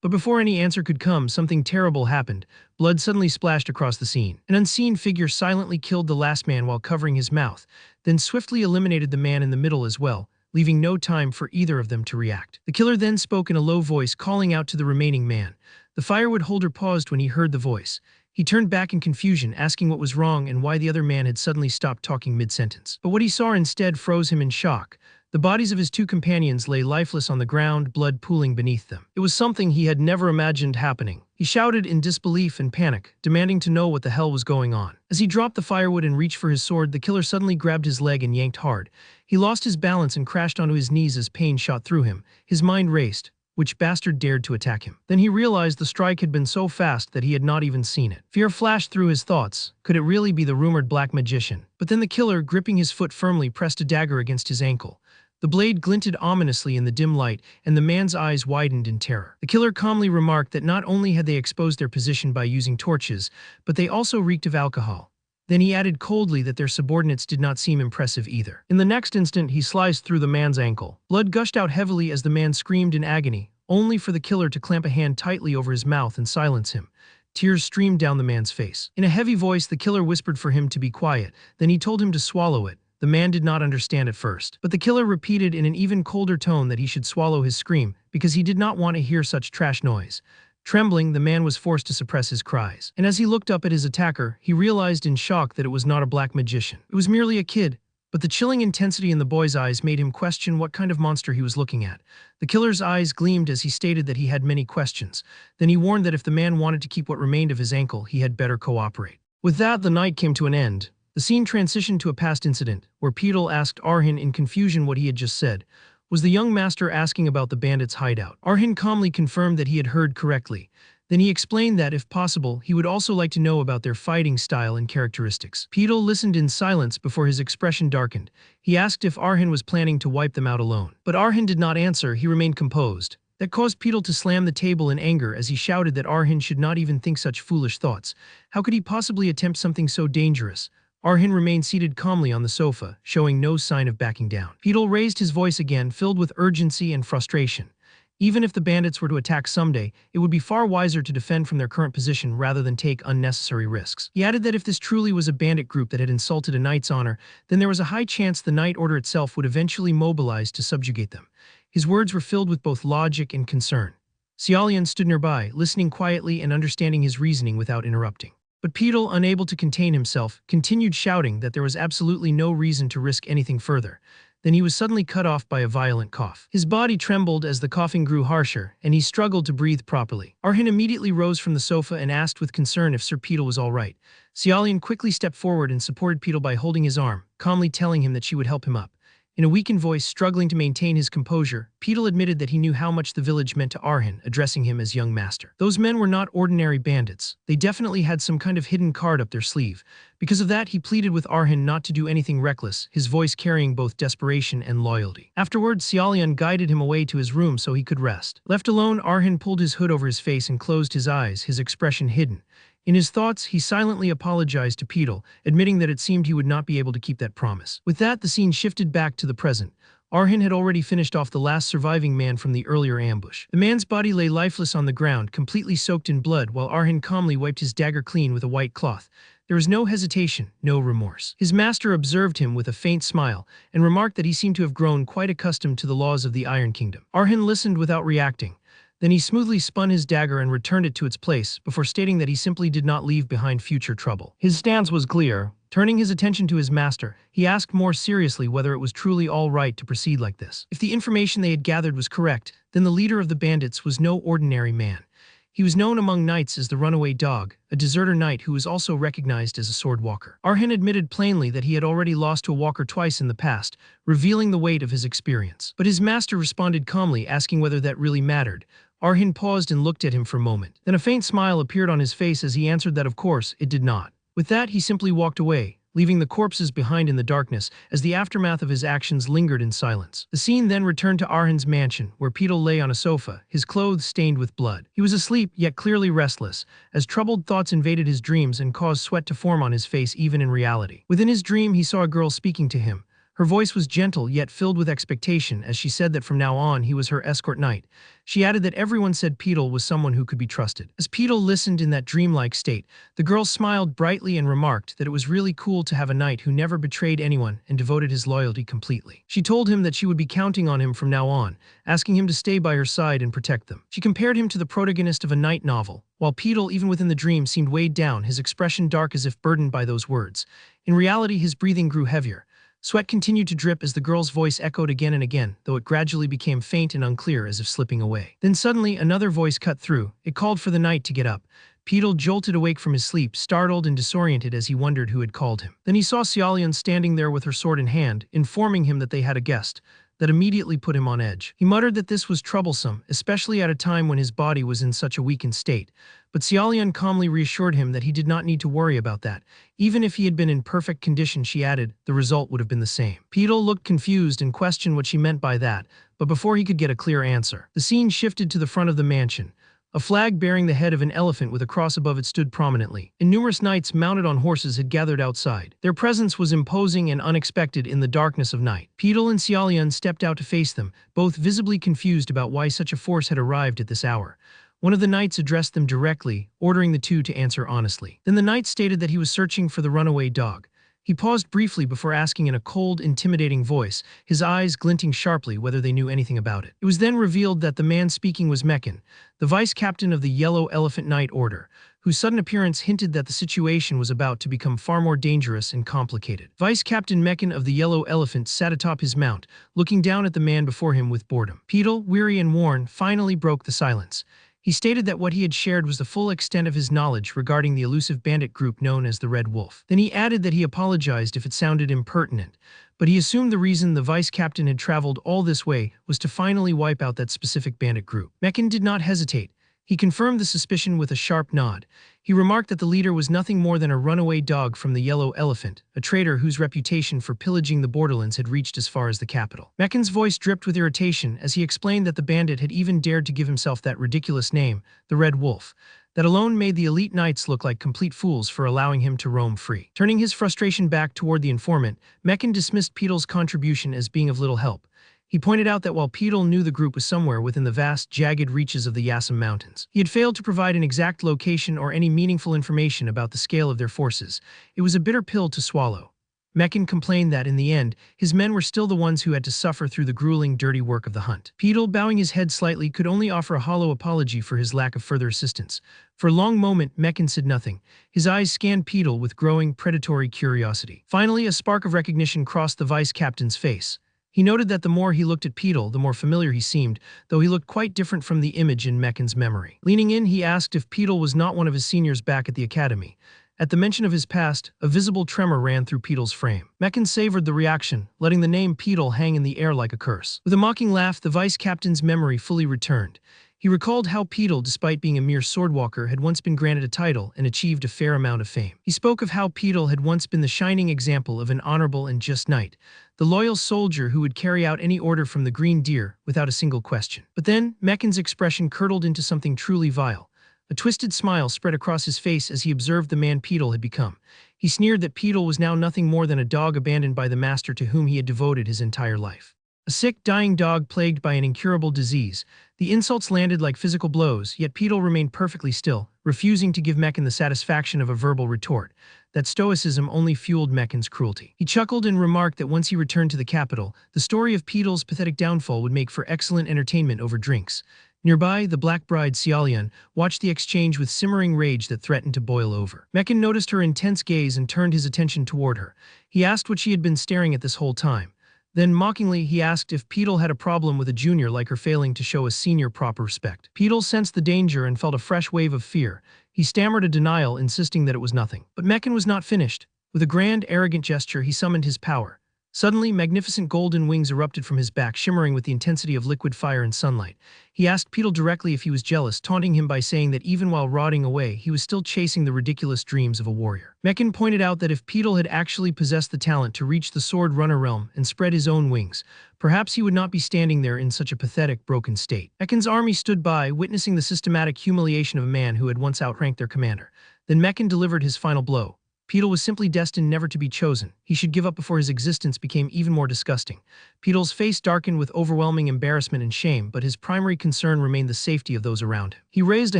But before any answer could come, something terrible happened. Blood suddenly splashed across the scene. An unseen figure silently killed the last man while covering his mouth, then swiftly eliminated the man in the middle as well, leaving no time for either of them to react. The killer then spoke in a low voice, calling out to the remaining man. The firewood holder paused when he heard the voice. He turned back in confusion, asking what was wrong and why the other man had suddenly stopped talking mid-sentence. But what he saw instead froze him in shock. The bodies of his two companions lay lifeless on the ground, blood pooling beneath them. It was something he had never imagined happening. He shouted in disbelief and panic, demanding to know what the hell was going on. As he dropped the firewood and reached for his sword, the killer suddenly grabbed his leg and yanked hard. He lost his balance and crashed onto his knees as pain shot through him. His mind raced. Which bastard dared to attack him? Then he realized the strike had been so fast that he had not even seen it. Fear flashed through his thoughts. Could it really be the rumored black magician? But then the killer, gripping his foot firmly, pressed a dagger against his ankle. The blade glinted ominously in the dim light, and the man's eyes widened in terror. The killer calmly remarked that not only had they exposed their position by using torches, but they also reeked of alcohol. Then he added coldly that their subordinates did not seem impressive either. In the next instant, he sliced through the man's ankle. Blood gushed out heavily as the man screamed in agony, only for the killer to clamp a hand tightly over his mouth and silence him. Tears streamed down the man's face. In a heavy voice, the killer whispered for him to be quiet. Then he told him to swallow it. The man did not understand at first, but the killer repeated in an even colder tone that he should swallow his scream because he did not want to hear such trash noise. Trembling, the man was forced to suppress his cries. And as he looked up at his attacker, he realized in shock that it was not a black magician. It was merely a kid, but the chilling intensity in the boy's eyes made him question what kind of monster he was looking at. The killer's eyes gleamed as he stated that he had many questions. Then he warned that if the man wanted to keep what remained of his ankle, he had better cooperate. With that, the night came to an end. The scene transitioned to a past incident, where Petal asked Arhan in confusion what he had just said. Was the young master asking about the bandits' hideout? Arhan calmly confirmed that he had heard correctly. Then he explained that, if possible, he would also like to know about their fighting style and characteristics. Petal listened in silence before his expression darkened. He asked if Arhin was planning to wipe them out alone. But Arhin did not answer, he remained composed. That caused Petal to slam the table in anger as he shouted that Arhin should not even think such foolish thoughts. How could he possibly attempt something so dangerous? Arhin remained seated calmly on the sofa, showing no sign of backing down. Petal raised his voice again, filled with urgency and frustration. Even if the bandits were to attack someday, it would be far wiser to defend from their current position rather than take unnecessary risks. He added that if this truly was a bandit group that had insulted a knight's honor, then there was a high chance the Knight Order itself would eventually mobilize to subjugate them. His words were filled with both logic and concern. Xiaolian stood nearby, listening quietly and understanding his reasoning without interrupting. But Petal, unable to contain himself, continued shouting that there was absolutely no reason to risk anything further. Then he was suddenly cut off by a violent cough. His body trembled as the coughing grew harsher, and he struggled to breathe properly. Arhin immediately rose from the sofa and asked with concern if Sir Petal was all right. Xiaolian quickly stepped forward and supported Petal by holding his arm, calmly telling him that she would help him up. In a weakened voice, struggling to maintain his composure, Petal admitted that he knew how much the village meant to Arhin, addressing him as young master. Those men were not ordinary bandits. They definitely had some kind of hidden card up their sleeve. Because of that, he pleaded with Arhin not to do anything reckless, his voice carrying both desperation and loyalty. Afterwards, Xiaolian guided him away to his room so he could rest. Left alone, Arhin pulled his hood over his face and closed his eyes, his expression hidden. In his thoughts, he silently apologized to Petal, admitting that it seemed he would not be able to keep that promise. With that, the scene shifted back to the present. Arhin had already finished off the last surviving man from the earlier ambush. The man's body lay lifeless on the ground, completely soaked in blood, while Arhin calmly wiped his dagger clean with a white cloth. There was no hesitation, no remorse. His master observed him with a faint smile and remarked that he seemed to have grown quite accustomed to the laws of the Iron Kingdom. Arhin listened without reacting. Then he smoothly spun his dagger and returned it to its place, before stating that he simply did not leave behind future trouble. His stance was clear. Turning his attention to his master, he asked more seriously whether it was truly all right to proceed like this. If the information they had gathered was correct, then the leader of the bandits was no ordinary man. He was known among knights as the Runaway Dog, a deserter knight who was also recognized as a sword walker. Arhin admitted plainly that he had already lost to a walker twice in the past, revealing the weight of his experience. But his master responded calmly, asking whether that really mattered. Arhin paused and looked at him for a moment. Then a faint smile appeared on his face as he answered that of course, it did not. With that, he simply walked away, leaving the corpses behind in the darkness as the aftermath of his actions lingered in silence. The scene then returned to Arhin's mansion, where Petal lay on a sofa, his clothes stained with blood. He was asleep, yet clearly restless, as troubled thoughts invaded his dreams and caused sweat to form on his face even in reality. Within his dream, he saw a girl speaking to him. Her voice was gentle yet filled with expectation as she said that from now on he was her escort knight. She added that everyone said Petal was someone who could be trusted. As Petal listened in that dreamlike state, the girl smiled brightly and remarked that it was really cool to have a knight who never betrayed anyone and devoted his loyalty completely. She told him that she would be counting on him from now on, asking him to stay by her side and protect them. She compared him to the protagonist of a knight novel. While Petal, even within the dream, seemed weighed down, his expression dark as if burdened by those words. In reality, his breathing grew heavier. Sweat continued to drip as the girl's voice echoed again and again, though it gradually became faint and unclear as if slipping away. Then suddenly, another voice cut through. It called for the knight to get up. Petal jolted awake from his sleep, startled and disoriented as he wondered who had called him. Then he saw Xiaolian standing there with her sword in hand, informing him that they had a guest. That immediately put him on edge. He muttered that this was troublesome, especially at a time when his body was in such a weakened state. But Xiaolian calmly reassured him that he did not need to worry about that. Even if he had been in perfect condition, she added, the result would have been the same. Petal looked confused and questioned what she meant by that, but before he could get a clear answer, the scene shifted to the front of the mansion. A flag bearing the head of an elephant with a cross above it stood prominently, and numerous knights mounted on horses had gathered outside. Their presence was imposing and unexpected in the darkness of night. Petal and Xiaolian stepped out to face them, both visibly confused about why such a force had arrived at this hour. One of the knights addressed them directly, ordering the two to answer honestly. Then the knight stated that he was searching for the runaway dog. He paused briefly before asking in a cold, intimidating voice, his eyes glinting sharply whether they knew anything about it. It was then revealed that the man speaking was Mekan, the vice-captain of the Yellow Elephant Knight Order, whose sudden appearance hinted that the situation was about to become far more dangerous and complicated. Vice-Captain Mekan of the Yellow Elephant sat atop his mount, looking down at the man before him with boredom. Petal, weary and worn, finally broke the silence. He stated that what he had shared was the full extent of his knowledge regarding the elusive bandit group known as the Red Wolf. Then he added that he apologized if it sounded impertinent, but he assumed the reason the vice-captain had traveled all this way was to finally wipe out that specific bandit group. Mekan did not hesitate. He confirmed the suspicion with a sharp nod. He remarked that the leader was nothing more than a runaway dog from the Yellow Elephant, a traitor whose reputation for pillaging the borderlands had reached as far as the capital. Meccan's voice dripped with irritation as he explained that the bandit had even dared to give himself that ridiculous name, the Red Wolf. That alone made the elite knights look like complete fools for allowing him to roam free. Turning his frustration back toward the informant, Meccan dismissed Petal's contribution as being of little help. He pointed out that while Petal knew the group was somewhere within the vast, jagged reaches of the Yassam Mountains, he had failed to provide an exact location or any meaningful information about the scale of their forces. It was a bitter pill to swallow. Meccan complained that, in the end, his men were still the ones who had to suffer through the grueling, dirty work of the hunt. Petal, bowing his head slightly, could only offer a hollow apology for his lack of further assistance. For a long moment, Meccan said nothing. His eyes scanned Petal with growing, predatory curiosity. Finally, a spark of recognition crossed the vice-captain's face. He noted that the more he looked at Petal, the more familiar he seemed, though he looked quite different from the image in Meccan's memory. Leaning in, he asked if Petal was not one of his seniors back at the academy. At the mention of his past, a visible tremor ran through Petal's frame. Meccan savored the reaction, letting the name Petal hang in the air like a curse. With a mocking laugh, the vice-captain's memory fully returned. He recalled how Petal, despite being a mere swordwalker, had once been granted a title and achieved a fair amount of fame. He spoke of how Petal had once been the shining example of an honorable and just knight, the loyal soldier who would carry out any order from the Green Deer without a single question. But then, Meccan's expression curdled into something truly vile. A twisted smile spread across his face as he observed the man Petal had become. He sneered that Petal was now nothing more than a dog abandoned by the master to whom he had devoted his entire life. A sick, dying dog plagued by an incurable disease. The insults landed like physical blows, yet Petal remained perfectly still, refusing to give Meccan the satisfaction of a verbal retort. That stoicism only fueled Meccan's cruelty. He chuckled and remarked that once he returned to the capital, the story of Petal's pathetic downfall would make for excellent entertainment over drinks. Nearby, the black bride Xiaolian watched the exchange with simmering rage that threatened to boil over. Meccan noticed her intense gaze and turned his attention toward her. He asked what she had been staring at this whole time. Then, mockingly, he asked if Petal had a problem with a junior like her failing to show a senior proper respect. Petal sensed the danger and felt a fresh wave of fear. He stammered a denial, insisting that it was nothing. But Meccan was not finished. With a grand, arrogant gesture, he summoned his power. Suddenly, magnificent golden wings erupted from his back, shimmering with the intensity of liquid fire and sunlight. He asked Petal directly if he was jealous, taunting him by saying that even while rotting away, he was still chasing the ridiculous dreams of a warrior. Meccan pointed out that if Petal had actually possessed the talent to reach the Sword Runner realm and spread his own wings, perhaps he would not be standing there in such a pathetic, broken state. Meccan's army stood by, witnessing the systematic humiliation of a man who had once outranked their commander. Then Meccan delivered his final blow. Petal was simply destined never to be chosen. He should give up before his existence became even more disgusting. Petal's face darkened with overwhelming embarrassment and shame, but his primary concern remained the safety of those around him. He raised a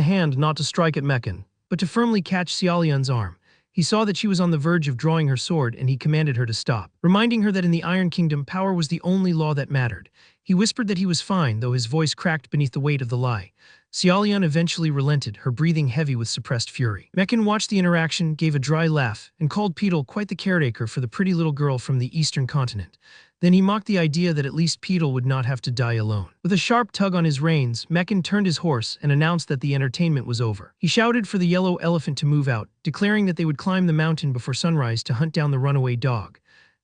hand not to strike at Meccan, but to firmly catch Xiaolian's arm. He saw that she was on the verge of drawing her sword, and he commanded her to stop, reminding her that in the Iron Kingdom, power was the only law that mattered. He whispered that he was fine, though his voice cracked beneath the weight of the lie. Xiaolian eventually relented, her breathing heavy with suppressed fury. Meccan watched the interaction, gave a dry laugh, and called Petal quite the caretaker for the pretty little girl from the eastern continent. Then he mocked the idea that at least Petal would not have to die alone. With a sharp tug on his reins, Meccan turned his horse and announced that the entertainment was over. He shouted for the Yellow Elephant to move out, declaring that they would climb the mountain before sunrise to hunt down the runaway dog.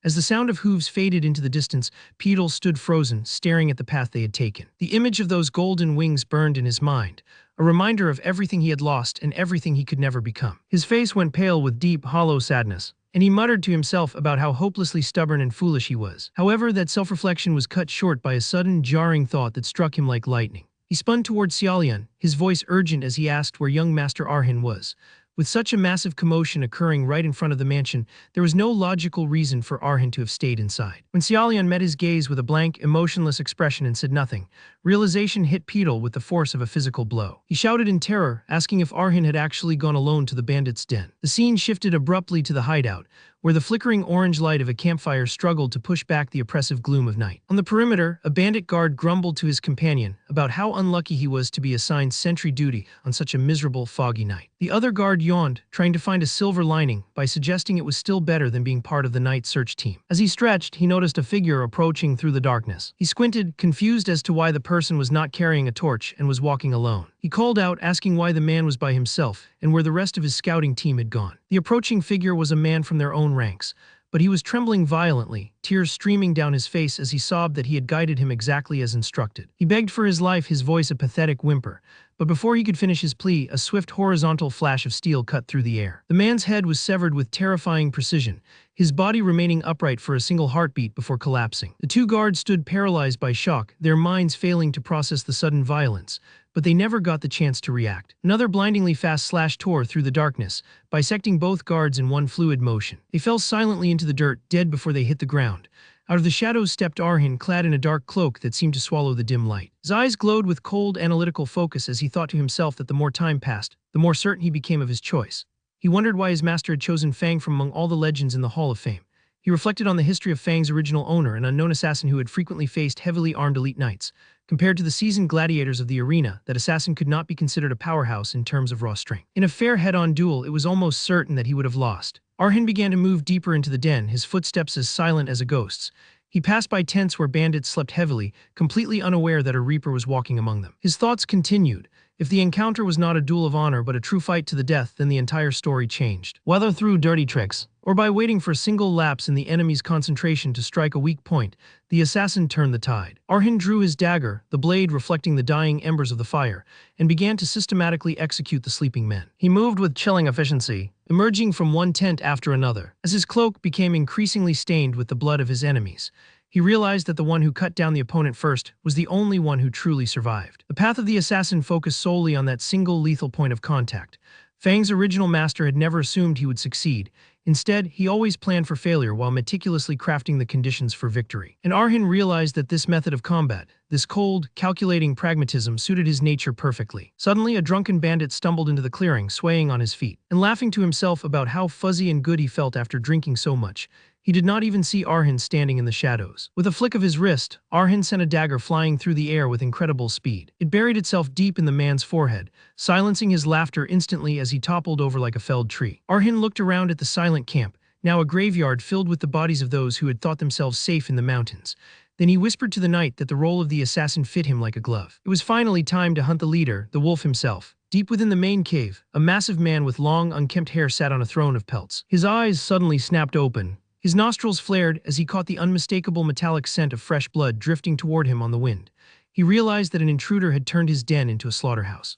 As the sound of hooves faded into the distance, Petal stood frozen, staring at the path they had taken. The image of those golden wings burned in his mind, a reminder of everything he had lost and everything he could never become. His face went pale with deep, hollow sadness, and he muttered to himself about how hopelessly stubborn and foolish he was. However, that self-reflection was cut short by a sudden, jarring thought that struck him like lightning. He spun toward Xiaolian, his voice urgent as he asked where young Master Arhin was. With such a massive commotion occurring right in front of the mansion, there was no logical reason for Arhin to have stayed inside. When Xiaolian met his gaze with a blank, emotionless expression and said nothing, realization hit Petal with the force of a physical blow. He shouted in terror, asking if Arhin had actually gone alone to the bandits' den. The scene shifted abruptly to the hideout, where the flickering orange light of a campfire struggled to push back the oppressive gloom of night. On the perimeter, a bandit guard grumbled to his companion about how unlucky he was to be assigned sentry duty on such a miserable, foggy night. The other guard yawned, trying to find a silver lining by suggesting it was still better than being part of the night search team. As he stretched, he noticed a figure approaching through the darkness. He squinted, confused as to why the person was not carrying a torch and was walking alone. He called out, asking why the man was by himself and where the rest of his scouting team had gone. The approaching figure was a man from their own ranks, but he was trembling violently, tears streaming down his face as he sobbed that he had guided him exactly as instructed. He begged for his life, his voice a pathetic whimper, But before he could finish his plea, a swift horizontal flash of steel cut through the air. The man's head was severed with terrifying precision, his body remaining upright for a single heartbeat before collapsing. The two guards stood paralyzed by shock, their minds failing to process the sudden violence, but they never got the chance to react. Another blindingly fast slash tore through the darkness, bisecting both guards in one fluid motion. They fell silently into the dirt, dead before they hit the ground. Out of the shadows stepped Arhin, clad in a dark cloak that seemed to swallow the dim light. His eyes glowed with cold, analytical focus as he thought to himself that the more time passed, the more certain he became of his choice. He wondered why his master had chosen Fang from among all the legends in the Hall of Fame. He reflected on the history of Fang's original owner, an unknown assassin who had frequently faced heavily armed elite knights. Compared to the seasoned gladiators of the arena, that assassin could not be considered a powerhouse in terms of raw strength. In a fair head-on duel, it was almost certain that he would have lost. Arhin began to move deeper into the den, his footsteps as silent as a ghost's. He passed by tents where bandits slept heavily, completely unaware that a reaper was walking among them. His thoughts continued. If the encounter was not a duel of honor but a true fight to the death, then the entire story changed. Whether through dirty tricks, or by waiting for a single lapse in the enemy's concentration to strike a weak point, the assassin turned the tide. Arhin drew his dagger, the blade reflecting the dying embers of the fire, and began to systematically execute the sleeping men. He moved with chilling efficiency, emerging from one tent after another. As his cloak became increasingly stained with the blood of his enemies, he realized that the one who cut down the opponent first was the only one who truly survived. The path of the assassin focused solely on that single lethal point of contact. Fang's original master had never assumed he would succeed. Instead, he always planned for failure while meticulously crafting the conditions for victory. And Arhin realized that this method of combat, this cold, calculating pragmatism, suited his nature perfectly. Suddenly, a drunken bandit stumbled into the clearing, swaying on his feet, and laughing to himself about how fuzzy and good he felt after drinking so much. He did not even see Arhin standing in the shadows. With a flick of his wrist, Arhin sent a dagger flying through the air with incredible speed. It buried itself deep in the man's forehead, silencing his laughter instantly as he toppled over like a felled tree. Arhin looked around at the silent camp, now a graveyard filled with the bodies of those who had thought themselves safe in the mountains. Then he whispered to the knight that the role of the assassin fit him like a glove. It was finally time to hunt the leader, the wolf himself. Deep within the main cave, a massive man with long, unkempt hair sat on a throne of pelts. His eyes suddenly snapped open. His nostrils flared as he caught the unmistakable metallic scent of fresh blood drifting toward him on the wind. He realized that an intruder had turned his den into a slaughterhouse.